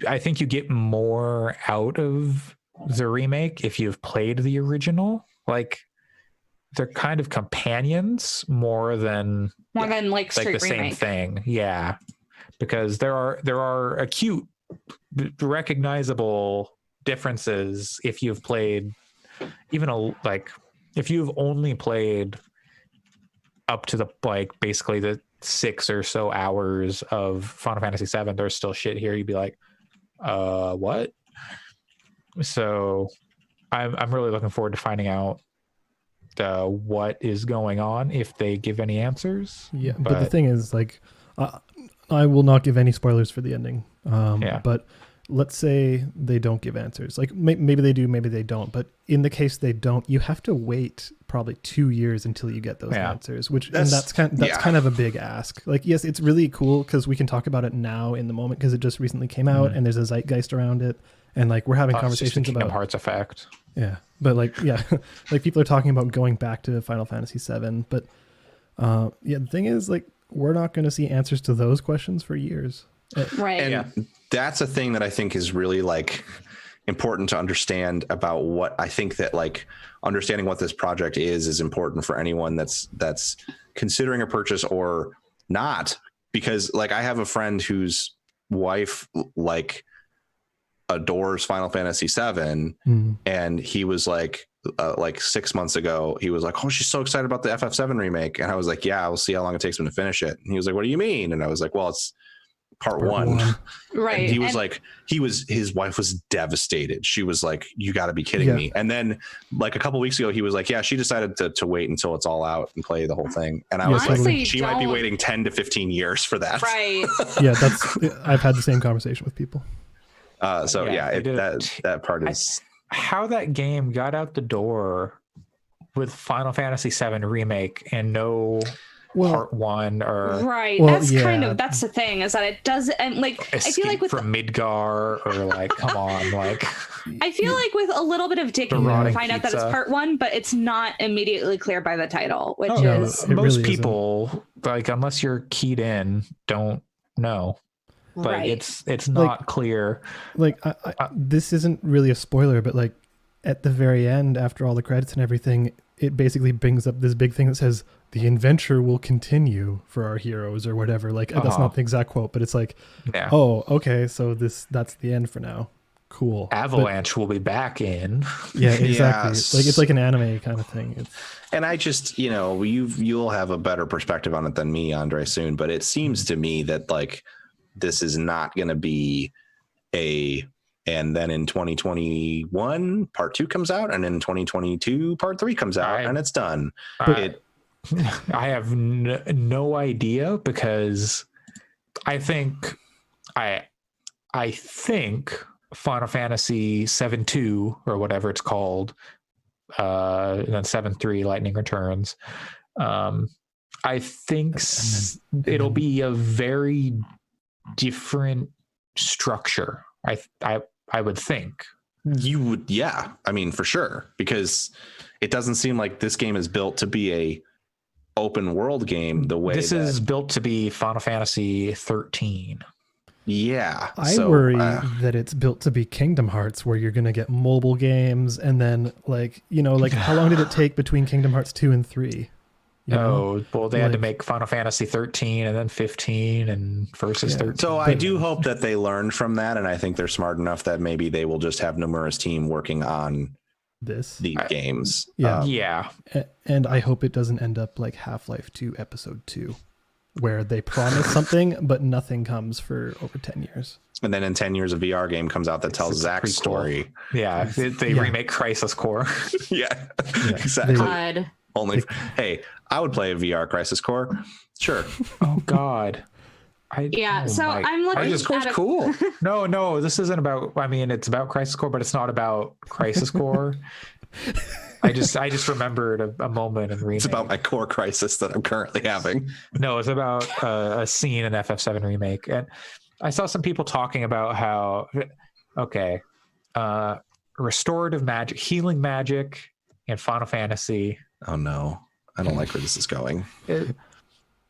I think you get more out of the remake if you've played the original. Like, they're kind of companions more than like the same thing. Yeah, because there are acute, recognizable differences if you've played if you've only played up to the basically the 6 or so hours of Final Fantasy VII. There's still shit here. You'd be like, what? So I'm really looking forward to finding out what is going on, if they give any answers. Yeah, but the thing is, like, I will not give any spoilers for the ending. But let's say they don't give answers. Like, maybe they do, maybe they don't. But in the case they don't, you have to wait probably 2 years until you get those answers. That's kind of a big ask. Like, yes, it's really cool because we can talk about it now in the moment because it just recently came out and there's a zeitgeist around it, and like we're having conversations about Kingdom Hearts effect. Yeah, but like like people are talking about going back to Final Fantasy VII. But the thing is, like, we're not going to see answers to those questions for years. Right. And that's a thing that I think is really like important to understand about what I think that like understanding what this project is important for anyone that's considering a purchase or not, because like I have a friend whose wife like adores Final Fantasy VII and he was like 6 months ago, he was like, oh, she's so excited about the FF7 remake. And I was like, yeah, we'll see how long it takes him to finish it. And he was like, what do you mean? And I was like, well, it's part one. Right. And he was like, his wife was devastated. She was like, you got to be kidding me. And then like a couple weeks ago, he was like, yeah, she decided to wait until it's all out and play the whole thing. And I was like, she might be waiting 10 to 15 years for that. Right. I've had the same conversation with people. That part is how that game got out the door with Final Fantasy VII remake and no part one or right. That's the thing, is that it doesn't, and like I feel like with from Midgar or like come on, like I feel like with a little bit of digging you find out that it's part one, but it's not immediately clear by the title, which is most people like, unless you're keyed in, don't know. Like it's not clear. Like this isn't really a spoiler, but like at the very end, after all the credits and everything, it basically brings up this big thing that says the adventure will continue for our heroes or whatever. Like that's not the exact quote, but it's like, oh, okay, so that's the end for now. Cool. Avalanche will be back in. Yeah, exactly. Yes. Like it's like an anime kind of thing. And I just, you'll have a better perspective on it than me, Andre, soon. But it seems to me that like this is not going to be and then in 2021, part 2 comes out, and in 2022, part 3 comes out, and it's done. I have no idea, because I think Final Fantasy 7-2 or whatever it's called, and then 7-3 Lightning Returns. I think it'll be a very different structure. I would think. You would, yeah. I mean, for sure, because it doesn't seem like this game is built to be a open world game the way this is built to be Final Fantasy 13. Yeah. I worry that it's built to be Kingdom Hearts, where you're going to get mobile games, and then like how long did it take between Kingdom Hearts 2 and 3? Well, they had to make Final Fantasy 13 and then 15 and versus 13. So I do hope that they learned from that, and I think they're smart enough that maybe they will just have Nomura's team working on these games. Yeah. And I hope it doesn't end up like Half-Life 2 Episode 2, where they promise something, but nothing comes for over 10 years. And then in 10 years, a VR game comes out that tells Zack's story. Yeah, they remake Crisis Core. Yeah, exactly. God. Hey, I would play a VR Crisis Core. Sure. Oh God. I'm looking Crisis Core's cool. No, this isn't about. I mean, it's about Crisis Core, but it's not about Crisis Core. I just remembered a moment in Remake. It's about my Core Crisis that I'm currently having. No, it's about a scene in FF7 Remake, and I saw some people talking about how restorative magic, healing magic, and Final Fantasy. Oh no, I don't like where this is going.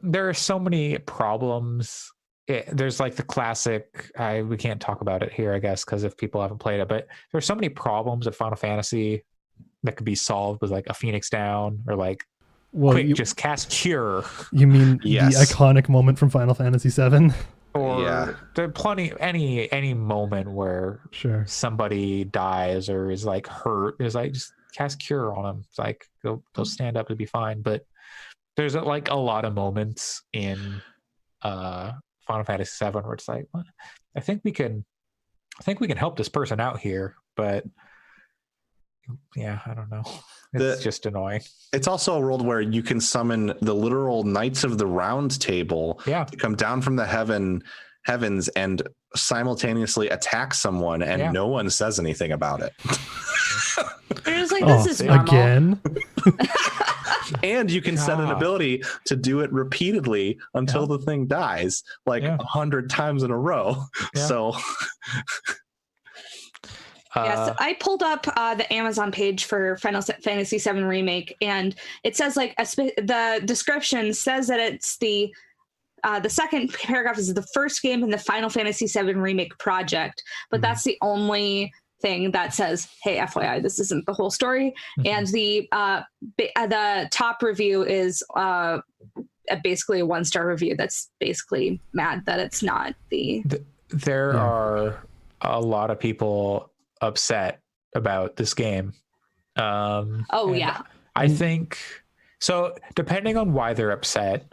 There are so many problems. There's like the classic, we can't talk about it here, I guess, because if people haven't played it, but there's so many problems of Final Fantasy that could be solved with like a Phoenix Down or like just cast Cure. You mean the iconic moment from Final Fantasy 7? Or there are plenty, any moment where somebody dies or is like hurt, is like just cast Cure on them. It's like they'll stand up to be fine. But there's like a lot of moments in Final Fantasy 7 where it's like, well, I think we can help this person out here, but yeah, I don't know. It's just annoying. It's also a world where you can summon the literal Knights of the Round Table to come down from the heavens and simultaneously attack someone, and no one says anything about it. They're just like, this is normal. Again? And you can set an ability to do it repeatedly until the thing dies, like 100 times in a row. Yeah. So... Yes, I pulled up the Amazon page for Final Fantasy VII Remake, and it says like the description says that it's the second paragraph is the first game in the Final Fantasy VII Remake project, but that's the only thing that says, hey, FYI, this isn't the whole story. And the top review is basically a 1-star review that's basically mad that it's not There are a lot of people upset about this game. I think so, depending on why they're upset,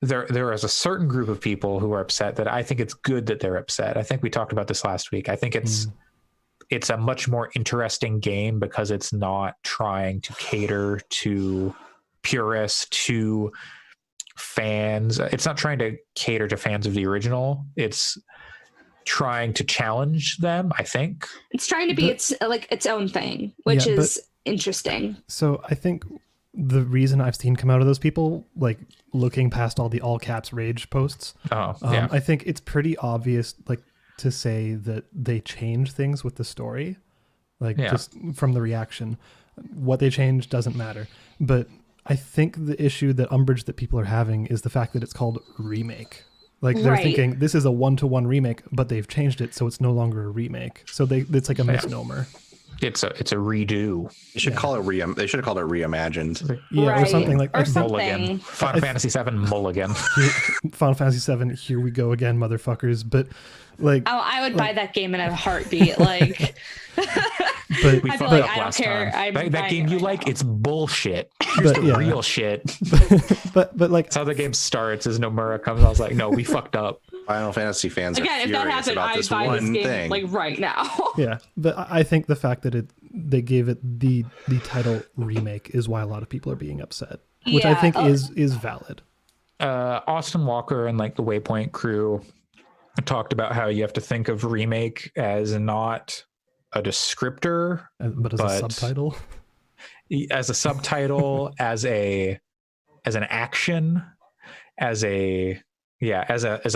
there is a certain group of people who are upset that I think it's good that they're upset. I think we talked about this last week. I think it's a much more interesting game because it's not trying to cater to purists, to fans. It's not trying to cater to fans of the original. It's trying to challenge them. I think it's trying to be its own thing, which is interesting. So I think the reason I've seen come out of those people, like looking past all the all caps rage posts, I think it's pretty obvious, like to say that they change things with the story, just from the reaction. What they change doesn't matter, but I think the issue, that umbrage that people are having, is the fact that it's called remake. Like they're thinking this is a 1-to-1 remake, but they've changed it so it's no longer a remake. So it's like a misnomer. It's a redo. You should call it they should have called it reimagined. Yeah, or Right. something like Or that. something. Mulligan. Final Fantasy VII Mulligan. Final Fantasy VII, here we go again, motherfuckers. But like, Oh, I would buy that game in a heartbeat. Like, but We I'd be fucked like, up I don't last care. time. I'm That buying game it you right like, now. it's bullshit. Here's But, the yeah. real shit. but like, That's how the game starts. Is Nomura comes. I was like, no, we fucked up. Final Fantasy fans Again, are if that furious happened, about I'd this buy this one game thing. like right now. yeah, but I think the fact that they gave it the title remake is why a lot of people are being upset, which I Yeah, think is valid. Austin Walker and like the Waypoint crew talked about how you have to think of remake as not a descriptor, But as a subtitle, as a subtitle, as an action, as a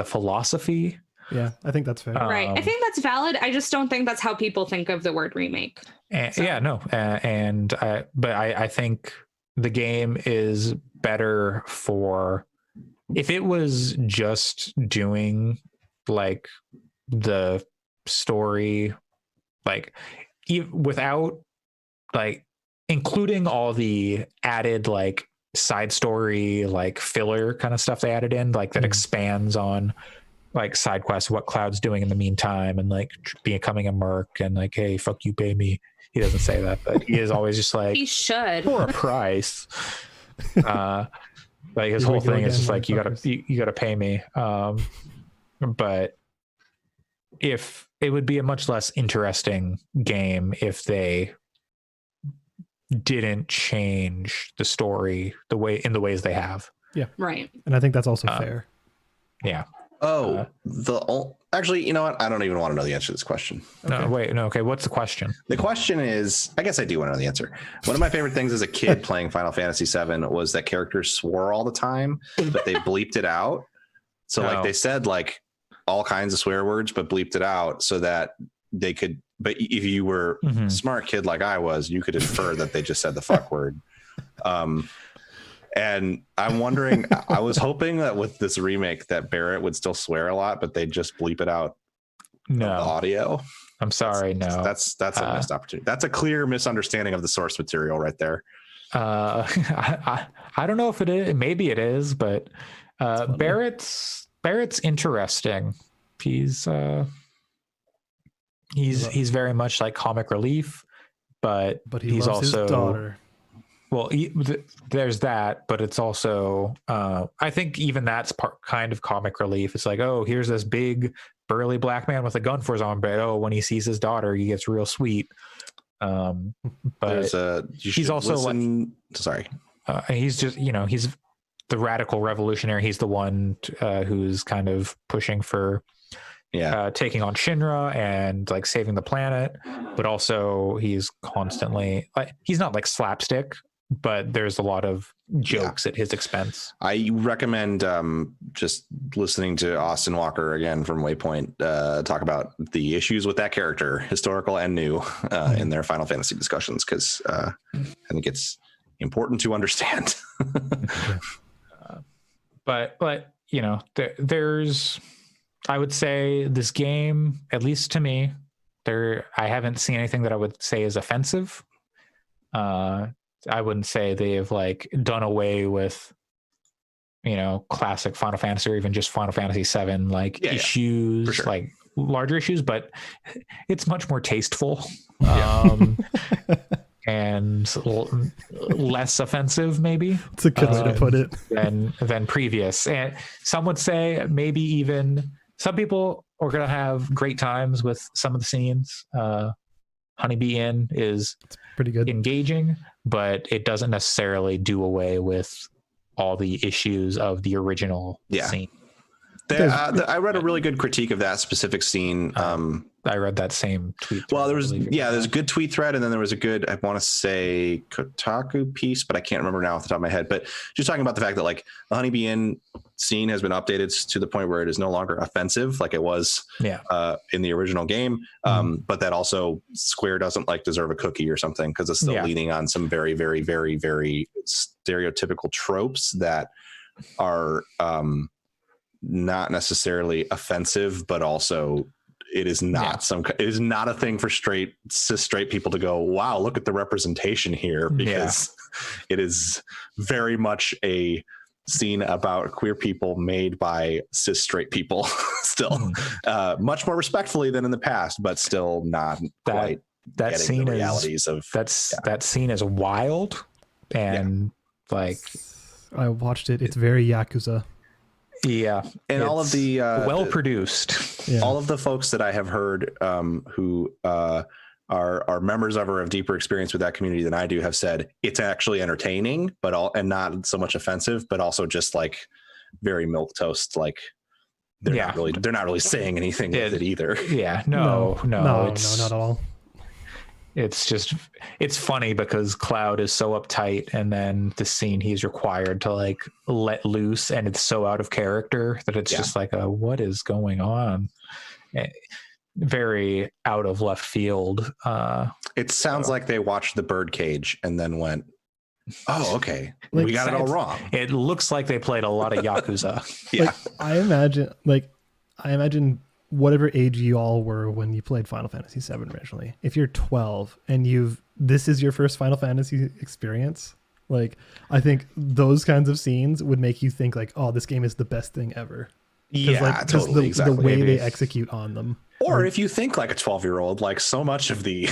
philosophy. yeah, I think that's fair. Right. I think that's valid. I just don't think that's how people think of the word remake. And, So- Yeah, no, I think the game is better for if it was just doing like the story, like without like including all the added like side story, like filler kind of stuff they added in, like that expands on like side quests, what Cloud's doing in the meantime, and like becoming a merc, and like, hey, fuck you, pay me. He doesn't say that, but he is always just like He should. for a price. Like his Here we whole go thing is again, just like you motherfuckers. gotta pay me. But if it would be a much less interesting game if they didn't change the story the ways they have. Right. And I think that's also fair. Yeah. Actually, you know what? I don't even want to know the answer to this question. No, wait, no, okay. What's the question? The question is, I guess I do want to know the answer. One of my favorite things as a kid playing Final Fantasy VII was that characters swore all the time, but they bleeped it out. So like they said like all kinds of swear words, but bleeped it out so that they could. But if you were a smart kid like I was, you could infer that they just said the fuck word. And I'm wondering, I was hoping that with this remake that Barrett would still swear a lot, but they'd just bleep it out of the No, audio. I'm sorry. No, That's a missed opportunity. That's a clear misunderstanding of the source material right there. I don't know if it is. Maybe it is, but Barrett's interesting. He's very much like comic relief, but But he he's loves also his daughter. well. There's that, but it's also I think even that's kind of comic relief. It's like, oh, here's this big burly black man with a gun for his arm, but oh, when he sees his daughter, he gets real sweet. But he's also sorry. He's just, he's the radical revolutionary. He's the one who's kind of pushing for taking on Shinra and like saving the planet, but also he's constantly like, he's not like slapstick, but there's a lot of jokes at his expense. I recommend just listening to Austin Walker again from Waypoint talk about the issues with that character, historical and new, in their Final Fantasy discussions, because I think it's important to understand. But there's, I would say this game, at least to me, I haven't seen anything that I would say is offensive. I wouldn't say they've like done away with, classic Final Fantasy or even just Final Fantasy VII, like issues, for sure. like larger issues, but it's much more tasteful. And less offensive, maybe. It's a good way to put it. than previous. And some would say maybe even some people are going to have great times with some of the scenes. Honeybee Inn is Pretty good. engaging, but it doesn't necessarily do away with all the issues of the original scene. I read a really good critique of that specific scene. I read that same tweet. Well, there's a good tweet thread, and then there was a good, I want to say Kotaku piece, but I can't remember now off the top of my head. But just talking about the fact that like the Honeybee Inn scene has been updated to the point where it is no longer offensive like it was in the original game. But that also Square doesn't like deserve a cookie or something because it's still leaning on some very, very, very, very stereotypical tropes that are not necessarily offensive, but also it is not it is not a thing for cis straight people to go, wow, look at the representation here, because it is very much a scene about queer people made by cis straight people still, much more respectfully than in the past, but still not quite that scene the realities of that scene is wild, and like I watched it. It's very Yakuza. Yeah, and all of the well produced. All of the folks that I have heard who are members of or have deeper experience with that community than I do have said it's actually entertaining, and not so much offensive, but also just like very milquetoast. Like they're not really saying anything with it either. Yeah, no, not at all. It's funny because Cloud is so uptight, and then the scene he's required to like let loose, and it's so out of character that it's just like, what is going on? Very out of left field. It sounds like they watched The Birdcage and then went, oh, okay, we got it all wrong. It looks like they played a lot of Yakuza. Like, I imagine whatever age you all were when you played Final Fantasy VII originally, if you're 12 and this is your first Final Fantasy experience, like I think those kinds of scenes would make you think like, oh, this game is the best thing ever. Totally. The way they execute on them. Or if you think like a 12-year-old, like so much of the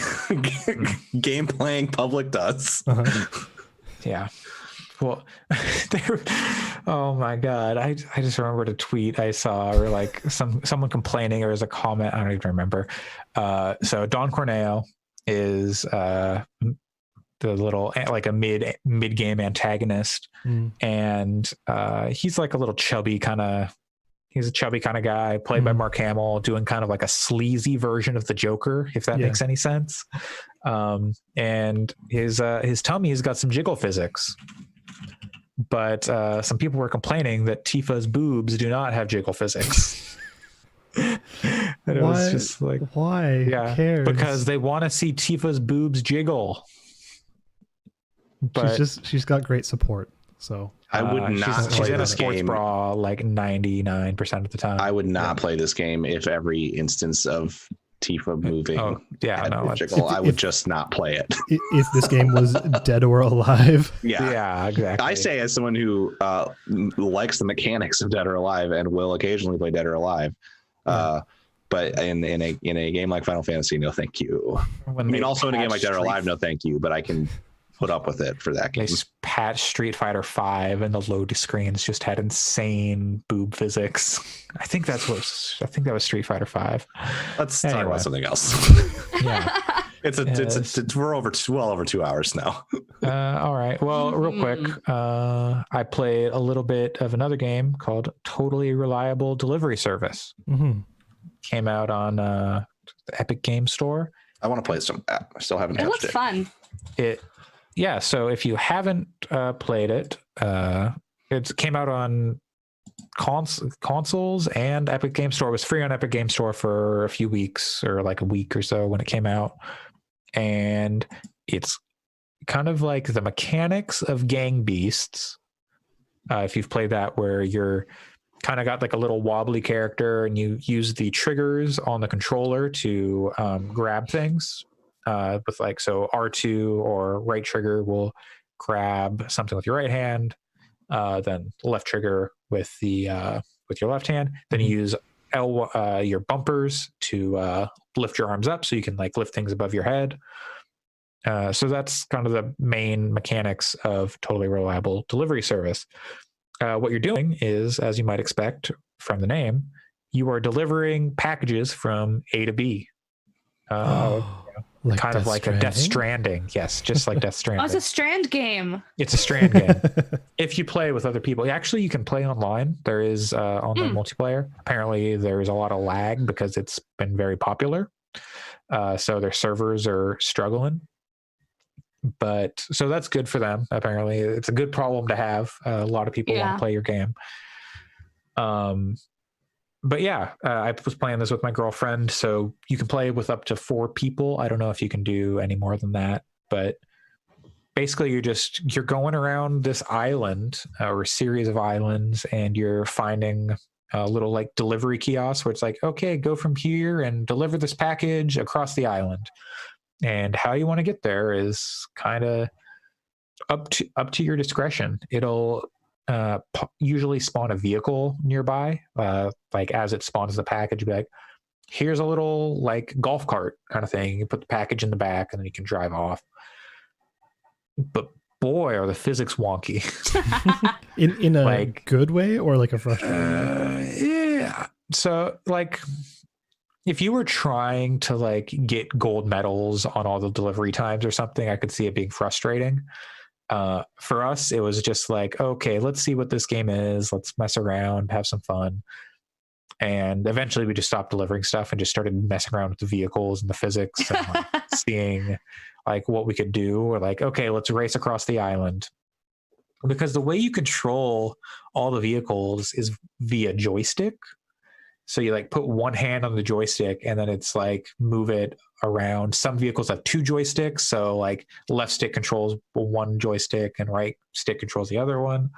game playing public does. Yeah. Well, oh my God. I just remembered a tweet I saw, or like someone complaining, or as a comment, I don't even remember. So Don Corneo is the little, like a mid-game antagonist. And he's like a little chubby kind of, he's a chubby kind of guy, played by Mark Hamill, doing kind of like a sleazy version of the Joker, if that makes any sense. And his tummy's got some jiggle physics. But some people were complaining that Tifa's boobs do not have jiggle physics. And it was just like, why? Yeah, who cares? because they want to see Tifa's boobs jiggle. But she's got great support. So I would not. She's in a sports bra like 99% of the time. I would not play this game if every instance of Tifa moving. I would just not play it. If this game was Dead or Alive. Yeah, exactly. I say as someone who likes the mechanics of Dead or Alive and will occasionally play Dead or Alive. But in a game like Final Fantasy, no thank you. Also in a game like Dead or Alive, no thank you, but I can put up with it for that game. They patched Street Fighter 5 and the load screens just had insane boob physics. I think that was Street Fighter 5. Let's talk about something else. Yeah. We're well over 2 hours now. All right. Well, real quick, I played a little bit of another game called Totally Reliable Delivery Service. Came out on the Epic Game Store. I want to play some. I still haven't touched it. It looks fun. Yeah, so if you haven't played it, it came out on consoles and Epic Game Store. It was free on Epic Game Store for a few weeks, or like a week or so when it came out. And it's kind of like the mechanics of Gang Beasts. If you've played that, where you're kind of got like a little wobbly character and you use the triggers on the controller to grab things. With like, so R2 or right trigger will grab something with your right hand, then left trigger with your left hand. Then you use your bumpers to lift your arms up so you can like lift things above your head. So that's kind of the main mechanics of Totally Reliable Delivery Service. What you're doing is, as you might expect from the name, you are delivering packages from A to B. Like kind of like a Death Stranding. Yes, just like Death Stranding. Oh, it's a Strand game. It's a Strand game. If you play with other people, actually you can play online. There is online multiplayer. Apparently there's a lot of lag because it's been very popular. So their servers are struggling. But so that's good for them. Apparently it's a good problem to have. A lot of people want to play your game. But yeah, I was playing this with my girlfriend, so you can play with up to 4 people. I don't know if you can do any more than that, but basically you're going around this island or a series of islands, and you're finding little like delivery kiosk where it's like, okay, go from here and deliver this package across the island. And how you want to get there is kind of up to your discretion. It'll usually spawn a vehicle nearby, like as it spawns the package, be like, here's a little like golf cart kind of thing. You put the package in the back and then you can drive off. But boy, are the physics wonky. in a like, good way or like a frustrating way? Yeah. So like if you were trying to like get gold medals on all the delivery times or something, I could see it being frustrating. For us, it was just like, okay, let's see what this game is. Let's mess around, have some fun. And eventually we just stopped delivering stuff and just started messing around with the vehicles and the physics and like, seeing like what we could do. Or like, okay, let's race across the island. Because the way you control all the vehicles is via joystick. So you like put one hand on the joystick and then it's like move it around. Some vehicles have two joysticks. So like left stick controls one joystick and right stick controls the other one.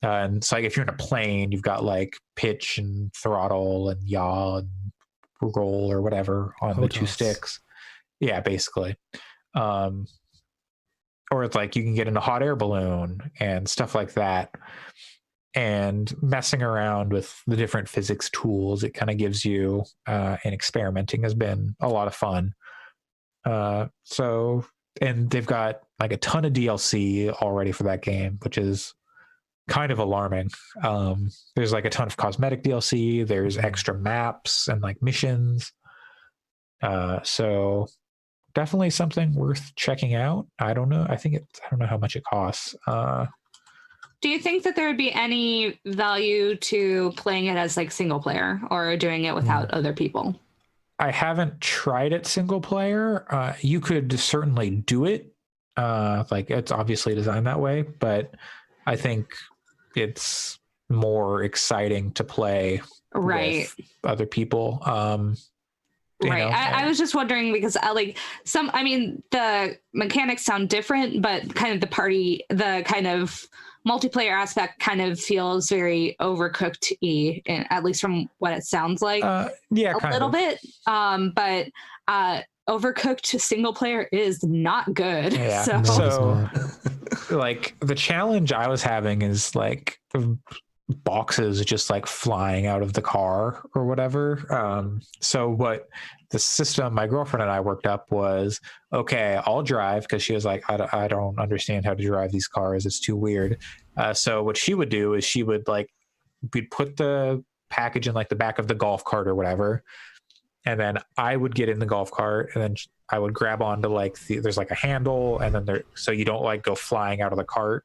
And so like if you're in a plane, you've got like pitch and throttle and yaw and roll or whatever on the two sticks. Yeah, basically. Or it's like you can get in a hot air balloon and stuff like that. And messing around with the different physics tools, it kind of gives you, and experimenting has been a lot of fun. So, and they've got like a ton of DLC already for that game, which is kind of alarming. There's like a ton of cosmetic DLC. There's extra maps and like missions. So definitely something worth checking out. I don't know. I don't know how much it costs. Do you think that there would be any value to playing it as like single player or doing it without other people? I haven't tried it single player. You could certainly do it. Like it's obviously designed that way, but I think it's more exciting to play with other people. Right. I was just wondering because the mechanics sound different, but kind of the kind of multiplayer aspect kind of feels very Overcooked-y, at least from what it sounds like. A little bit. But Overcooked single player is not good. Yeah. So like the challenge I was having is like boxes just like flying out of the car or whatever. So what the system my girlfriend and I worked up was, okay, I'll drive, because she was like, I don't understand how to drive these cars, it's too weird. So what she would do is we'd put the package in like the back of the golf cart or whatever, and then I would get in the golf cart and then I would grab onto like there's like a handle, and then so you don't like go flying out of the cart.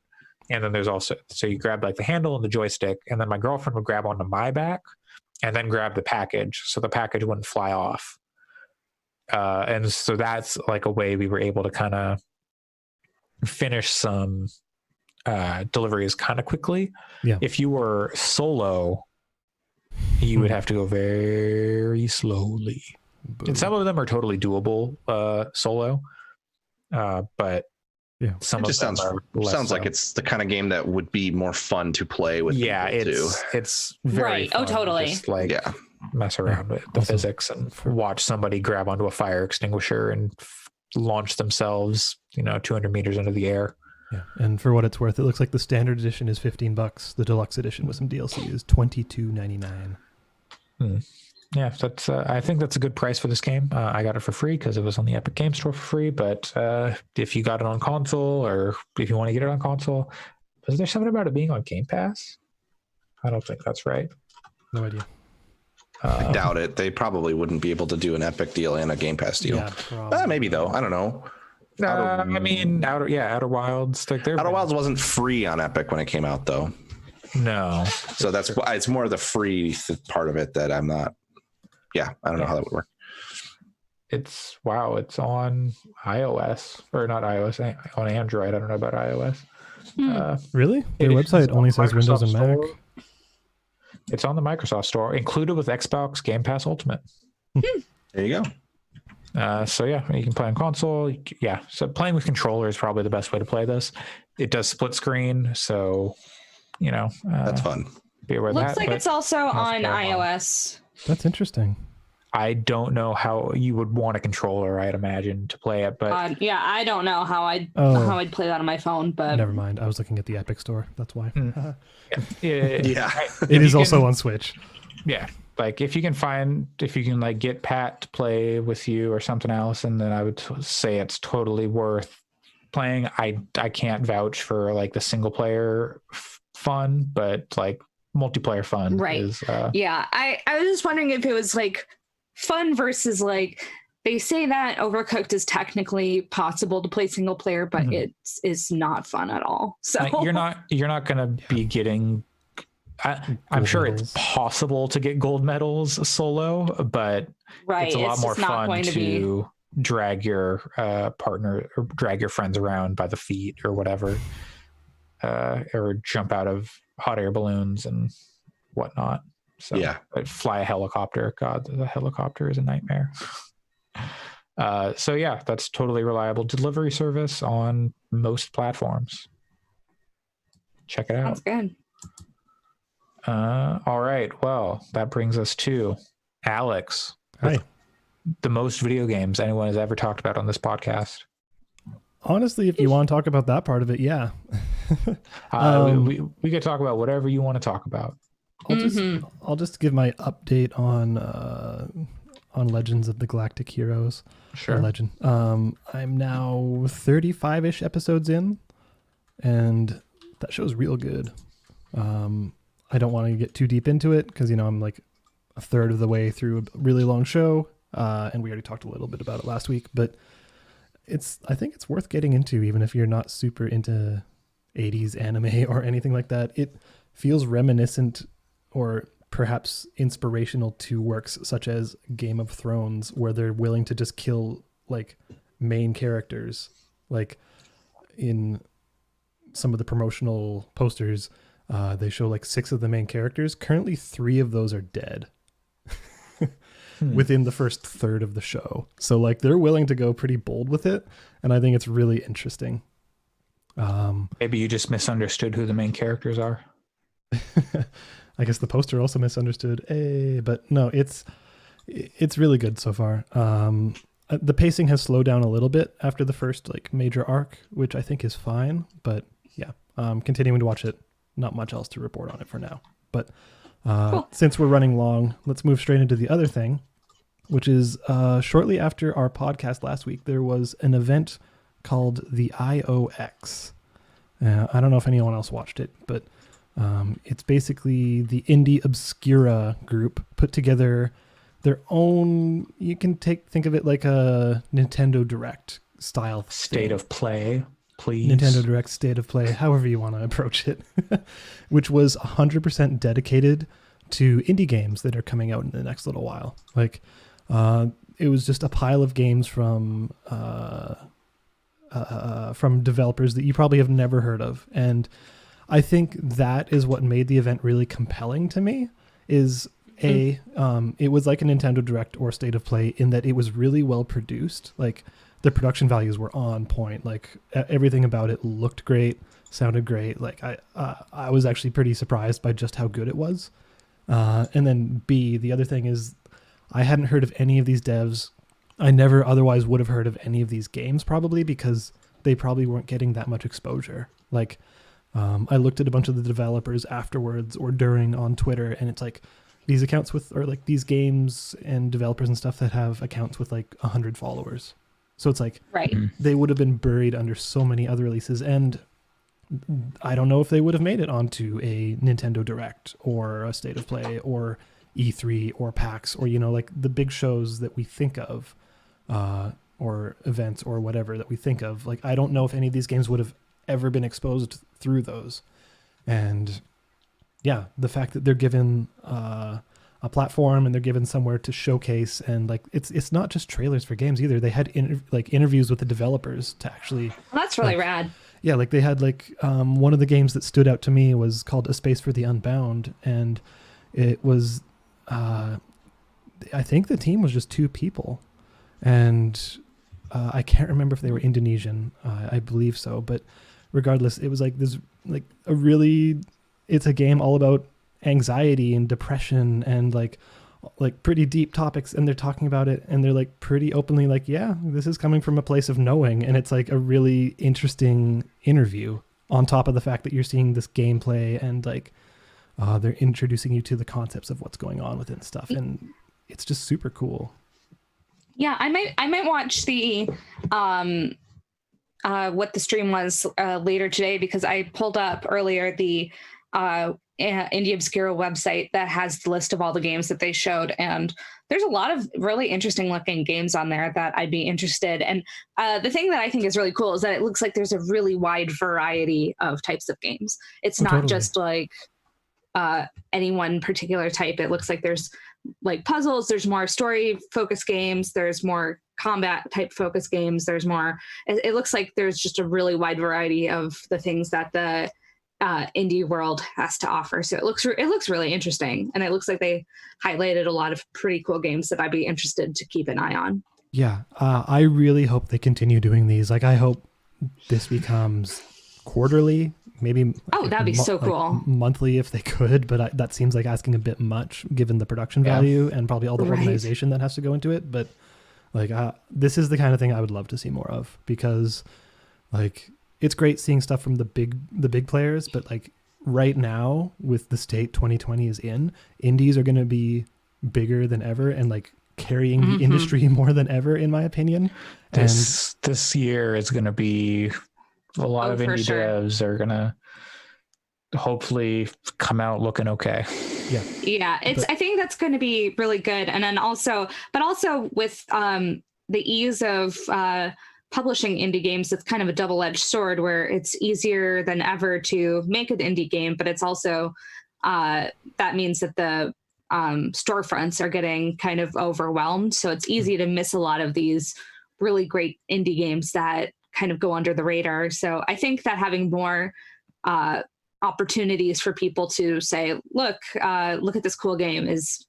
And then there's also, so you grab like the handle and the joystick, and then my girlfriend would grab onto my back and then grab the package, so the package wouldn't fly off. And so that's like a way we were able to kind of finish some deliveries kind of quickly. Yeah. If you were solo, you would have to go very slowly. And some of them are totally doable solo, but yeah, some it just of them sounds like it's the kind of game that would be more fun to play with. It's very fun. Oh, totally. Just mess around with the physics and watch somebody grab onto a fire extinguisher and launch themselves 200 meters into the air. Yeah, and for what it's worth, it looks like the standard edition is $15. The deluxe edition with some DLC is $22.99. Yeah, that's. I think that's a good price for this game. I got it for free because it was on the Epic Game Store for free. But if you got it on console, or if you want to get it on console, is there something about it being on Game Pass? I don't think that's right. No idea. I doubt it. They probably wouldn't be able to do an Epic deal and a Game Pass deal. Yeah, maybe though. I don't know. Outer Wilds. Outer Wilds wasn't free on Epic when it came out, though. No. So that's why it's more the free part of it that I'm not. Yeah, I don't know how that would work. It's on iOS, or not iOS, on Android. I don't know about iOS. Really? Their website only says Windows and Mac. It's on the Microsoft Store, included with Xbox Game Pass Ultimate. There you go. So yeah, you can play on console. Yeah, so playing with controller is probably the best way to play this. It does split screen, so that's fun. be aware of Looks that. like it's also on go on. iOS. That's interesting. I don't know how you would want a controller, I'd imagine, to play it, but Yeah, I don't know how I'd play that on my phone, but Never mind. I was looking at the Epic Store. That's why. Yeah. It is also on Switch. Yeah, like if you can like get Pat to play with you or something else, and then I would say it's totally worth playing. I can't vouch for like the single player fun, but like multiplayer fun Right. is yeah, I was just wondering if it was like fun versus like, they say that Overcooked is technically possible to play single player, but it's not fun at all. So like, you're not gonna be getting I'm sure it's possible to get gold medals solo, but it's a lot more fun to drag your partner or drag your friends around by the feet or whatever, or jump out of hot air balloons and whatnot. So Yeah. fly a helicopter. God, the helicopter is a nightmare. So yeah, that's totally reliable delivery service on most platforms. Check it out. Sounds good. All right. Well, that brings us to Alex. Hi. The most video games anyone has ever talked about on this podcast. Honestly, if you want to talk about that part of it, yeah. We could talk about whatever you want to talk about. I'll just give my update on Legends of the Galactic Heroes. Sure. Legend. I'm now 35-ish episodes in, and that show's real good. I don't want to get too deep into it because, I'm like a third of the way through a really long show, and we already talked a little bit about it last week, but I think it's worth getting into, even if you're not super into 80s anime or anything like that. It feels reminiscent or perhaps inspirational to works such as Game of Thrones, where they're willing to just kill like main characters. Like in some of the promotional posters, they show like 6 of the main characters. Currently 3 of those are dead within the first third of the show. So like they're willing to go pretty bold with it, and I think it's really interesting. Maybe you just misunderstood who the main characters are. I guess the poster also misunderstood. But no, it's really good so far. The pacing has slowed down a little bit after the first like major arc, which I think is fine. But yeah, continuing to watch it. Not much else to report on it for now. But cool. Since we're running long, let's move straight into the other thing, which is shortly after our podcast last week, there was an event called the IOX. I don't know if anyone else watched it, but it's basically the Indie Obscura group put together their own, you can think of it like a Nintendo Direct style State of Play, please. Nintendo Direct State of Play, however you want to approach it, which was 100% dedicated to indie games that are coming out in the next little while. Like, it was just a pile of games from developers that you probably have never heard of. And I think that is what made the event really compelling to me, is it was like a Nintendo Direct or State of Play in that it was really well produced. Like, the production values were on point. Like, everything about it looked great, sounded great. Like, I was actually pretty surprised by just how good it was. And then the other thing is, I hadn't heard of any of these devs. I never otherwise would have heard of any of these games, probably because they probably weren't getting that much exposure. Like, I looked at a bunch of the developers afterwards or during on Twitter, and it's like these accounts or like these games and developers and stuff that have accounts with like 100 followers. So it's like, right, they would have been buried under so many other releases, and I don't know if they would have made it onto a Nintendo Direct or a State of Play or E3 or PAX or, like the big shows that we think of, or events or whatever that we think of. Like, I don't know if any of these games would have ever been exposed through those. And yeah, the fact that they're given a platform and they're given somewhere to showcase, and like it's not just trailers for games either. They had interviews with the developers to actually. Well, that's really rad. Yeah, like they had one of the games that stood out to me was called A Space for the Unbound, and it was I think the team was just 2 people, and I can't remember if they were Indonesian. I believe so, but regardless, it was like this it's a game all about anxiety and depression and like pretty deep topics, and they're talking about it, and they're like pretty openly like, yeah, this is coming from a place of knowing, and it's like a really interesting interview on top of the fact that you're seeing this gameplay and like they're introducing you to the concepts of what's going on within stuff, and it's just super cool. Yeah, I might watch the what the stream was later today, because I pulled up earlier the Indie Obscura website that has the list of all the games that they showed, and there's a lot of really interesting looking games on there that I'd be interested. And the thing that I think is really cool is that it looks like there's a really wide variety of types of games. It's not totally. just like any one particular type. It looks like there's like puzzles, there's more story focused games, there's more combat type focused games, there's more, it looks like there's just a really wide variety of the things that the indie world has to offer. So it looks really interesting, and it looks like they highlighted a lot of pretty cool games that I'd be interested to keep an eye on. Yeah, I really hope they continue doing these. Like, I hope this becomes quarterly, maybe. That'd be so cool. Monthly if they could, but that seems like asking a bit much given the production value and probably all the organization that has to go into it. But like, this is the kind of thing I would love to see more of, because like, it's great seeing stuff from the big players, but like right now with the state 2020 is in, indies are going to be bigger than ever and like carrying the industry more than ever, in my opinion. This year is going to be a lot of indie devs are going to hopefully come out looking okay. Yeah, I think that's going to be really good. And then also with the ease of publishing indie games, it's kind of a double-edged sword, where it's easier than ever to make an indie game, but it's also that means that the storefronts are getting kind of overwhelmed. So it's easy to miss a lot of these really great indie games that kind of go under the radar. So I think that having more opportunities for people to say, look at this cool game is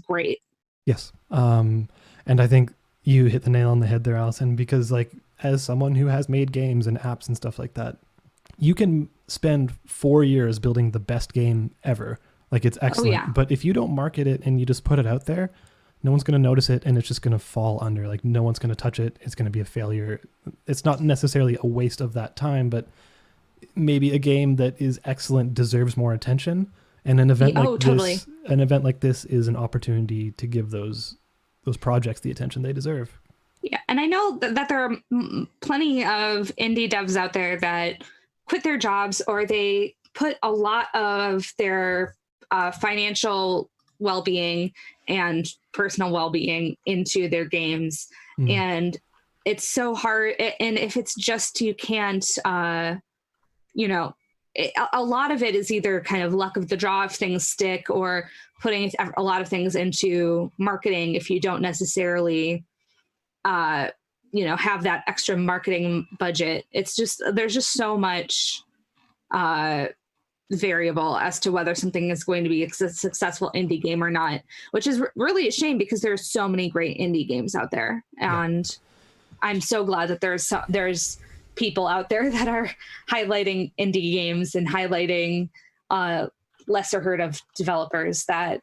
great. Yes. And I think you hit the nail on the head there, Allison, because like, as someone who has made games and apps and stuff like that, you can spend 4 years building the best game ever. Like, it's excellent. Oh, yeah. But if you don't market it and you just put it out there, no one's going to notice it, and it's just going to fall under. Like, no one's going to touch it. It's going to be a failure. It's not necessarily a waste of that time, but maybe a game that is excellent deserves more attention. And an event like this is an opportunity to give those projects the attention they deserve. Yeah, and I know that there are plenty of indie devs out there that quit their jobs, or they put a lot of their financial well-being and personal well-being into their games. And it's so hard. And if it's just, you can't, a lot of it is either kind of luck of the draw if things stick, or putting a lot of things into marketing if you don't necessarily have that extra marketing budget. It's just, there's just so much variable as to whether something is going to be a successful indie game or not, which is really a shame, because there's so many great indie games out there. And I'm so glad that there's people out there that are highlighting indie games and highlighting lesser heard of developers that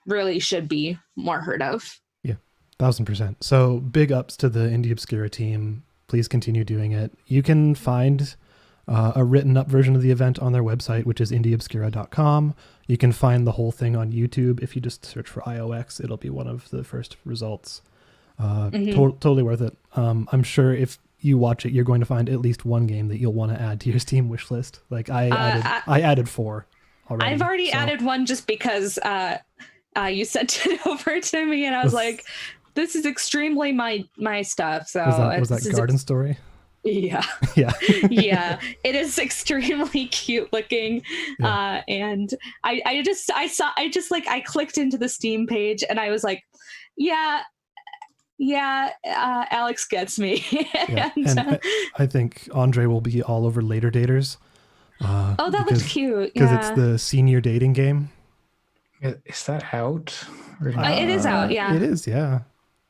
really should be more heard of. 1,000%. So big ups to the Indie Obscura team. Please continue doing it. You can find a written up version of the event on their website, which is indieobscura.com. You can find the whole thing on YouTube. If you just search for IOX, it'll be one of the first results. Totally worth it. I'm sure if you watch it, you're going to find at least one game that you'll want to add to your Steam wish list. Like I added 4 already. I've already added one just because you sent it over to me, and I was like, this is extremely my stuff. So was that Garden Story? Yeah. Yeah. Yeah. It is extremely cute looking. Yeah. And I clicked into the Steam page, and I was like, Alex gets me. Yeah. and I think Andre will be all over Later Daters. That looks cute. Because it's the senior dating game. Is that out? It is out, yeah. It is, yeah.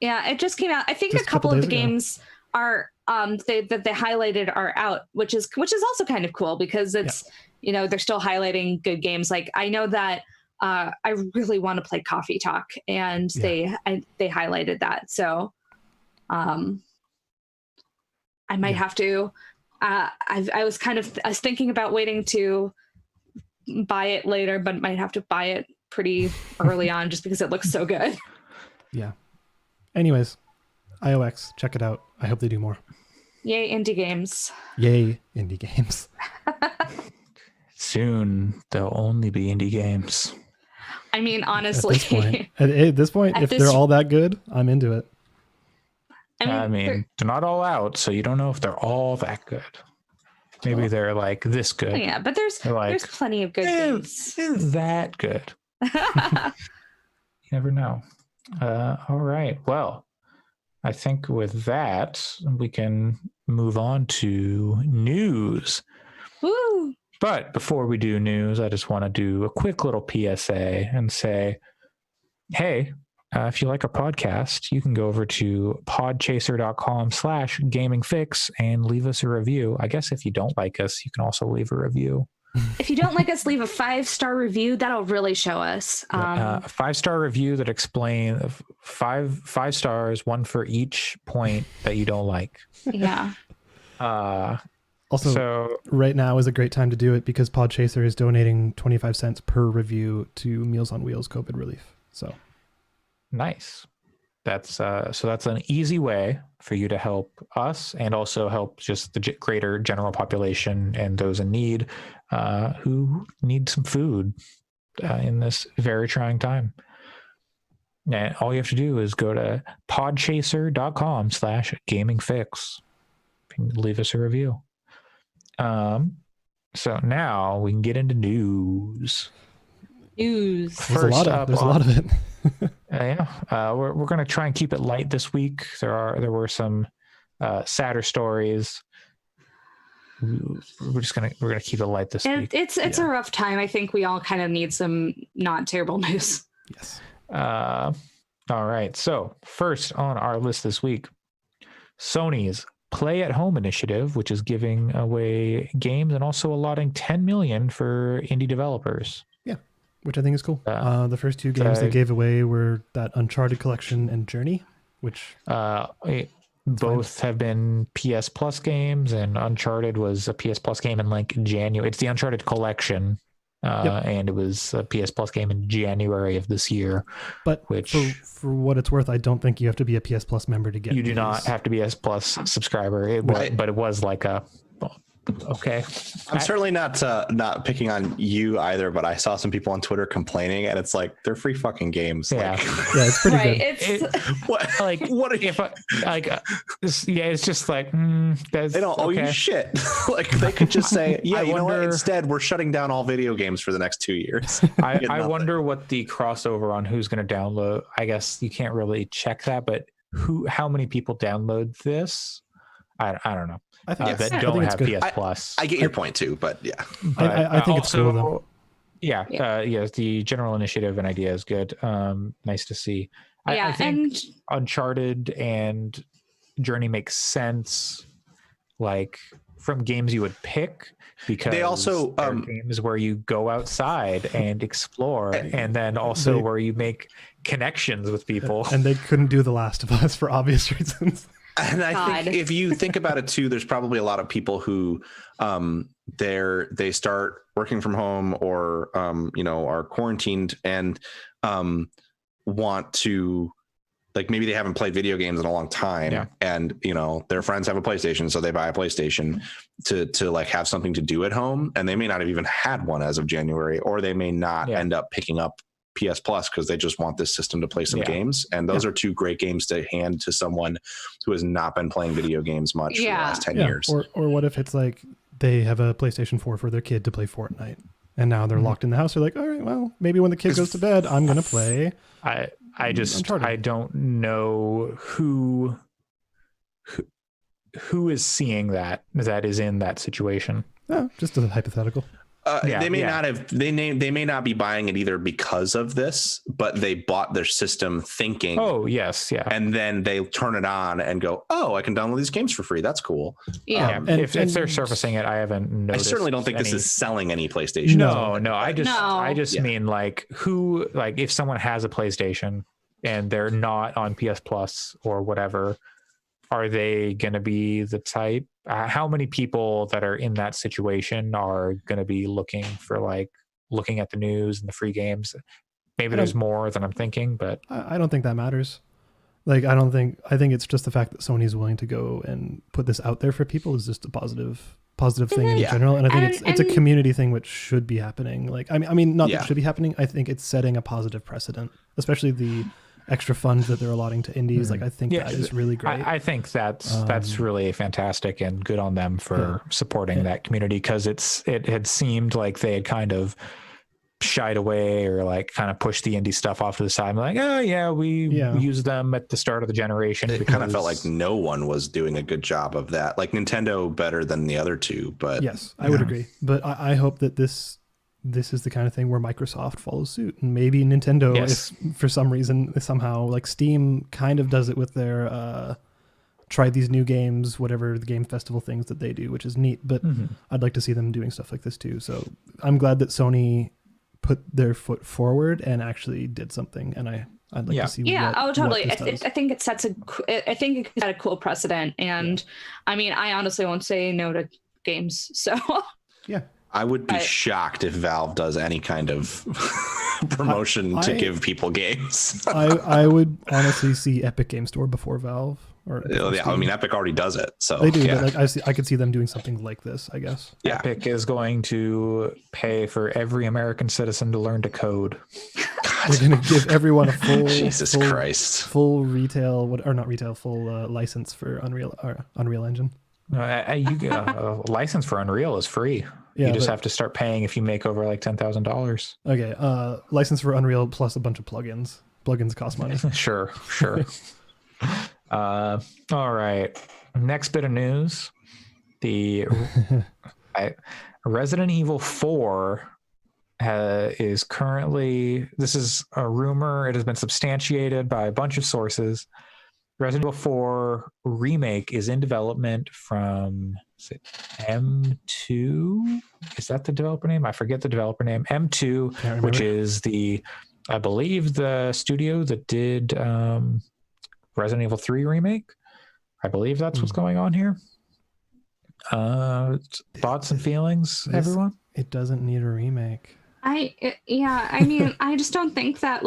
Yeah, it just came out. I think a couple of the games are they highlighted are out, which is also kind of cool because it's they're still highlighting good games. Like I know that I really want to play Coffee Talk, and they highlighted that. So I might have to. I was thinking about waiting to buy it later, but might have to buy it pretty early on just because it looks so good. Yeah. Anyways, IOX, check it out. I hope they do more. Yay, indie games. Yay, indie games. Soon there'll only be indie games. I mean, honestly, at this point, if they're all that good, I'm into it. I mean, they're not all out, so you don't know if they're all that good. Maybe they're like this good. Yeah, but there's plenty of good games. Is that good? You never know. All right. Well, I think with that, we can move on to news. Woo! But before we do news, I just want to do a quick little PSA and say, hey, if you like our podcast, you can go over to podchaser.com/gamingfix and leave us a review. I guess if you don't like us, you can also leave a review. If you don't like us, leave a 5-star review. That'll really show us. A 5-star review that explains five stars, one for each point that you don't like. Yeah. Also, right now is a great time to do it because Podchaser is donating 25 cents per review to Meals on Wheels COVID relief. So nice. That's an easy way for you to help us and also help just the greater general population and those in need who need some food in this very trying time. And all you have to do is go to podchaser.com/gamingfix and leave us a review. So now we can get into news. News. There's a lot of it. We're going to try and keep it light this week. There were some sadder stories. We're gonna keep it light this week. It's a rough time. I think we all kind of need some not terrible news. Yes. All right. So first on our list this week, Sony's Play at Home initiative, which is giving away games and also allotting $10 million for indie developers. Yeah, which I think is cool. The first two games they gave away were that Uncharted collection and Journey, which both have been PS Plus games, and Uncharted was a PS Plus game in like January. It's the Uncharted collection, and it was a PS Plus game in January of this year. But for what it's worth, I don't think you have to be a PS Plus member to get. You do not have to be a PS Plus subscriber. But it was like a. Okay. I'm certainly not picking on you either, but I saw some people on Twitter complaining, and it's like they're free fucking games. Yeah, yeah, it's pretty good. It's just like they don't owe you shit. Like they could just say, yeah, you know what? Instead, we're shutting down all video games for the next 2 years. I wonder what the crossover on who's going to download. I guess you can't really check that, but how many people download this? I don't know. I think that don't have PS Plus. I get your point too, but yeah. I think it's cool though. Yeah. The general initiative and idea is good. Nice to see. I think Uncharted and Journey makes sense, like from games you would pick, because they also games where you go outside and explore, and then also where you make connections with people. And they couldn't do The Last of Us for obvious reasons. And I think if you think about it too, there's probably a lot of people who they start working from home or are quarantined and want to, like, maybe they haven't played video games in a long time, and their friends have a PlayStation, so they buy a PlayStation to like have something to do at home, and they may not have even had one as of January, or they may not end up picking up PS Plus because they just want this system to play some games. And those are two great games to hand to someone who has not been playing video games much for the last 10 years. Or what if it's like they have a PlayStation 4 for their kid to play Fortnite, and now they're locked in the house. They're like, all right, well, maybe when the kid goes to bed, I'm going to play. I don't know who is seeing that is in that situation. No, just a hypothetical. They may not have. They may not be buying it either because of this, but they bought their system thinking. Oh yes, yeah. And then they turn it on and go, "Oh, I can download these games for free. That's cool." Yeah. If they're surfacing it, I haven't noticed. I certainly don't think this is selling any PlayStation. No. I just mean like if someone has a PlayStation and they're not on PS Plus or whatever, are they going to be the type? How many people that are in that situation are going to be looking at the news and the free games? Maybe there's more than I'm thinking, but I don't think that matters. I think it's just the fact that Sony's willing to go and put this out there for people is just a positive thing in general. And I think it's a community thing, which should be happening. That it should be happening. I think it's setting a positive precedent, especially the extra funds that they're allotting to indies. I think that is really great. I think that's really fantastic and good on them for supporting that community, because it had seemed like they had kind of shied away or kind of pushed the indie stuff off to the side. I'm we use them at the start of the generation. It kind of felt like no one was doing a good job of that. Like Nintendo better than the other two, but yes, I would agree. But I hope that this is the kind of thing where Microsoft follows suit, and maybe Nintendo, if for some reason somehow Steam kind of does it with their try these new games, whatever the game festival things that they do, which is neat. But I'd like to see them doing stuff like this too. So I'm glad that Sony put their foot forward and actually did something, and I'd like to see. Totally. I think it sets I think it set a cool precedent, and I honestly won't say no to games. So yeah. I would be shocked if Valve does any kind of promotion to give people games. I would honestly see Epic Game Store before Valve. Epic already does it, so they do. But I could see them doing something like this, I guess. Yeah. Epic is going to pay for every American citizen to learn to code. They're going to give everyone a full full license for Unreal Engine. A license for Unreal is free. You just have to start paying if you make over $10,000. Okay, license for Unreal plus a bunch of plugins. Plugins cost money. Sure. All right. Next bit of news: the Resident Evil 4 is currently. This is a rumor. It has been substantiated by a bunch of sources. Resident Evil 4 remake is in development from M2. Is that the developer name? I forget the developer name. M2, which is I believe the studio that did Resident Evil 3 remake. I believe that's what's going on here. Thoughts and feelings, everyone? It doesn't need a remake. I just don't think that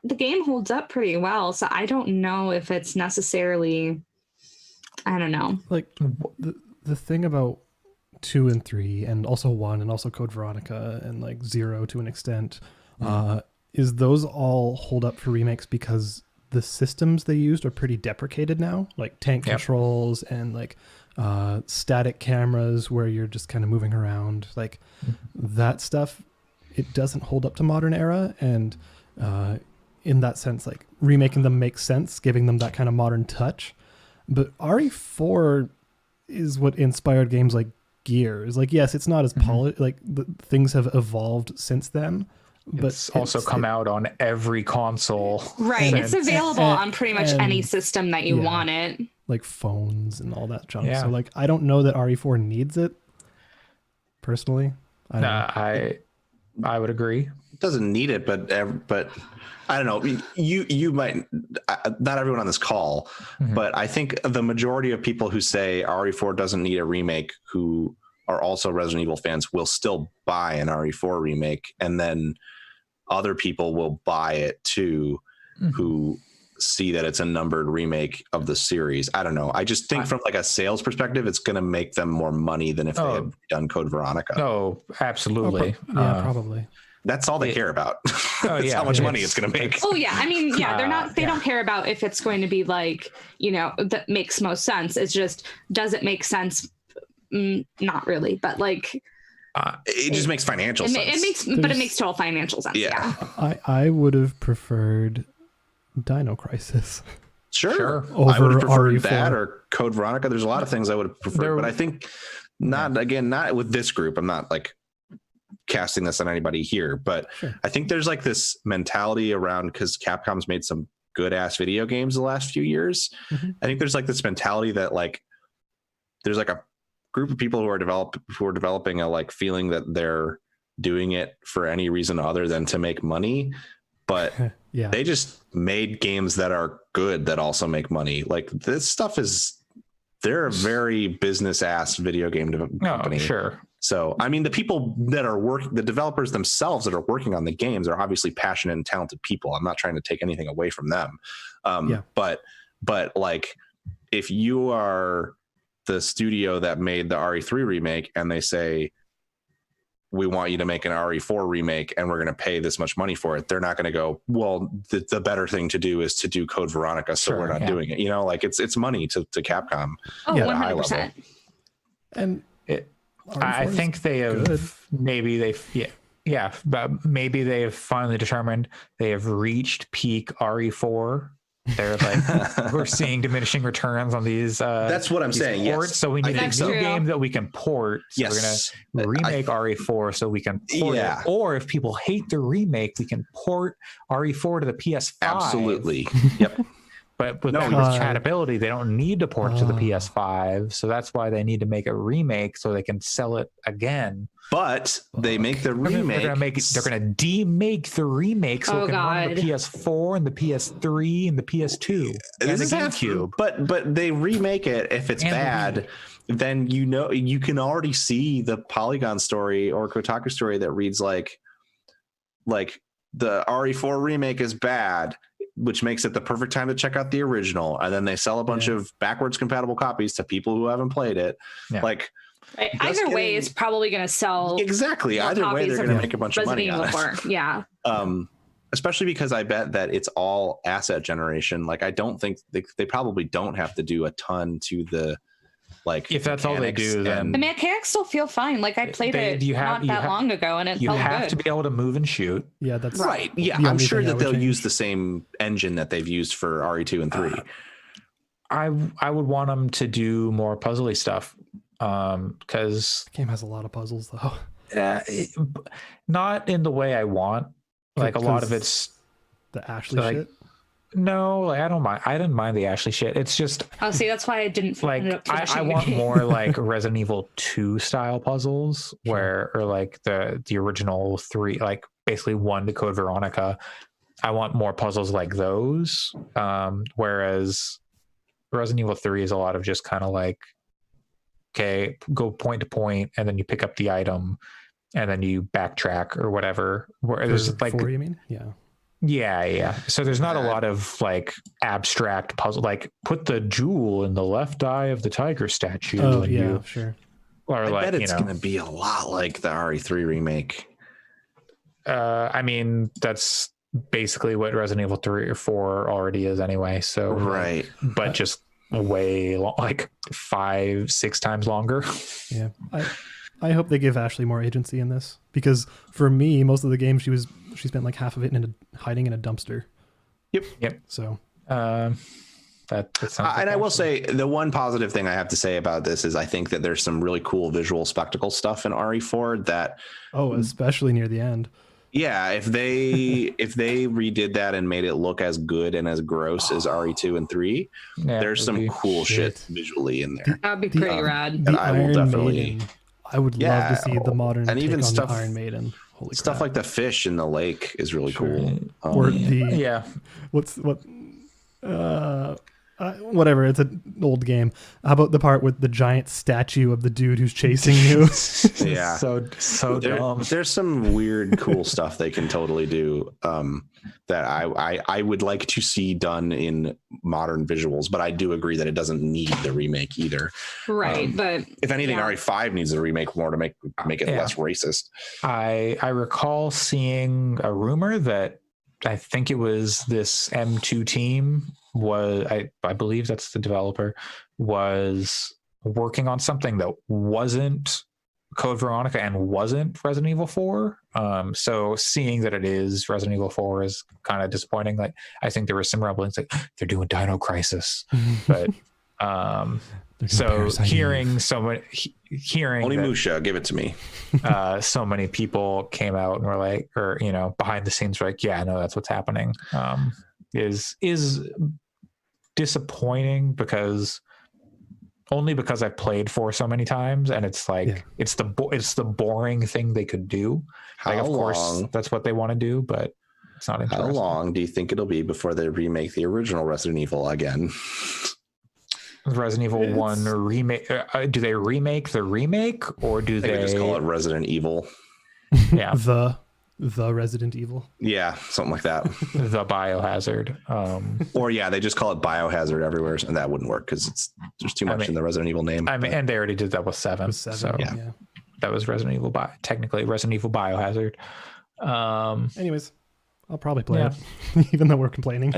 the game holds up pretty well, so I don't know if it's necessarily. I don't know. The thing about 2 and 3, and also 1, and also Code Veronica, and 0 to an extent, is those all hold up for remakes because the systems they used are pretty deprecated now, like tank controls and static cameras where you're just kind of moving around, that stuff. It doesn't hold up to modern era, and in that sense, remaking them makes sense, giving them that kind of modern touch. But RE4 is what inspired games like Gears. Yes, it's not as polished. Things have evolved since then. But it's also come out on every console. Right. It's available on pretty much any system that you want it. Like phones and all that junk. Yeah. So I don't know that RE4 needs it. Personally. I would agree. It doesn't need it, but I don't know. You might, not everyone on this call, but I think the majority of people who say RE4 doesn't need a remake, who are also Resident Evil fans, will still buy an RE4 remake, and then other people will buy it too, who see that it's a numbered remake of the series. I don't know. I just think from a sales perspective, it's going to make them more money than if they had done Code Veronica. Oh, absolutely. Probably. That's all they care about. That's how much money it's going to make. Oh yeah. They're not, they don't care about if it's going to be that makes most sense. It's just, does it make sense? Not really, but it just makes financial sense. It makes total financial sense. Yeah. I would have preferred Dino Crisis. Sure. Over I would have preferred RE4. that or Code Veronica. There's a lot of things I would have preferred, but I think not with this group. I'm not casting this on anybody here, but Sure. I think there's like this mentality around, because Capcom's made some good ass video games the last few years. Mhm. I think there's like this mentality that like there's like a group of people who are developing a like feeling that they're doing it for any reason other than to make money, but Yeah. they just made games that are good that also make money. Like this stuff they're a very business ass video game company. Sure. So, I mean, the people that are the developers themselves that are working on the games are obviously passionate and talented people. I'm not trying to take anything away from them. Yeah. But like, if you are the studio that made the RE3 remake and they say, we want you to make an RE4 remake and we're going to pay this much money for it, they're not going to go, well, the better thing to do is to do Code Veronica. So Sure, we're not doing it. You know, like it's money to Capcom. Oh, Yeah. At a high 100%. level. And I RE4 is think they have good. maybe they've but maybe they've finally determined they have reached peak RE4. They're like, we're seeing diminishing returns on these. That's what I'm these saying. Yes. ports, so we need a think new so. game that we can port. So Yes. we're gonna remake RE4 so we can port Yeah. it. Or if people hate the remake, we can port RE4 to the PS5. Absolutely. Yep. But with No, backwards compatibility, they don't need to port to the Ah. PS5. So that's why they need to make a remake so they can sell it again. But they make the They're remake. they're gonna demake the remake so Oh, it can run the God. PS4 and the PS3 and the PS2 and the This is GameCube. but they remake it. If it's And the bad, then you can already see the Polygon story or Kotaku story that reads like the RE4 remake is bad, which makes it the perfect time to check out the original, and then they sell a bunch Yeah. of backwards compatible copies to people who haven't played it. Yeah. Like Right. Just Either way, getting- it's probably going to sell. exactly. more Either way, copies they're of going to make a bunch of Resident money Evil on it. 4. Yeah. Especially because I bet that it's all asset generation. Like I don't think they probably don't have to do a ton to the like. If that's all they mechanics do, then- and- The mechanics still feel fine. Like I played it not that long ago, and it You felt have good. to be able to move and shoot. Yeah, that's right. Yeah, the I'm only sure thing I that would they'll change. use the same engine that they've used for RE2 and 3. I would want them to do more puzzly stuff because the game has a lot of puzzles though. not in the way I want. Like a lot of Because it's the Ashley like- shit. no, like I don't mind. I didn't mind the Ashley shit. It's just Oh, see, that's why I didn't like end up I finishing the want game. more like Resident Evil 2 style puzzles where or like the original 3, like basically 1 to Code Veronica. I want more puzzles like those. Whereas Resident Evil 3 is a lot of just kind of like, okay, go point to point and then you pick up the item and then you backtrack or whatever. Where there's like Four, you mean? Yeah. yeah. So there's not a lot of like abstract puzzle, like put the jewel in the left eye of the tiger statue. Oh and yeah, sure. or I like bet it's you know, going to be a lot like the RE3 remake. I mean that's basically what Resident Evil 3 or 4 already is anyway. So Right. but just way like 5-6 times longer. Yeah. I hope they give Ashley more agency in this because for me, most of the game she spent like half of it hiding in a dumpster. Yep. So That sounds like And I will Ashley. say the one positive thing I have to say about this is I think that there's some really cool visual spectacle stuff in RE4 that especially near the end. yeah, if they redid that and made it look as good and as gross as RE2 and 3, Yeah, there's it some would be- cool shit visually in there. That'd be The- pretty rad. The I will Iron definitely- Maiden. I would love Yeah, to see the modern and take even on stuff- the Iron Maiden. Holy Stuff crap. like the fish in the lake is really Sure. cool. or the yeah. whatever, it's an old game. How about the part with the giant statue of the dude who's chasing you? Yeah. so dumb. There's some weird, cool stuff they can totally do that I would like to see done in modern visuals, but I do agree that it doesn't need the remake either. Right, but If anything, Yeah. RE5 needs a remake more to make it Yeah. less racist. I recall seeing a rumor that I think it was this M2 team I believe that's the developer was working on something that wasn't Code Veronica and wasn't Resident Evil 4. So seeing that it is Resident Evil 4 is kind of disappointing. Like I think there was some rumblings like they're doing Dino Crisis, but So hearing someone hearing Onimusha, give it to me. So many people came out and were like, or behind the scenes were like, yeah, no, that's what's happening. Is disappointing because I've played 4 so many times, and it's like it's the boring thing they could do. Of course, that's what they want to do, but it's not interesting. How long do you think it'll be before they remake the original Resident Evil again? Resident Evil 1 remake. Do they remake the remake, or do they just call it Resident Evil? Yeah, the Resident Evil. Yeah, something like that. The Biohazard. Or they just call it Biohazard everywhere, and that wouldn't work because there's too much in the Resident Evil name. And they already did that with 7. So yeah. That was Resident Evil technically Resident Evil Biohazard. Anyways, I'll probably play it, even though we're complaining.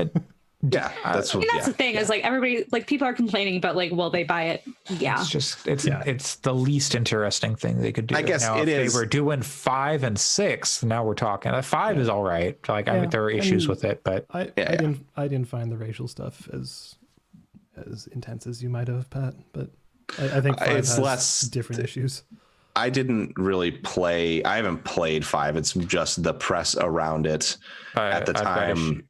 That's the thing is, like, everybody, like, people are complaining, but like, will they buy it? Yeah, it's the least interesting thing they could do. I guess now, if they were doing 5 and 6. Now we're talking 5 is all right. Like, I mean, there are issues with it, but I didn't find the racial stuff as intense as you might have, Pat. But I think 5 has less different issues. I didn't really play. I haven't played 5. It's just the press around it at the time.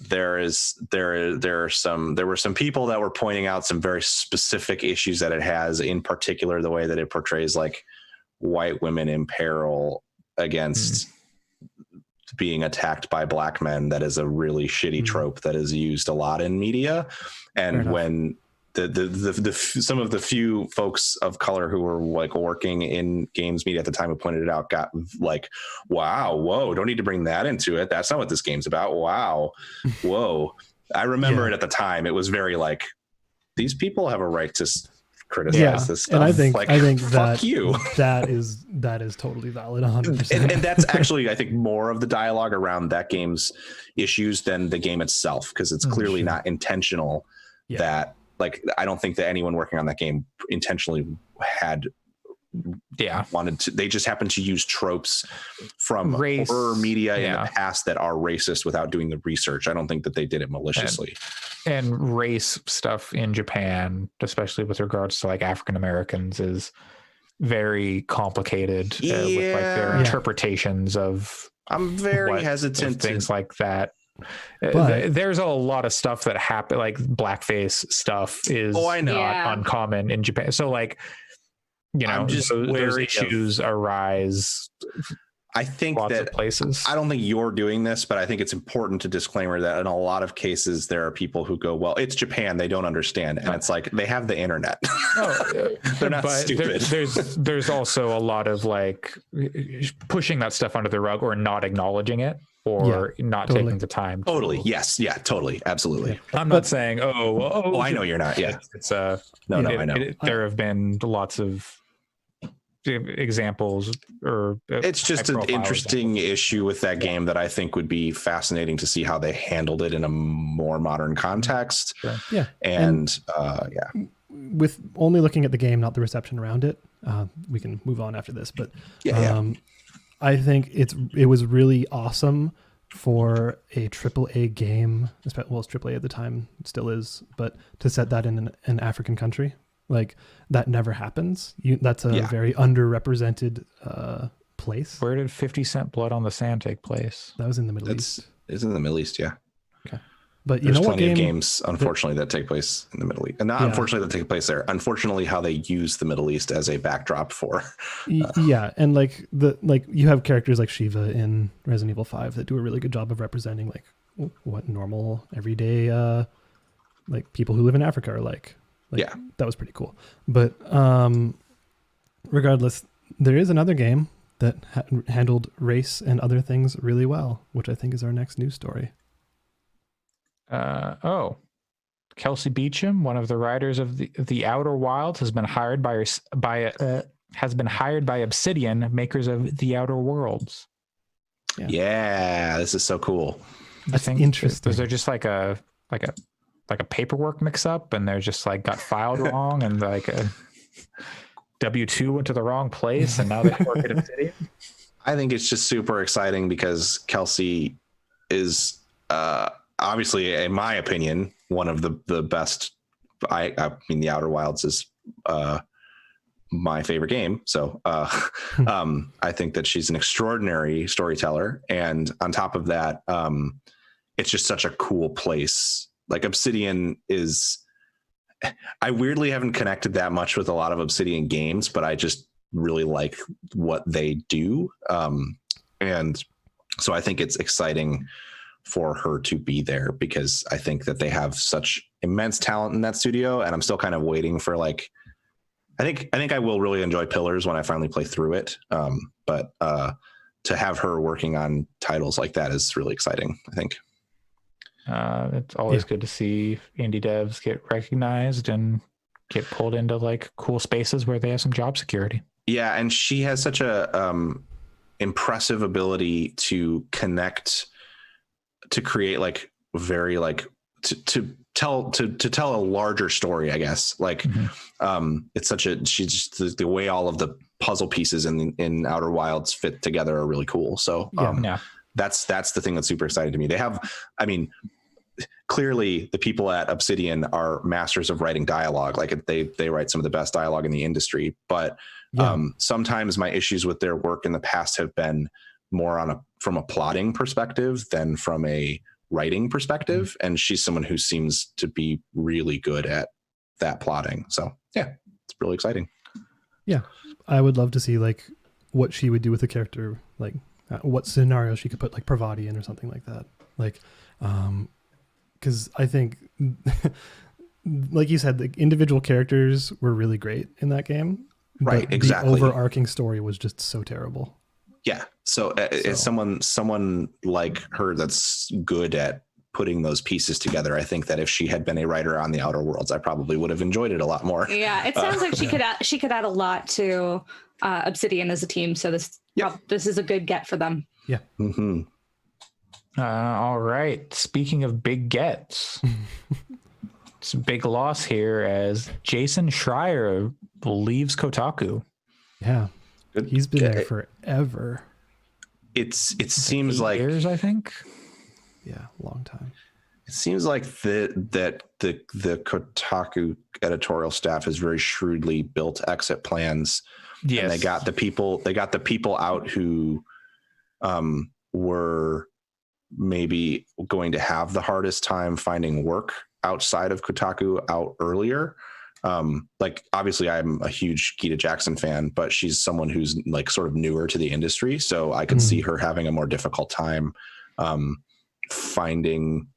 There were some people that were pointing out some very specific issues that it has, in particular the way that it portrays like white women in peril against being attacked by black men. That is a really shitty trope that is used a lot in media. And when some of the few folks of color who were like working in games media at the time who pointed it out got like, wow, whoa, don't need to bring that into it. That's not what this game's about. Wow. Whoa. I remember it at the time. It was very like, these people have a right to criticize this stuff. And I think fuck you. that is totally valid 100%. And that's actually, I think, more of the dialogue around that game's issues than the game itself, because it's clearly not intentional that, like, I don't think that anyone working on that game intentionally wanted to. They just happened to use tropes from horror media in the past that are racist without doing the research. I don't think that they did it maliciously. And race stuff in Japan, especially with regards to like African Americans, is very complicated with like their interpretations of. I'm very hesitant things like that. But there's a lot of stuff that happen, like blackface stuff is not uncommon in Japan. So like, those issues arise. I think lots of places. I don't think you're doing this, but I think it's important to disclaimer that in a lot of cases there are people who go, well, it's Japan, they don't understand, and it's like they have the internet. They're not stupid. There's also a lot of like pushing that stuff under the rug or not acknowledging it. Or not taking the time. Totally. Yes. Yeah. Totally. Absolutely. I'm not saying, I know you're not. Yeah. It's I know. There have been lots of examples, or it's just an interesting issue with that game that I think would be fascinating to see how they handled it in a more modern context. Sure. Yeah. And with only looking at the game, not the reception around it, we can move on after this. But I think it was really awesome for a AAA game. Well, it's AAA at the time, it still is, but to set that in an African country, like that never happens. That's a very underrepresented place. Where did 50 Cent Blood on the Sand take place? That was in the Middle East. It's in the Middle East, yeah. Okay. But there's plenty of games, unfortunately, that take place in the Middle East, and not unfortunately that take place there. Unfortunately, how they use the Middle East as a backdrop for. And like you have characters like Shiva in Resident Evil 5 that do a really good job of representing like what normal everyday like people who live in Africa are like. That was pretty cool. But regardless, there is another game that handled race and other things really well, which I think is our next news story. Kelsey Beecham, one of the writers of the Outer Wilds, has been hired by Obsidian, makers of the Outer Worlds. Yeah, this is so cool. I think interesting. Was there just like a paperwork mix up, and they're just like got filed wrong, and like a W-2 went to the wrong place, and now they work at Obsidian? I think it's just super exciting because Kelsey is obviously, in my opinion, one of the best I mean, The Outer Wilds is my favorite game. So I think that she's an extraordinary storyteller. And on top of that, it's just such a cool place. Like Obsidian is, I weirdly haven't connected that much with a lot of Obsidian games, but I just really like what they do. And so I think it's exciting for her to be there, because I think that they have such immense talent in that studio. And I'm still kind of waiting for like, I think I will really enjoy Pillars when I finally play through it. But to have her working on titles like that is really exciting, I think. It's always good to see indie devs get recognized and get pulled into like cool spaces where they have some job security. Yeah, and she has such a impressive ability to connect, to create like very like to tell a larger story, I guess. Like it's such a, she's just the way all of the puzzle pieces in Outer Wilds fit together are really cool. So that's the thing that's super exciting to me. They have, I mean, clearly the people at Obsidian are masters of writing dialogue. Like they write some of the best dialogue in the industry, but sometimes my issues with their work in the past have been more from a plotting perspective than from a writing perspective. And she's someone who seems to be really good at that plotting. So yeah, it's really exciting. Yeah. I would love to see like what she would do with the character, like what scenario she could put like Parvati in or something like that. Like, because I think, like you said, the individual characters were really great in that game. Right, exactly. The overarching story was just so terrible. Yeah. So as someone like her that's good at putting those pieces together, I think that if she had been a writer on The Outer Worlds, I probably would have enjoyed it a lot more. Yeah, it sounds like she could add a lot to Obsidian as a team. So this is a good get for them. Yeah. Mm-hmm. All right. Speaking of big gets, it's a big loss here as Jason Schreier leaves Kotaku. Yeah. He's been there forever. It seems like years, I think. Yeah, long time. It seems like the Kotaku editorial staff has very shrewdly built exit plans. Yes. And they got the people out who were maybe going to have the hardest time finding work outside of Kotaku out earlier. Like obviously I'm a huge Gita Jackson fan, but she's someone who's like sort of newer to the industry. So I could see her having a more difficult time finding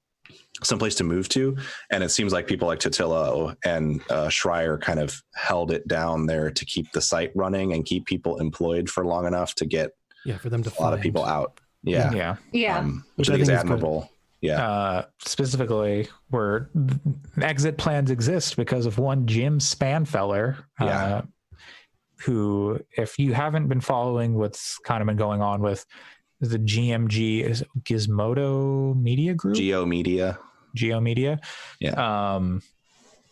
someplace to move to. And it seems like people like Totilo and Schreier kind of held it down there to keep the site running and keep people employed for long enough to get for them to a lot of people out. Yeah. Which I think is admirable. Yeah. Specifically where exit plans exist because of one Jim Spanfeller, who, if you haven't been following what's kind of been going on with the GMG, is Gizmodo Media Group? Geo Media. Yeah.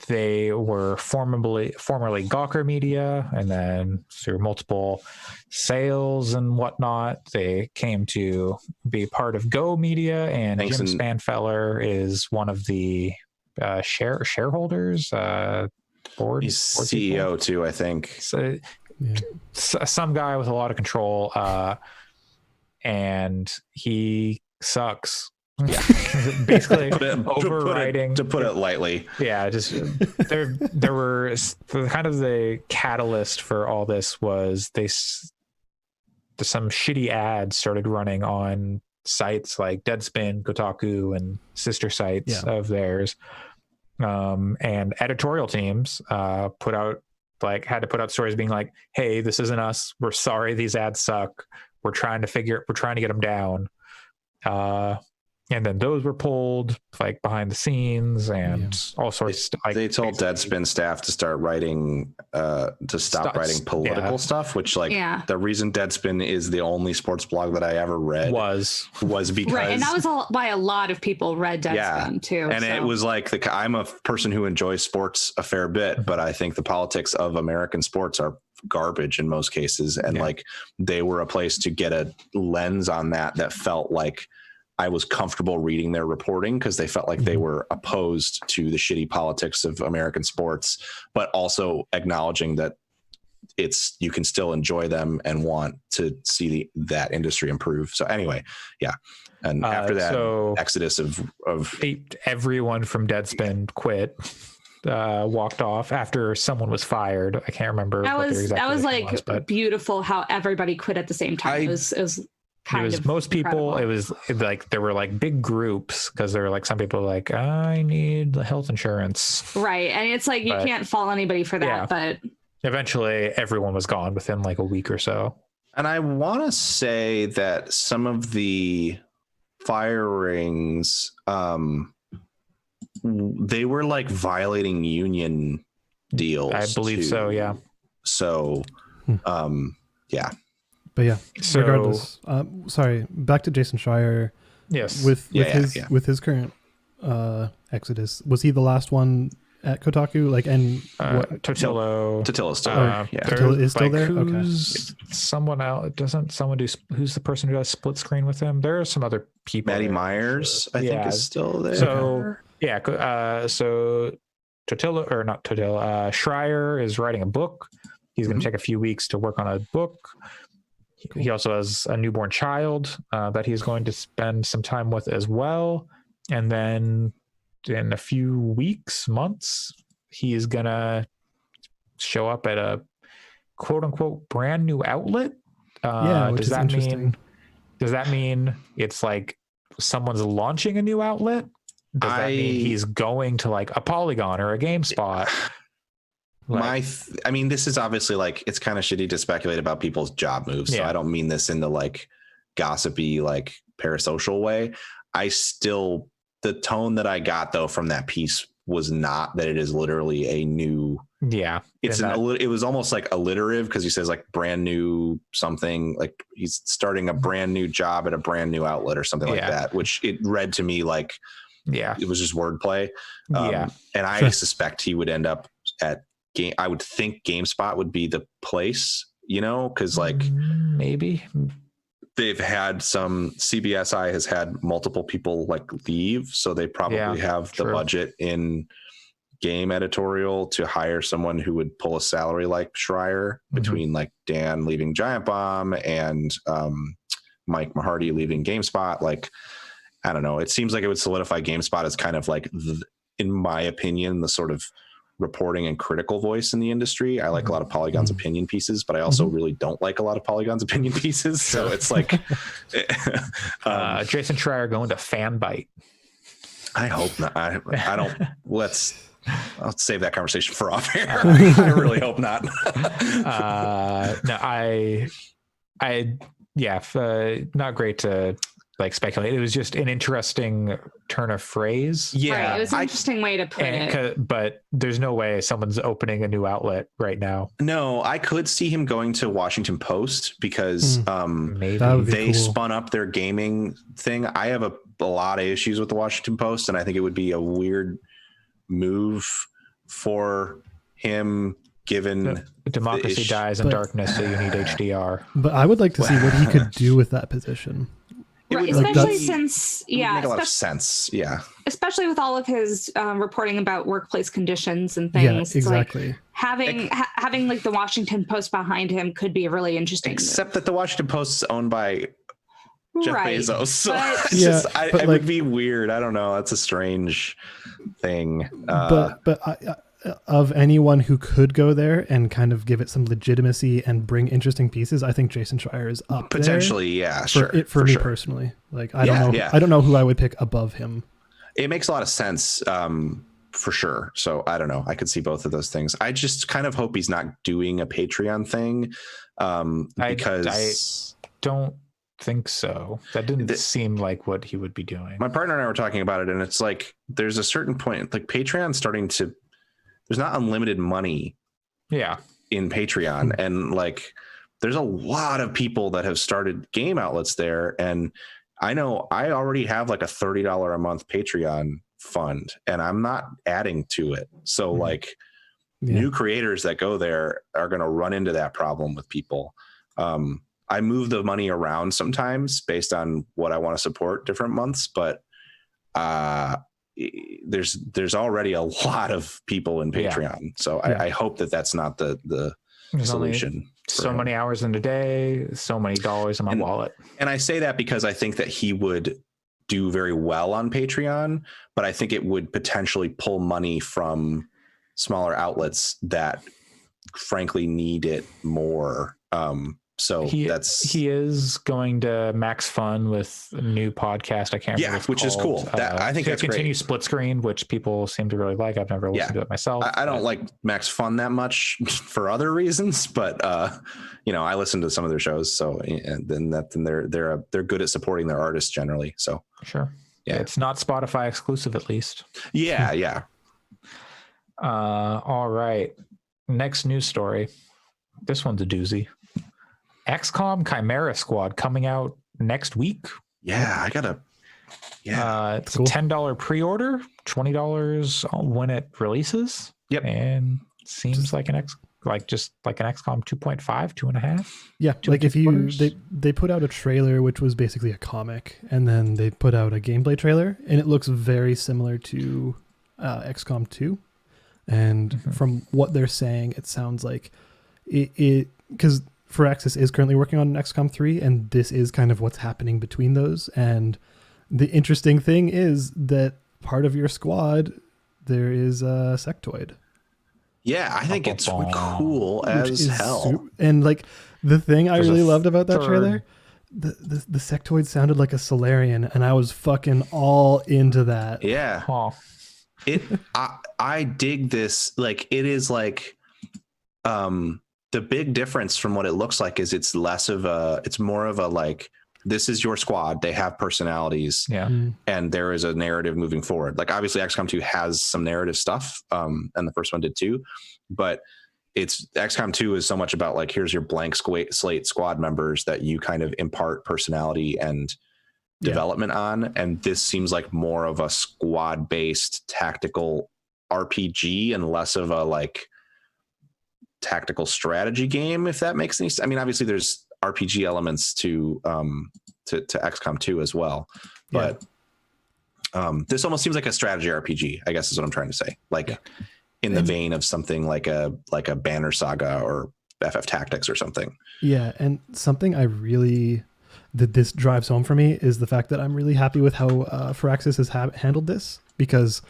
They were formerly Gawker Media, and then through multiple sales and whatnot, they came to be part of Go Media. And Jim Spanfeller is one of the shareholders. Board. He's CEO too, I think. So, some guy with a lot of control, and he sucks. Yeah, basically overriding, to put it lightly. Yeah, just there were kind of the catalyst for all this was some shitty ads started running on sites like Deadspin, Kotaku, and sister sites of theirs, and editorial teams had to put out stories being like, "Hey, this isn't us. We're sorry, these ads suck. We're trying to get them down." And then those were pulled like behind the scenes and all sorts. They told Deadspin staff to start writing, to stop writing political stuff, which the reason Deadspin is the only sports blog that I ever read was because right, and that was why a lot of people read Deadspin too. And it was like I'm a person who enjoys sports a fair bit, but I think the politics of American sports are garbage in most cases, and like they were a place to get a lens on that felt like I was comfortable reading their reporting because they felt like they were opposed to the shitty politics of American sports, but also acknowledging that you can still enjoy them and want to see that industry improve. So anyway, yeah. And after that exodus of everyone from Deadspin quit, walked off after someone was fired. I can't remember. That was like beautiful how everybody quit at the same time. It was most people. It was like there were like big groups because there were like some people like, I need the health insurance. Right. And it's like, you can't fault anybody for that, but eventually everyone was gone within like a week or so. And I want to say that some of the firings, they were like violating union deals. I believe so. Yeah. So, yeah. But yeah, so, regardless, sorry, back to Jason Schreier. Yes. With his current exodus, was he the last one at Kotaku? Like, and Totilo's still there. Totilo is still there. Who's someone else? Doesn't someone do? Who's the person who does split screen with him? There are some other people. Maddie Myers, I think, is still there. So so Totilo, or not Totilo, Schreier is writing a book. He's going to take a few weeks to work on a book. Cool. He also has a newborn child that he's going to spend some time with as well. And then in a few weeks, months, he is going to show up at a quote unquote brand new outlet. Which is interesting. Does that mean it's like someone's launching a new outlet? Does that mean he's going to like a Polygon or a GameSpot? I mean, this is obviously like, it's kind of shitty to speculate about people's job moves. So I don't mean this in the like gossipy, like parasocial way. The tone that I got though from that piece was not that it is literally a new. Yeah. It was almost like alliterative because he says like brand new something, like he's starting a brand new job at a brand new outlet or something like that, which it read to me like, it was just wordplay. And I suspect he would end up at I would think GameSpot would be the place, because like maybe they've had CBSI has had multiple people like leave. So they probably have the budget in game editorial to hire someone who would pull a salary like Schreier between like Dan leaving Giant Bomb and Mike Mahardy leaving GameSpot. Like, I don't know. It seems like it would solidify GameSpot as kind of like, in my opinion, the sort of reporting and critical voice in the industry. I like a lot of Polygon's opinion pieces, but I also really don't like a lot of Polygon's opinion pieces. So it's like Jason Schreier going to Fanbyte. I hope not. I don't. I'll save that conversation for off air. I really hope not. Not great to like speculate. It was just an interesting turn of phrase. Yeah, right. It was an interesting way to put it. But there's no way someone's opening a new outlet right now. No, I could see him going to Washington Post because maybe they spun up their gaming thing. I have a lot of issues with the Washington Post, and I think it would be a weird move for him given democracy dies in darkness, so you need HDR. But I would like to see what he could do with that position. Right, especially since make a lot of sense. Yeah, especially with all of his reporting about workplace conditions and things. Yeah, exactly. Like having like the Washington Post behind him could be a really interesting. Except that the Washington Post is owned by Jeff Bezos, so but, it would be weird. I don't know. That's a strange thing. But of anyone who could go there and kind of give it some legitimacy and bring interesting pieces, I think Jason Schreier is up potentially. There for me personally. Like I don't know. I don't know who I would pick above him. It makes a lot of sense. For sure. So I don't know. I could see both of those things. I just kind of hope he's not doing a Patreon thing. Because I don't think so. That didn't seem like what he would be doing. My partner and I were talking about it, and it's like there's a certain point, like Patreon's starting to. There's not unlimited money. In Patreon, and like there's a lot of people that have started game outlets there, and I know I already have like a $30 a month Patreon fund, and I'm not adding to it. So like new creators that go there are going to run into that problem with people. I move the money around sometimes based on what I want to support different months, but there's already a lot of people in Patreon. So I hope that's not the There's solution. So many hours in a day, so many dollars in my wallet. And I say that because I think that he would do very well on Patreon, but I think it would potentially pull money from smaller outlets that frankly need it more. So he is going to Max Fun with a new podcast. I can't remember which is cool. I think that's continue great. Split Screen, which people seem to really like. I've never listened to it myself. I don't like Max Fun that much for other reasons, but I listen to some of their shows. So they're good at supporting their artists generally. So sure, it's not Spotify exclusive at least. Yeah. All right, next news story. This one's a doozy. XCOM Chimera Squad coming out next week. Yeah, it's cool. A $10 pre-order, $20 when it releases. Yep. And seems like an XCOM 2.5, 2.5. Yeah, like if they put out a trailer which was basically a comic, and then they put out a gameplay trailer, and it looks very similar to XCOM 2. And from what they're saying, it sounds like it because Firaxis is currently working on an XCOM 3, and this is kind of what's happening between those. And the interesting thing is that part of your squad, there is a sectoid. Yeah, I think it's cool as hell. And like the thing I really loved about that trailer, the sectoid sounded like a Solarian, and I was fucking all into that. Yeah. I dig this. Like it is like the big difference from what it looks like is it's more of a like, this is your squad. They have personalities, and there is a narrative moving forward. Like obviously XCOM 2 has some narrative stuff, and the first one did too, but it's XCOM 2 is so much about like, here's your blank slate squad members that you kind of impart personality and development on. And this seems like more of a squad based tactical RPG and less of a like tactical strategy game, if that makes any sense. I mean, obviously there's RPG elements to XCOM 2 as well, but this almost seems like a strategy RPG, I guess is what I'm trying to say. Like in the vein of something like a Banner Saga or FF Tactics or something. Yeah, and something I really that this drives home for me is the fact that I'm really happy with how Firaxis has handled this, because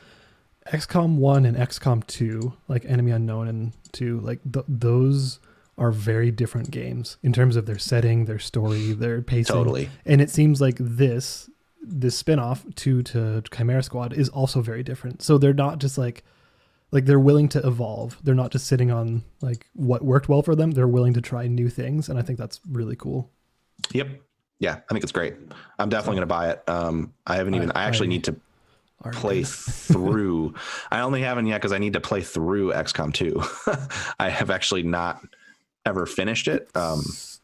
XCOM 1 and XCOM 2, like Enemy Unknown and 2, like those are very different games in terms of their setting, their story, their pacing. Totally. And it seems like this spin-off to Chimera Squad is also very different. So they're not just like they're willing to evolve. They're not just sitting on like what worked well for them. They're willing to try new things, and I think that's really cool. Yep. Yeah, I think it's great. I'm definitely going to buy it. I actually need to play through. I only haven't yet because I need to play through XCOM 2. I have actually not ever finished it.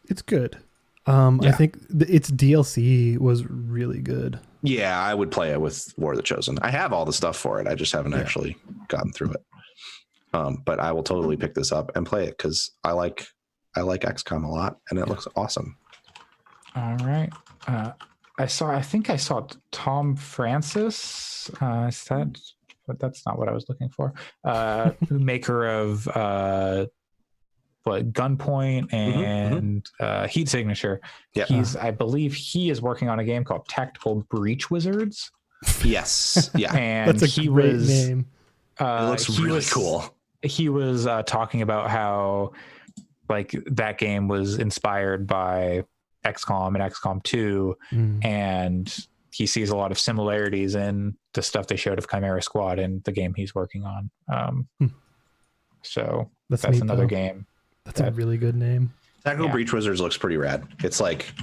It's good. I think its DLC was really good. Yeah, I would play it with War of the Chosen. I have all the stuff for it. I just haven't actually gotten through it. But I will totally pick this up and play it because I like XCOM a lot, and it looks awesome. All right. I think I saw Tom Francis. But that's not what I was looking for. Maker of Gunpoint and Heat Signature. Yeah. I believe he is working on a game called Tactical Breach Wizards. Yes. Yeah. And that's a great name. It looks really cool. He was talking about how like that game was inspired by XCOM and XCOM 2, and he sees a lot of similarities in the stuff they showed of Chimera Squad and the game he's working on. So that's another game. That's a really good name. Tactical Breach Wizards looks pretty rad. It's like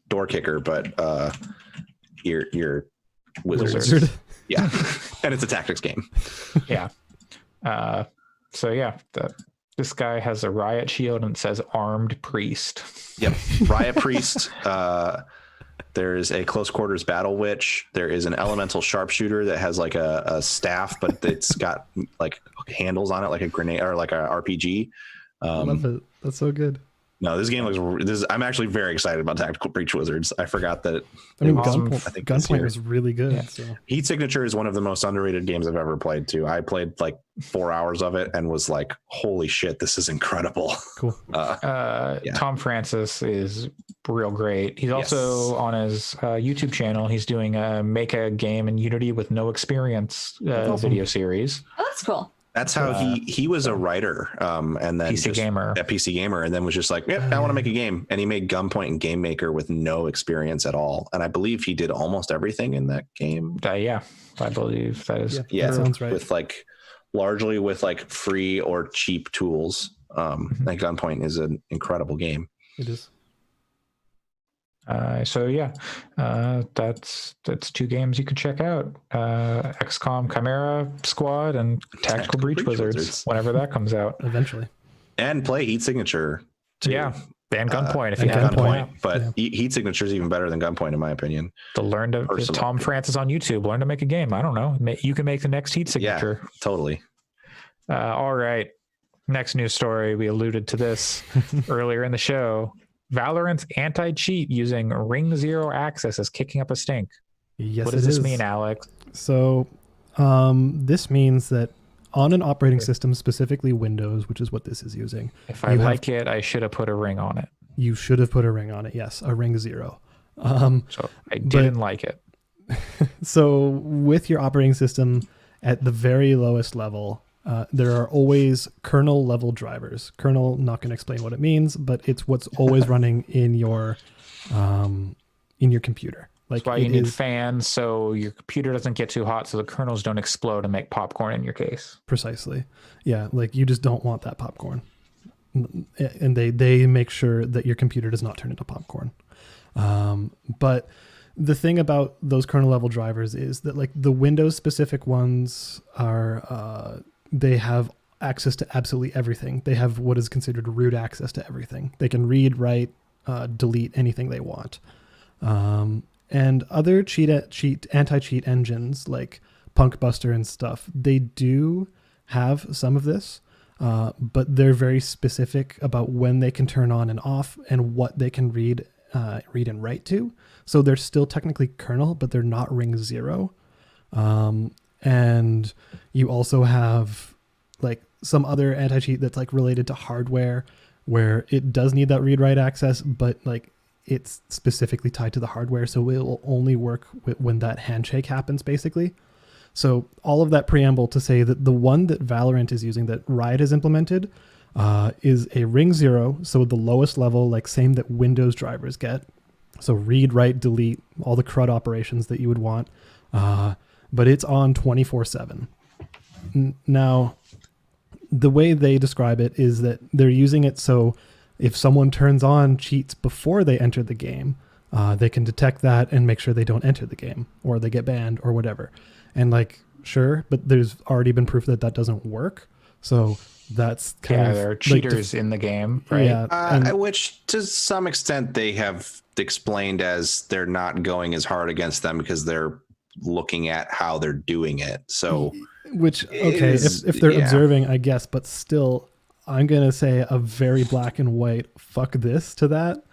Door Kicker, but you're wizard. Yeah, and it's a tactics game. Yeah. This guy has a riot shield and it says Armed Priest. Yep. Riot Priest. There's a close quarters battle witch. There is an elemental sharpshooter that has like a staff, but it's got like handles on it, like a grenade or like a RPG. I love it. That's so good. No, this game looks. I'm actually very excited about Tactical Breach Wizards. I forgot that. I mean, Awesome. Gunpoint was really good. Yeah. So. Heat Signature is one of the most underrated games I've ever played too. I played like 4 hours of it and was like, holy shit, this is incredible. Cool. Tom Francis is real great. He's also on his YouTube channel. He's doing a make a game in Unity with no experience video series. Oh, that's cool. That's how he was a writer, and then PC Gamer. At PC Gamer, and then was just like, yep, I want to make a game, and he made Gunpoint and Game Maker with no experience at all, and I believe he did almost everything in that game. Yeah, I believe that is. Yeah, that sounds right. With largely with free or cheap tools. Like Gunpoint is an incredible game. It is. That's 2 games you can check out: XCOM Chimera Squad and Tactical Breach Wizards. Whenever that comes out, Eventually. And play Heat Signature too. Yeah, and Gunpoint if you and have Gunpoint, Gunpoint. but Heat Signature is even better than Gunpoint in my opinion. Tom Francis on YouTube. Learn to make a game. I don't know. You can make the next Heat Signature. Yeah, totally. All right. Next news story. We alluded to this earlier in the show. Valorant's anti-cheat using Ring Zero access is kicking up a stink. Yes, what does this mean, Alex? So this means that on an operating system, specifically Windows, which is what this is using. If I like it, I should have put a ring on it. You should have put a ring on it. Yes, a Ring Zero. So I didn't like it. So with your operating system at the very lowest level, there are always kernel level drivers. Kernel, not going to explain what it means, but it's what's always running in your computer. That's why you need fans so your computer doesn't get too hot, so the kernels don't explode and make popcorn in your case. Precisely. Yeah, you just don't want that popcorn. And they make sure that your computer does not turn into popcorn. But the thing about those kernel level drivers is that the Windows specific ones are they have access to absolutely everything. They have what is considered root access to everything. They can read, write, delete anything they want. And other anti-cheat engines like Punkbuster and stuff, they do have some of this, but they're very specific about when they can turn on and off and what they can read and write to. So they're still technically kernel, but they're not Ring Zero. And you also have some other anti-cheat that's related to hardware where it does need that read-write access, but it's specifically tied to the hardware. So it will only work when that handshake happens, basically. So all of that preamble to say that the one that Valorant is using that Riot has implemented is a Ring Zero. So the lowest level, same that Windows drivers get. So read, write, delete, all the CRUD operations that you would want. But it's on 24/7. Now, the way they describe it is that they're using it so if someone turns on cheats before they enter the game, they can detect that and make sure they don't enter the game or they get banned or whatever. And sure, but there's already been proof that doesn't work. So that's kind of... there are cheaters in the game, right? Yeah, which to some extent they have explained as they're not going as hard against them because they're looking at how they're doing it. So... Which, okay, if they're observing, I guess, but still, I'm going to say a very black and white fuck this to that.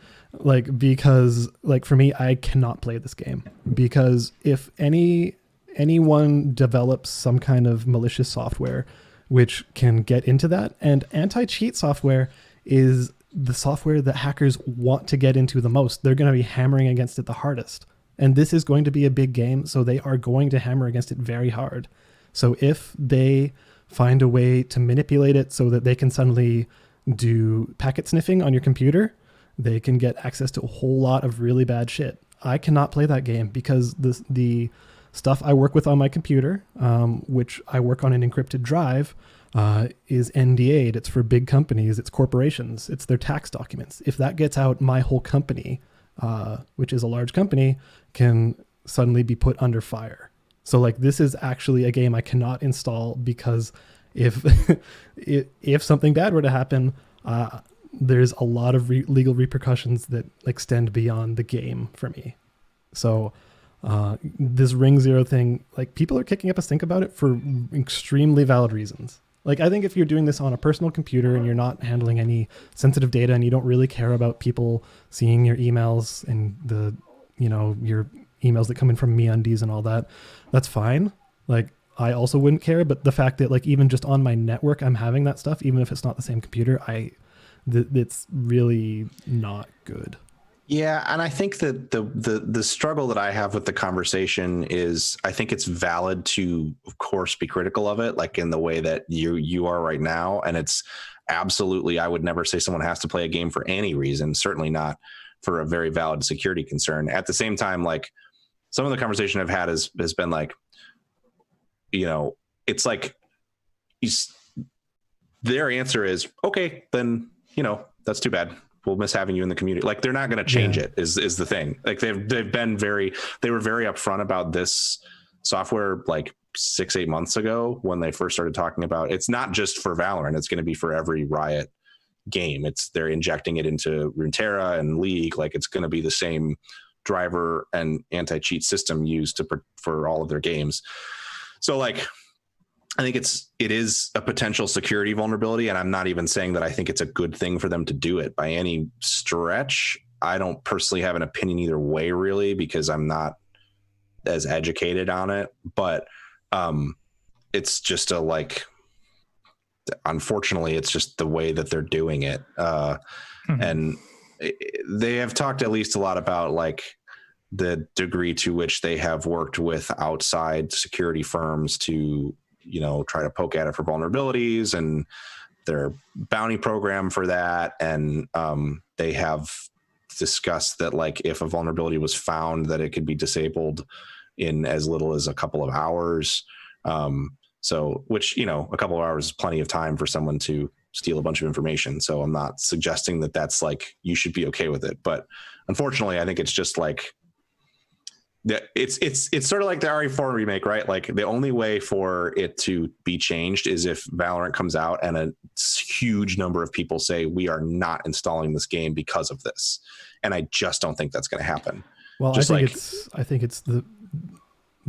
Because for me, I cannot play this game because if anyone develops some kind of malicious software which can get into that, and anti-cheat software is the software that hackers want to get into the most, they're going to be hammering against it the hardest. And this is going to be a big game, so they are going to hammer against it very hard. So if they find a way to manipulate it so that they can suddenly do packet sniffing on your computer, they can get access to a whole lot of really bad shit. I cannot play that game because the stuff I work with on my computer, which I work on an encrypted drive, is NDA'd. It's for big companies, it's corporations, it's their tax documents. If that gets out, my whole company, which is a large company, can suddenly be put under fire. So this is actually a game I cannot install because if if something bad were to happen, there's a lot of legal repercussions that extend beyond the game for me. So this Ring Zero thing, people are kicking up a stink about it for extremely valid reasons. Like, I think if you're doing this on a personal computer and you're not handling any sensitive data and you don't really care about people seeing your emails and the, your emails that come in from MeUndies and all that, that's fine. Like, I also wouldn't care. But the fact that, like, even just on my network, I'm having that stuff, even if it's not the same computer, it's really not good. Yeah, and I think that the struggle that I have with the conversation is, I think it's valid to, of course, be critical of it, like in the way that you are right now. And it's absolutely, I would never say someone has to play a game for any reason, certainly not for a very valid security concern. At the same time, like, some of the conversation I've had has been like, it's like their answer is, okay, then, that's too bad. We'll miss having you in the community. Like, they're not going to change it is the thing. Like, they were very upfront about this software like 6-8 months ago when they first started talking about, it's not just for Valorant. It's going to be for every Riot game. They're injecting it into Runeterra and League. Like, it's going to be the same driver and anti-cheat system used for all of their games. So, like, I think it is a potential security vulnerability, and I'm not even saying that I think it's a good thing for them to do it by any stretch. I don't personally have an opinion either way, really, because I'm not as educated on it. But it's just unfortunately, it's just the way that they're doing it. And they have talked at least a lot about, like, the degree to which they have worked with outside security firms to try to poke at it for vulnerabilities, and their bounty program for that. And they have discussed that, like, if a vulnerability was found, that it could be disabled in as little as a couple of hours. So, which, a couple of hours is plenty of time for someone to steal a bunch of information. So I'm not suggesting that that's like, you should be okay with it. But unfortunately, I think it's just like, it's sort of like the RE4 remake, right? Like, the only way for it to be changed is if Valorant comes out and a huge number of people say, we are not installing this game because of this. And I just don't think that's going to happen. Well, I think it's the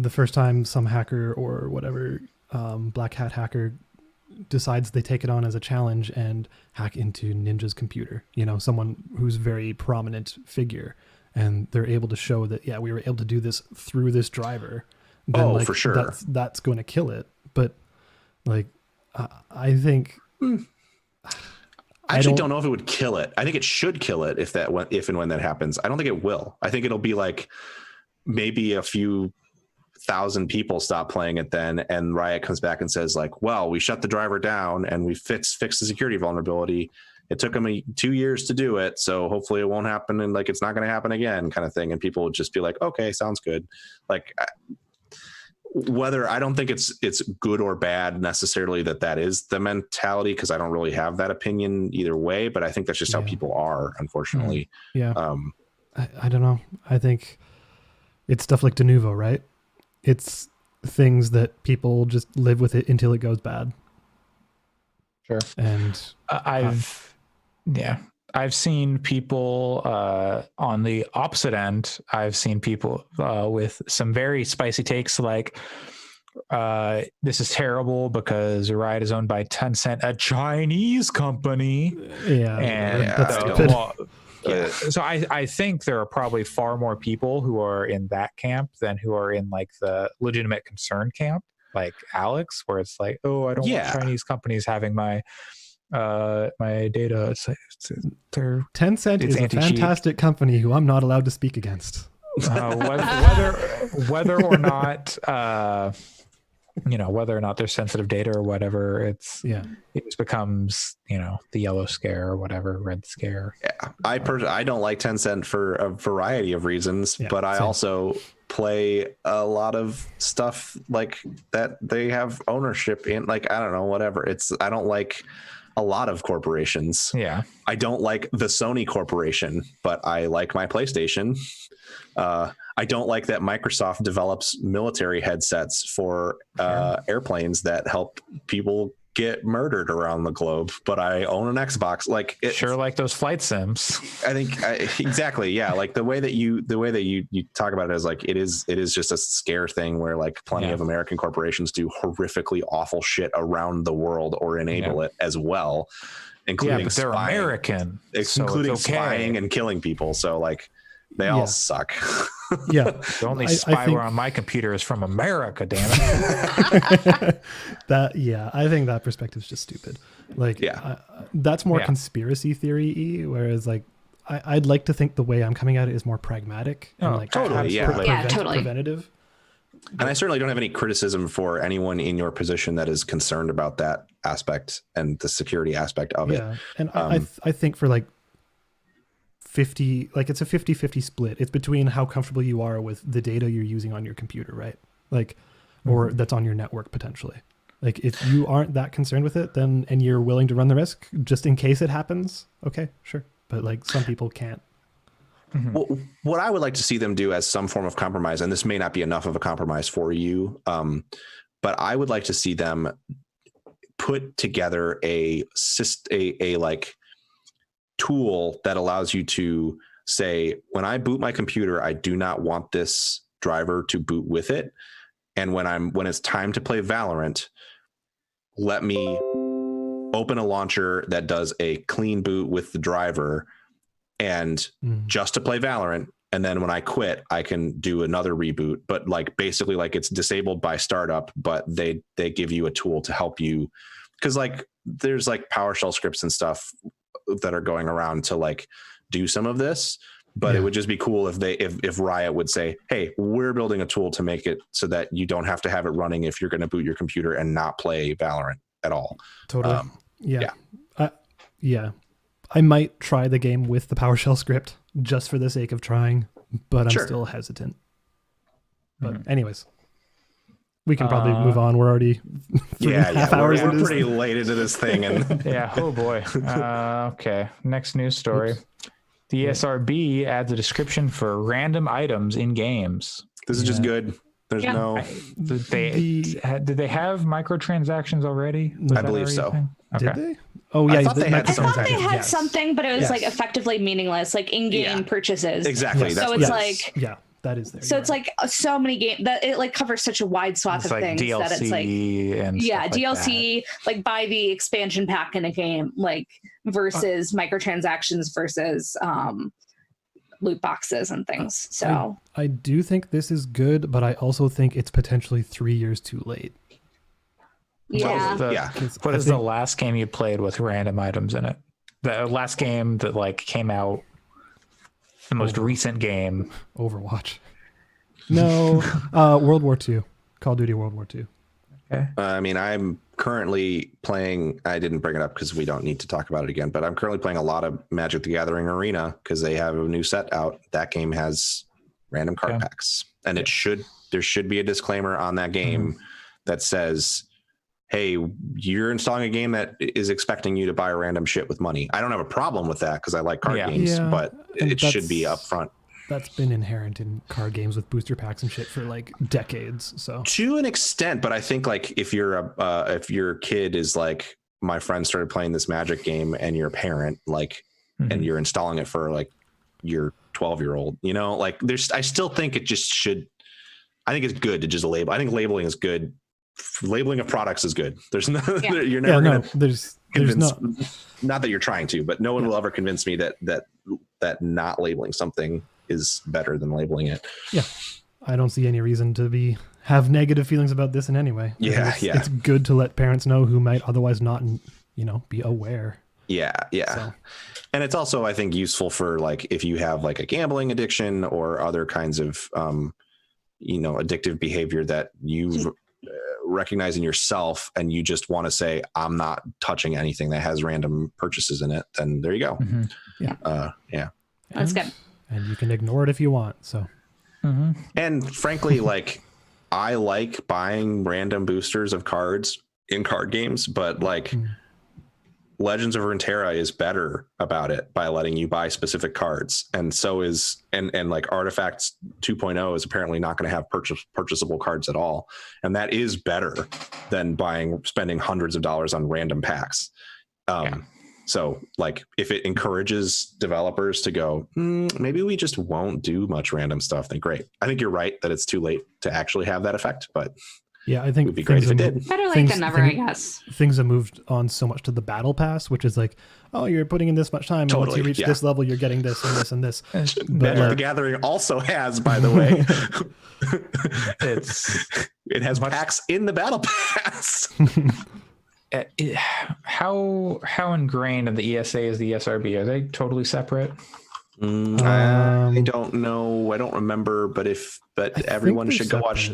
first time some hacker or whatever, black hat hacker decides they take it on as a challenge and hack into Ninja's computer, someone who's very prominent figure. And they're able to show that, yeah, we were able to do this through this driver. Then, for sure. That's going to kill it. But, like, I think... I actually don't know if it would kill it. I think it should kill it if and when that happens. I don't think it will. I think it'll be like maybe a few thousand people stop playing it then, and Riot comes back and says, like, well, we shut the driver down and we fixed the security vulnerability. It took them 2 years to do it, so hopefully it won't happen, and, like, it's not going to happen again, kind of thing. And people would just be like, okay, sounds good. Like, whether, I don't think it's good or bad necessarily that is the mentality, because I don't really have that opinion either way, but I think that's just how people are, unfortunately. Yeah. I don't know. I think it's stuff like Denuvo, right? It's things that people just live with it until it goes bad. Sure. And I've seen people on the opposite end. I've seen people with some very spicy takes, like, this is terrible because Riot is owned by Tencent, a Chinese company. Yeah. And so I think there are probably far more people who are in that camp than who are in, like, the legitimate concern camp, like Alex, where it's like, oh, I don't want Chinese companies having my data. Tencent is a fantastic company who I'm not allowed to speak against. Whether or not whether or not there's sensitive data or whatever, it just becomes the yellow scare or whatever, red scare. I don't like Tencent for a variety of reasons, but I also play a lot of stuff like that they have ownership in, like, I don't know, whatever. I don't like a lot of corporations. Yeah. I don't like the Sony corporation, but I like my PlayStation. I don't like that Microsoft develops military headsets for airplanes that help people get murdered around the globe, but I own an Xbox. Like sure, like those flight sims. I think exactly. Yeah. Like the way that you talk about it is like, it is just a scare thing where like plenty of American corporations do horrifically awful shit around the world or enable it as well, including but they're spying, American, including spying and killing people. So like they all suck. Yeah. The only spyware on my computer is from America, damn it. I think that perspective is just stupid. Like, that's more conspiracy theory-y, whereas like I'd like to think the way I'm coming at it is more pragmatic and like totally, preventative. And I certainly don't have any criticism for anyone in your position that is concerned about that aspect and the security aspect of it. And I think for like 50, like it's a 50-50 split. It's between how comfortable you are with the data you're using on your computer, right? Like, or that's on your network potentially. Like if you aren't that concerned with it, then, and you're willing to run the risk just in case it happens, okay, sure. But like some people can't. Well, what I would like to see them do as some form of compromise, and this may not be enough of a compromise for you, but I would like to see them put together a like tool that allows you to say, when I boot my computer, I do not want this driver to boot with it. And when it's time to play Valorant, let me open a launcher that does a clean boot with the driver and just to play Valorant. And then when I quit, I can do another reboot, but like basically like it's disabled by startup, but they give you a tool to help you. Cause like there's like PowerShell scripts and stuff that are going around to like do some of this, but it would just be cool if Riot would say, hey, we're building a tool to make it so that you don't have to have it running if you're going to boot your computer and not play Valorant at all. Totally. I might try the game with the PowerShell script just for the sake of trying, but I'm still hesitant. But anyways, we can probably move on. We're already half hours we're pretty late into this thing. And oh boy. Okay. Next news story. The ESRB adds a description for random items in games. This is just good. There's no. Did they have microtransactions already? I believe so. Okay. Did they? Oh yeah, I thought they had something, but it was like effectively meaningless, like in-game purchases. Exactly. Yes. So it's like that is there. So it's like so many games that it like covers such a wide swath of like things DLC that it's like and DLC, like buy the expansion pack in a game, like versus microtransactions versus loot boxes and things. So I do think this is good, but I also think it's potentially 3 years too late. What is the last game you played with random items in it? The last game that like came out, the most recent game. Overwatch. No, World War II. Call of Duty World War II. Okay. I mean, I'm currently playing, I didn't bring it up because we don't need to talk about it again, but I'm currently playing a lot of Magic the Gathering Arena because they have a new set out. That game has random card packs. And there should be a disclaimer on that game that says, hey, you're installing a game that is expecting you to buy random shit with money. I don't have a problem with that because I like card games, but it should be upfront. That's been inherent in card games with booster packs and shit for like decades. So to an extent, but I think like if your kid is like, my friend started playing this Magic game and you're a parent, like, and you're installing it for like your 12-year-old, you know, like I still think it just should, I think it's good to just label. I think labeling is good. Labeling of products is good. There's no, you're never going to there's not that you're trying to, but no one will ever convince me that not labeling something is better than labeling it. Yeah. I don't see any reason to have negative feelings about this in any way. It's good to let parents know who might otherwise not, be aware. Yeah. So. And it's also, I think, useful for like, if you have like a gambling addiction or other kinds of, addictive behavior that you recognize in yourself and you just want to say, I'm not touching anything that has random purchases in it, then there you go. That's good. And you can ignore it if you want. So, and frankly, like I like buying random boosters of cards in card games, but like Legends of Runeterra is better about it by letting you buy specific cards, and so is and like Artifacts 2.0 is apparently not going to have purchasable cards at all, and that is better than spending hundreds of dollars on random packs. So like if it encourages developers to go, maybe we just won't do much random stuff, then great. I think you're right that it's too late to actually have that effect, but yeah, I think it would be great if it did. Better late than never, I guess. Things have moved on so much to the battle pass, which is like, oh, you're putting in this much time, and once you reach this level, you're getting this and this and this. Magic the Gathering also has, by the way, it has packs in the battle pass. How ingrained in the ESA is the ESRB? Are they totally separate? I don't know. I don't remember, but everyone should go watch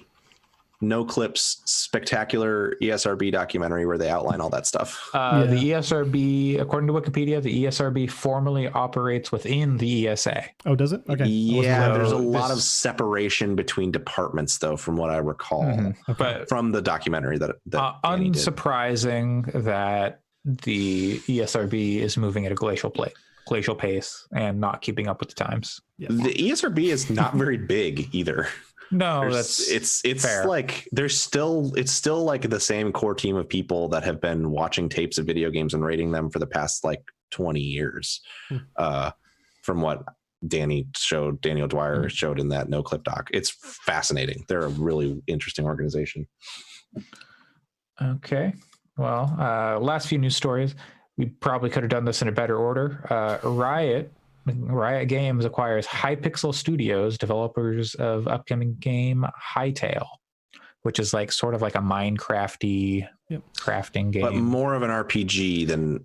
No Clip's spectacular ESRB documentary where they outline all that stuff. The ESRB, according to Wikipedia, the ESRB formally operates within the ESA. Oh, does it? Okay. Yeah, there's a lot of separation between departments, though, from what I recall, but from the documentary that unsurprising that the ESRB is moving at a glacial pace and not keeping up with the times. Yeah. The ESRB is not very big either. No, it's fair. Like it's still like the same core team of people that have been watching tapes of video games and rating them for the past like 20 years. From what Daniel Dwyer showed in that No Clip doc. It's fascinating. They're a really interesting organization. Okay. Well, last few news stories. We probably could have done this in a better order. Riot Games acquires Hypixel Studios, developers of upcoming game Hytale, which is like sort of like a Minecraft-y crafting game, but more of an RPG than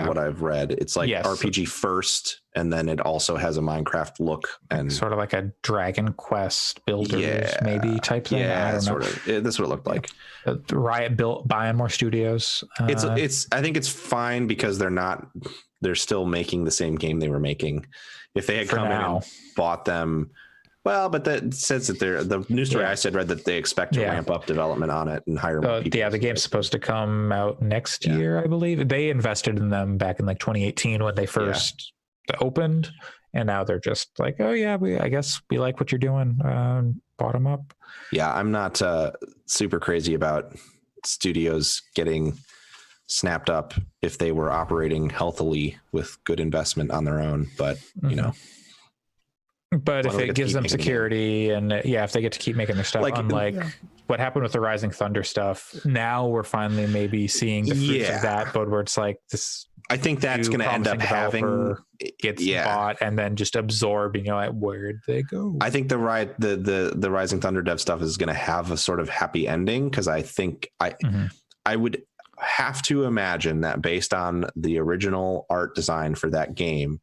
what I've read. It's like RPG first, and then it also has a Minecraft look and sort of like a Dragon Quest Builders maybe type thing. I don't know. This is what it looked like. Riot buying more studios. I think it's fine because they're still making the same game they were making. If they had come in and bought them, well, but that says that the news story I read that they expect to ramp up development on it and hire more people. Yeah, the game's supposed to come out next year, I believe. They invested in them back in like 2018 when they first opened, and now they're just like, oh yeah, I guess we like what you're doing. Bottom up. Yeah, I'm not super crazy about studios getting snapped up if they were operating healthily with good investment on their own, but you know. But if it gives them security and if they get to keep making their stuff, unlike what happened with the Rising Thunder stuff, now we're finally maybe seeing the fruits of that, but where it's like this. I think that's going to end up having gets bought and then just absorbed, and you're like, where'd they go? I think the Rising Thunder dev stuff is going to have a sort of happy ending, because I think I would have to imagine that based on the original art design for that game,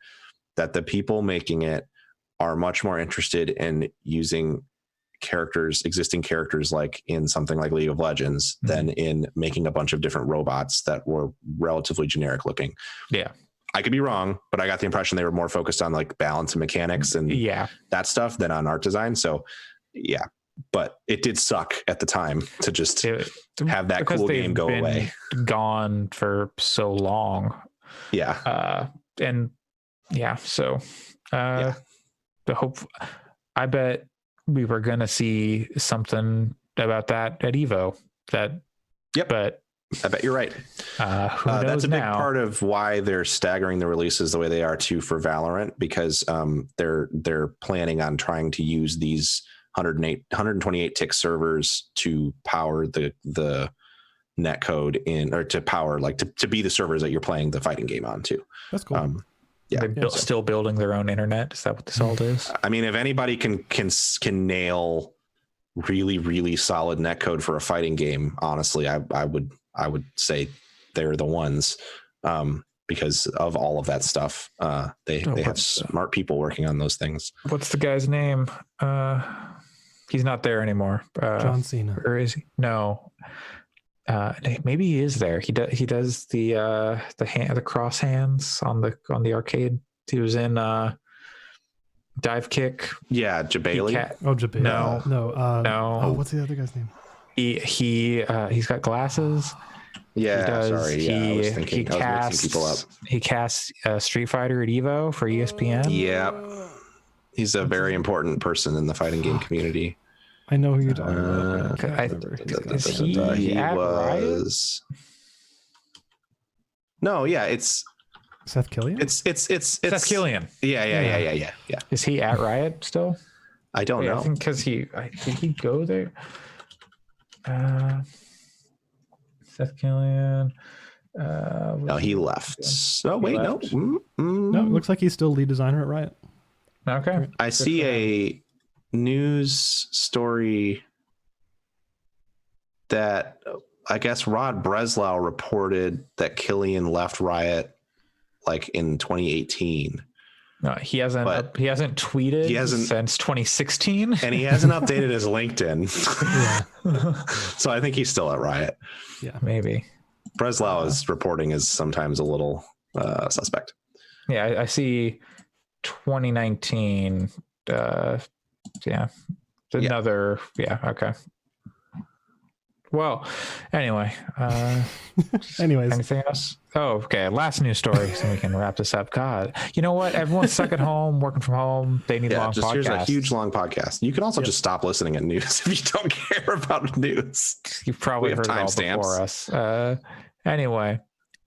that the people making it are much more interested in using existing characters like in something like League of Legends than in making a bunch of different robots that were relatively generic looking. Yeah. I could be wrong, but I got the impression they were more focused on like balance and mechanics and that stuff than on art design. So but it did suck at the time to just have that cool game go away. Gone for so long. The hope, I bet we were going to see something about that at Evo. But I bet you're right. That's a big part of why they're staggering the releases the way they are too for Valorant, because they're planning on trying to use these 128 tick servers to power the net code or to power to be the servers that you're playing the fighting game on too. That's cool. They're still building their own internet. Is that what this all is? I mean, if anybody can nail really, really solid netcode for a fighting game, honestly, I would say they're the ones, because of all of that stuff. They have smart people working on those things. What's the guy's name? He's not there anymore. John Cena. Or is he? No. Maybe he is there. He does the cross hands on the arcade. He was in Dive Kick. Yeah, Jabali. Jabali. No. Oh, what's the other guy's name? He's got glasses. Yeah, sorry. Yeah, I was thinking. I was mixing people up. He casts Street Fighter at Evo for ESPN. Yeah, he's a very important person in the fighting game community. I know who you're talking about. Is he at Riot? No, yeah, it's Seth Killian. It's Seth Killian. Yeah. Is he at Riot still? I don't know. I think because did he go there? Seth Killian. No, he left. Oh wait, left? no. No, it looks like he's still lead designer at Riot. Okay. I see a news story that I guess Rod Breslau reported that Killian left Riot like in 2018. No, he hasn't tweeted since 2016, and he hasn't updated his LinkedIn. So I think he's still at Riot. Yeah, maybe. Breslau's reporting is sometimes a little suspect. Yeah, I see 2019. Okay. Well, anyway. Anyways. Anything else? Oh, okay. Last news story, so we can wrap this up. God, you know what? Everyone's stuck at home, working from home. They need long podcasts. Here's a huge long podcast. You can also just stop listening to news if you don't care about news. You've probably heard it all before us. Anyway,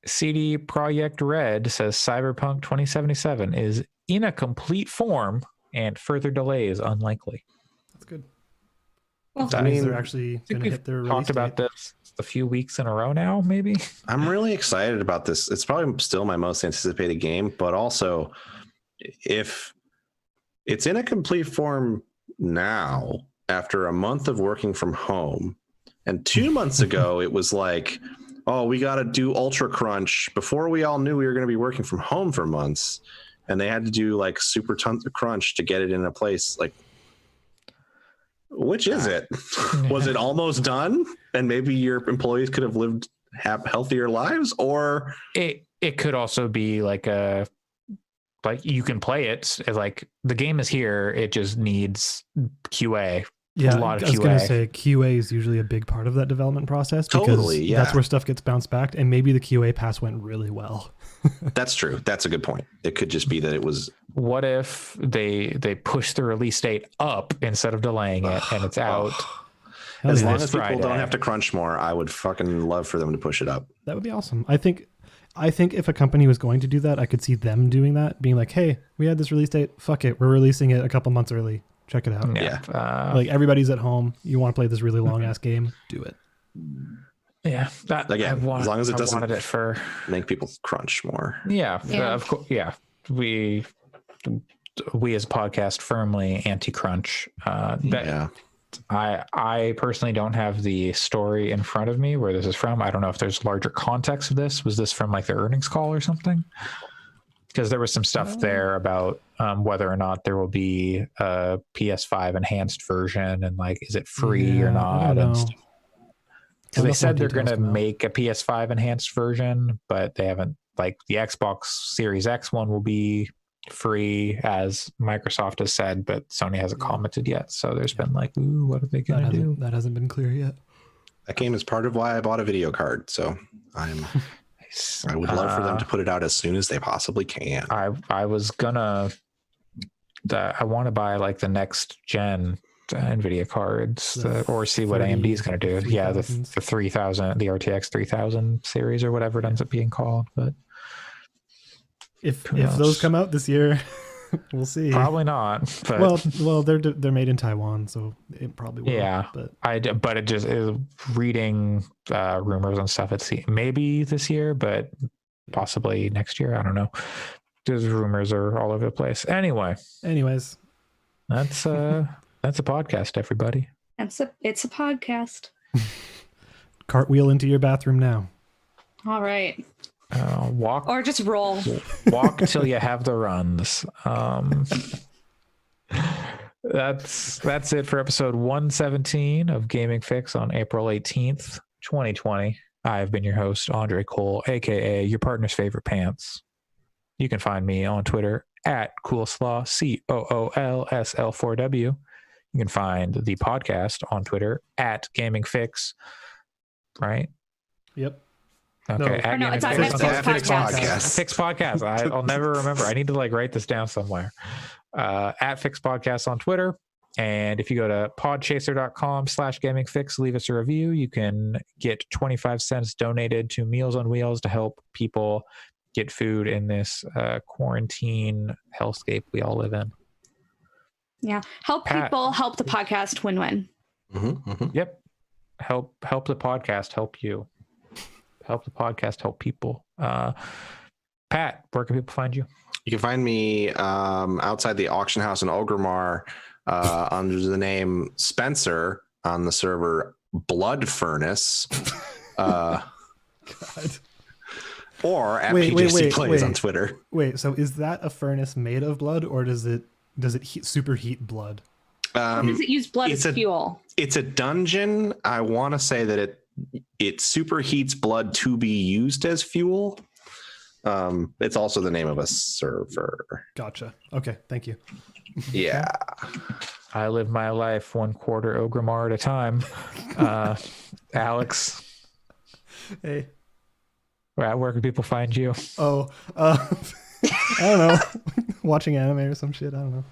CD Projekt Red says Cyberpunk 2077 is in a complete form and further delay is unlikely. That's good. Well, I mean, they're actually going to hit their release talked about this a few weeks in a row now, maybe. I'm really excited about this. It's probably still my most anticipated game, but also if it's in a complete form now, after a month of working from home, and 2 months ago, it was like, oh, we got to do Ultra Crunch before we all knew we were going to be working from home for months. And they had to do like super tons of crunch to get it in a place. Like, which is it? Was it almost done? And maybe your employees could have healthier lives, or it could also be like you can play it. Like the game is here. It just needs QA. Yeah, a lot of I was QA. going to say QA is usually a big part of that development process because that's where stuff gets bounced back, and maybe the QA pass went really well. That's true. That's a good point. It could just be that it was. What if they push the release date up instead of delaying it, and it's out? As long as people don't have to crunch more, I would fucking love for them to push it up. That would be awesome. I think if a company was going to do that, I could see them doing that, being like, "Hey, we had this release date. Fuck it, we're releasing it a couple months early. Check it out." Yeah. Like everybody's at home. You want to play this really long ass game? Do it. Yeah. That again, as long as it doesn't wanted it for make people crunch more. Yeah. Of course. Yeah. We as a podcast firmly anti-crunch. I personally don't have the story in front of me where this is from. I don't know if there's larger context of this. Was this from like the earnings call or something? Because there was some stuff there about whether or not there will be a PS5 enhanced version and like, is it free or not? Because they said they're going to make a PS5 enhanced version, but they haven't. Like the Xbox Series X one will be free, as Microsoft has said, but Sony hasn't commented yet. So there's been like, ooh, what are they going to do? That hasn't been clear yet. That game is part of why I bought a video card. So I would love for them to put it out as soon as they possibly can. I want to buy like the next gen NVIDIA cards or see what AMD is going to do. Yeah, the 3000, the RTX 3000 series or whatever it ends up being called. But if those come out this year, we'll see. Probably not. But well, they're made in Taiwan, so it probably will. Yeah, but it just is reading rumors and stuff. It's maybe this year, but possibly next year. I don't know. Those rumors are all over the place. Anyways, that's a podcast, everybody. It's a podcast. Cartwheel into your bathroom now. All right. Walk or just roll. Walk till you have the runs. That's it for episode 117 of Gaming Fix on April 18th, 2020. I've been your host, Andre Cole, aka your partner's favorite pants. You can find me on Twitter at Coolslaw, COOLSL4W. You can find the podcast on Twitter at Gaming Fix. Right? Yep. Okay. No. Or no, it's Gaming on Fix. Netflix Fix podcast. Fix Podcast. I'll never remember. I need to like write this down somewhere. At Fix Podcast on Twitter. And if you go to podchaser.com/gamingfix, leave us a review. You can get 25 cents donated to Meals on Wheels to help people get food in this quarantine hellscape we all live in. Yeah. Help Pat. people, help the podcast, win-win. Yep. Help the podcast help you. Help the podcast help people. Pat, where can people find you? You can find me outside the auction house in Orgrimmar under the name Spencer on the server Blood Furnace. God. Or at Wait, PJC Plays wait. on Twitter. Wait, so is that a furnace made of blood, or does it superheat blood? Does it use blood it's as a- fuel? It's a dungeon. I want to say that it superheats blood to be used as fuel. It's also the name of a server. Gotcha. Okay, thank you. Yeah. I live my life 1/4 Ogrimmar at a time. Alex, Hey. where can people find you? Oh, I don't know. Watching anime or some shit. I don't know.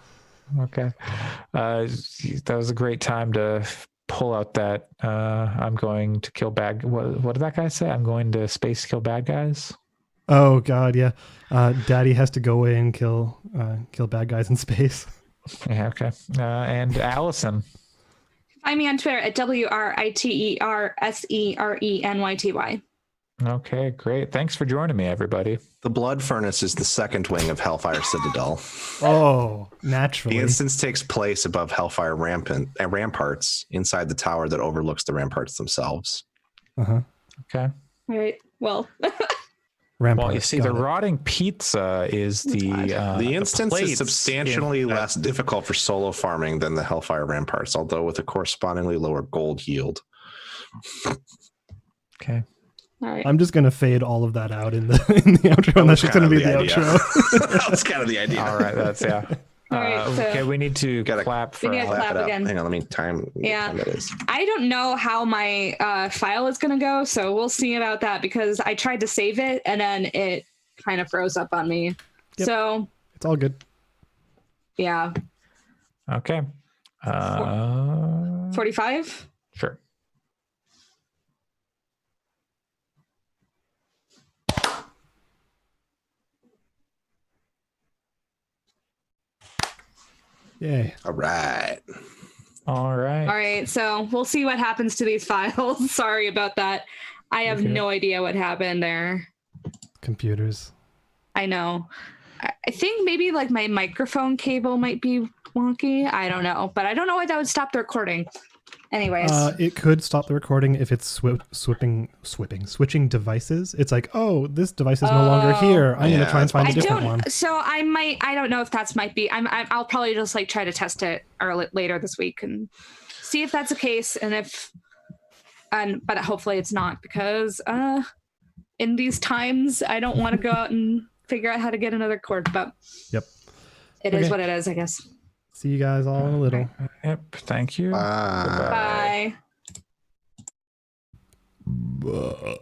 Okay. That was a great time to pull out that I'm going to kill bad. What did that guy say? I'm going to space kill bad guys. Oh God, yeah. Daddy has to go away and kill bad guys in space. Yeah. Okay. And Allison. Find me on Twitter at WRITERSERENYTY. Okay, great. Thanks for joining me, everybody. The Blood Furnace is the second wing of Hellfire Citadel. Oh, The naturally. instance takes place above Hellfire ramparts inside the tower that overlooks the ramparts themselves. Uh-huh. Okay. All right. Well, Rampart. Well, you see, got the it. rotting pizza is The instance is plates substantially in- less difficult for solo farming than the Hellfire ramparts, although with a correspondingly lower gold yield. Okay. all right. I'm just gonna fade all of that out in the outro, and that's just gonna be the outro. That's kind of the idea. All right. That's yeah. All right, so- Okay, we need to Gotta clap for We need to Clap clap it up. again. Hang on, let me time. Yeah. Time it is. I don't know how my file is going to go, so we'll see about that because I tried to save it and then it kind of froze up on me. Yep. So, It's all good. yeah. Okay. 45? Sure. Yay. All right. All right. All right, so we'll see what happens to these files. Sorry about that. I have Okay. no idea what happened there. Computers. I know. I think maybe like my microphone cable might be wonky. I don't know, but I don't know why that would stop the recording. Anyways, It could stop the recording if it's switching devices. It's like, oh, this device is no longer Oh. here. I'm Yeah, gonna try and find a I different don't. one. So I don't know if that's might be. I'll probably just like try to test it later this week and see if that's the case, but hopefully it's not because in these times I don't want to go out and figure out how to get another cord. But Yep. it is Okay. what it is, I guess. See you guys all in a little. Yep. Thank you. Bye. Bye. Buh.